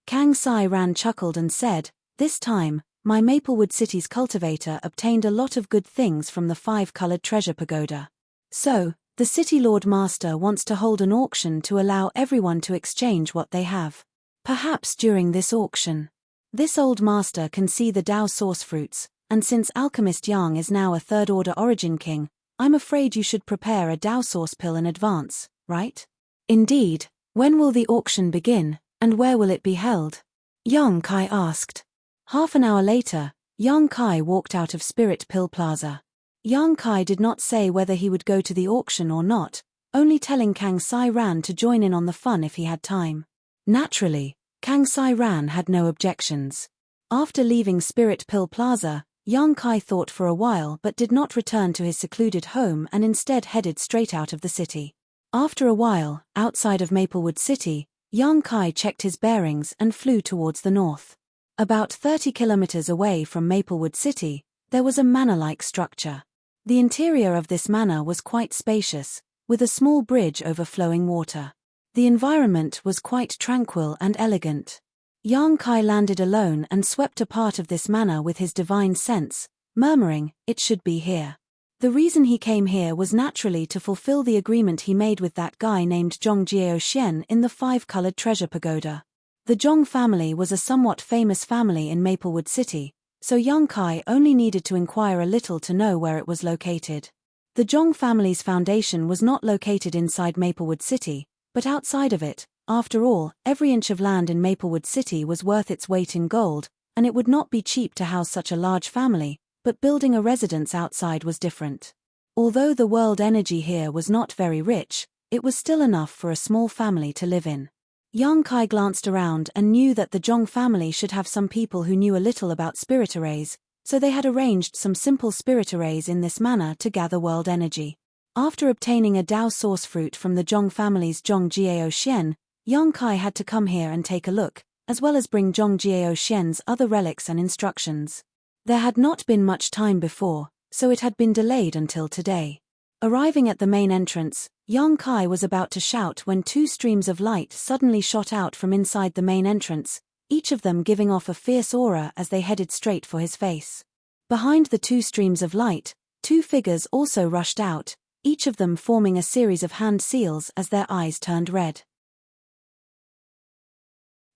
Kang Sai-ran chuckled and said, this time, my Maplewood City's cultivator obtained a lot of good things from the 5-colored treasure pagoda. So, the City Lord Master wants to hold an auction to allow everyone to exchange what they have. Perhaps during this auction, this old master can see the Dao Source fruits, and since Alchemist Yang is now a 3rd-order Origin King, I'm afraid you should prepare a Dao Source pill in advance, right? Indeed. When will the auction begin, and where will it be held? Yang Kai asked. Half an hour later, Yang Kai walked out of Spirit Pill Plaza. Yang Kai did not say whether he would go to the auction or not, only telling Kang Sai-ran to join in on the fun if he had time. Naturally, Kang Sai-ran had no objections. After leaving Spirit Pill Plaza, Yang Kai thought for a while but did not return to his secluded home and instead headed straight out of the city. After a while, outside of Maplewood City, Yang Kai checked his bearings and flew towards the north. About 30 kilometers away from Maplewood City, there was a manor-like structure. The interior of this manor was quite spacious, with a small bridge over flowing water. The environment was quite tranquil and elegant. Yang Kai landed alone and swept a part of this manor with his divine sense, murmuring, it should be here. The reason he came here was naturally to fulfill the agreement he made with that guy named Zhong Jiaoxian in the 5-colored treasure pagoda. The Zhong family was a somewhat famous family in Maplewood City, so Yang Kai only needed to inquire a little to know where it was located. The Zhong family's foundation was not located inside Maplewood City, but outside of it, After all, every inch of land in Maplewood City was worth its weight in gold, and it would not be cheap to house such a large family, but building a residence outside was different. Although the world energy here was not very rich, it was still enough for a small family to live in. Yang Kai glanced around and knew that the Zhong family should have some people who knew a little about spirit arrays, so they had arranged some simple spirit arrays in this manner to gather world energy. After obtaining a Dao source fruit from the Zhong family's Zhong Jiao Xian, Yang Kai had to come here and take a look, as well as bring Zhong Jiao Xian's other relics and instructions. There had not been much time before, so it had been delayed until today. Arriving at the main entrance, Yang Kai was about to shout when two streams of light suddenly shot out from inside the main entrance, each of them giving off a fierce aura as they headed straight for his face. Behind the two streams of light, two figures also rushed out, each of them forming a series of hand seals as their eyes turned red.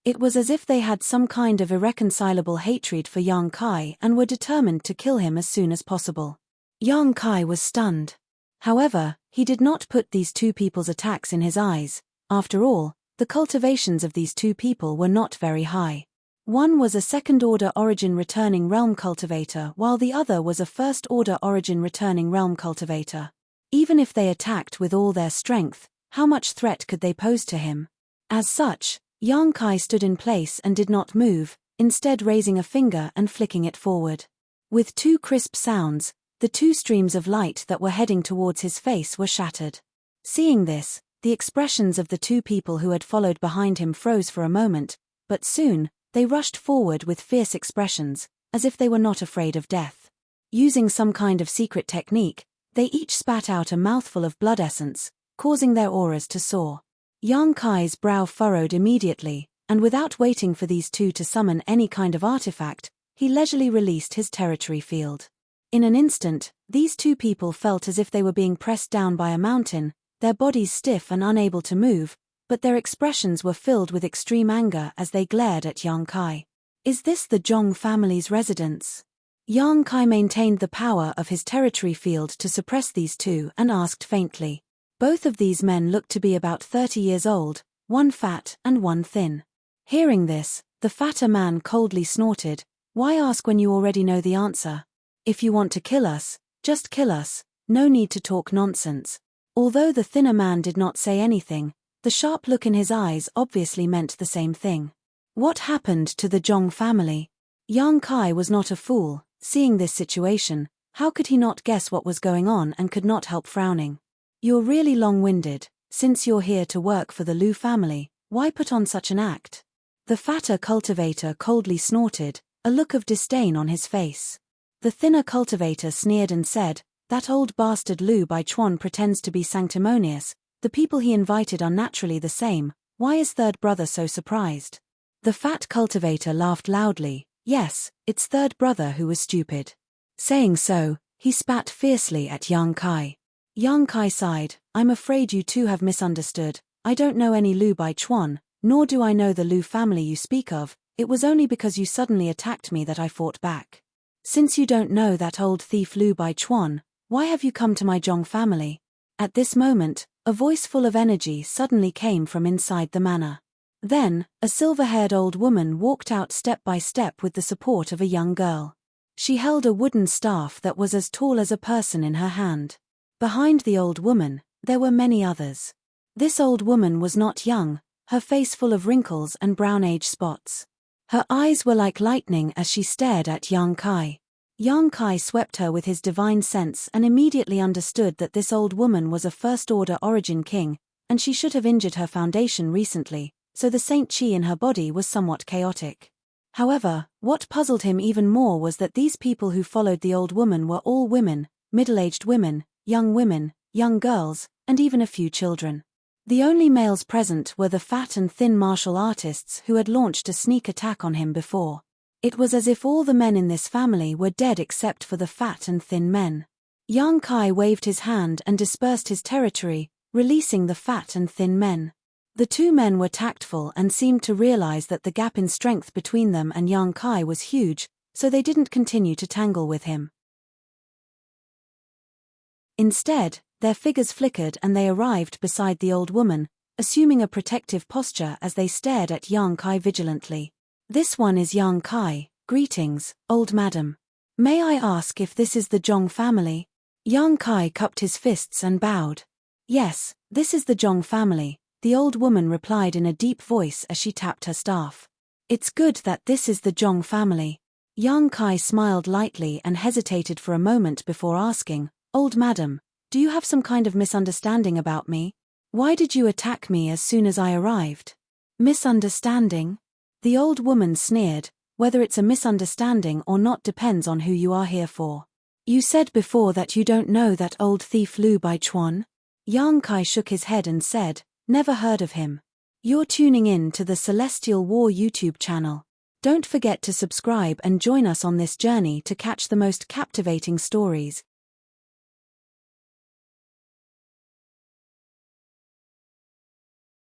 It was as if they had some kind of irreconcilable hatred for Yang Kai and were determined to kill him as soon as possible. Yang Kai was stunned. However, he did not put these two people's attacks in his eyes. After all, the cultivations of these two people were not very high. One was a second-order origin returning realm cultivator while the other was a first-order origin returning realm cultivator. Even if they attacked with all their strength, how much threat could they pose to him? As such, Yang Kai stood in place and did not move, instead raising a finger and flicking it forward. With two crisp sounds, the two streams of light that were heading towards his face were shattered. Seeing this, the expressions of the two people who had followed behind him froze for a moment, but soon, they rushed forward with fierce expressions, as if they were not afraid of death. Using some kind of secret technique, they each spat out a mouthful of blood essence, causing their auras to soar. Yang Kai's brow furrowed immediately, and without waiting for these two to summon any kind of artifact, he leisurely released his territory field. In an instant, these two people felt as if they were being pressed down by a mountain, their bodies stiff and unable to move, but their expressions were filled with extreme anger as they glared at Yang Kai. Is this the Zhong family's residence? Yang Kai maintained the power of his territory field to suppress these two and asked faintly. Both of these men looked to be about 30 years old, one fat and one thin. Hearing this, the fatter man coldly snorted, "Why ask when you already know the answer? If you want to kill us, just kill us, no need to talk nonsense." Although the thinner man did not say anything, the sharp look in his eyes obviously meant the same thing. What happened to the Zhong family? Yang Kai was not a fool. Seeing this situation, how could he not guess what was going on and could not help frowning? "You're really long-winded. Since you're here to work for the Liu family, why put on such an act?" The fatter cultivator coldly snorted, a look of disdain on his face. The thinner cultivator sneered and said, "That old bastard Liu Baichuan pretends to be sanctimonious. The people he invited are naturally the same. Why is third brother so surprised?" The fat cultivator laughed loudly. "Yes, it's third brother who was stupid." Saying so, he spat fiercely at Yang Kai. Yang Kai sighed, "I'm afraid you two have misunderstood. I don't know any Liu Baichuan, nor do I know the Liu family you speak of. It was only because you suddenly attacked me that I fought back. Since you don't know that old thief Liu Baichuan, why have you come to my Zhong family?" At this moment, a voice full of energy suddenly came from inside the manor. Then, a silver-haired old woman walked out step by step with the support of a young girl. She held a wooden staff that was as tall as a person in her hand. Behind the old woman, there were many others. This old woman was not young, her face full of wrinkles and brown age spots. Her eyes were like lightning as she stared at Yang Kai. Yang Kai swept her with his divine sense and immediately understood that this old woman was a first-order origin king, and she should have injured her foundation recently, so the Saint Chi in her body was somewhat chaotic. However, what puzzled him even more was that these people who followed the old woman were all women, middle-aged women, young girls, and even a few children. The only males present were the fat and thin martial artists who had launched a sneak attack on him before. It was as if all the men in this family were dead except for the fat and thin men. Yang Kai waved his hand and dispersed his territory, releasing the fat and thin men. The two men were tactful and seemed to realize that the gap in strength between them and Yang Kai was huge, so they didn't continue to tangle with him. Instead, their figures flickered and they arrived beside the old woman, assuming a protective posture as they stared at Yang Kai vigilantly. This one is Yang Kai. Greetings, old madam. May I ask if this is the Zhong family? Yang Kai cupped his fists and bowed. Yes, this is the Zhong family, the old woman replied in a deep voice as she tapped her staff. It's good that this is the Zhong family. Yang Kai smiled lightly and hesitated for a moment before asking, Old madam, do you have some kind of misunderstanding about me? Why did you attack me as soon as I arrived? Misunderstanding? The old woman sneered. Whether it's a misunderstanding or not depends on who you are here for. You said before that you don't know that old thief Lu Baichuan? Yang Kai shook his head and said, Never heard of him. You're tuning in to the Celestial War YouTube channel. Don't forget to subscribe and join us on this journey to catch the most captivating stories.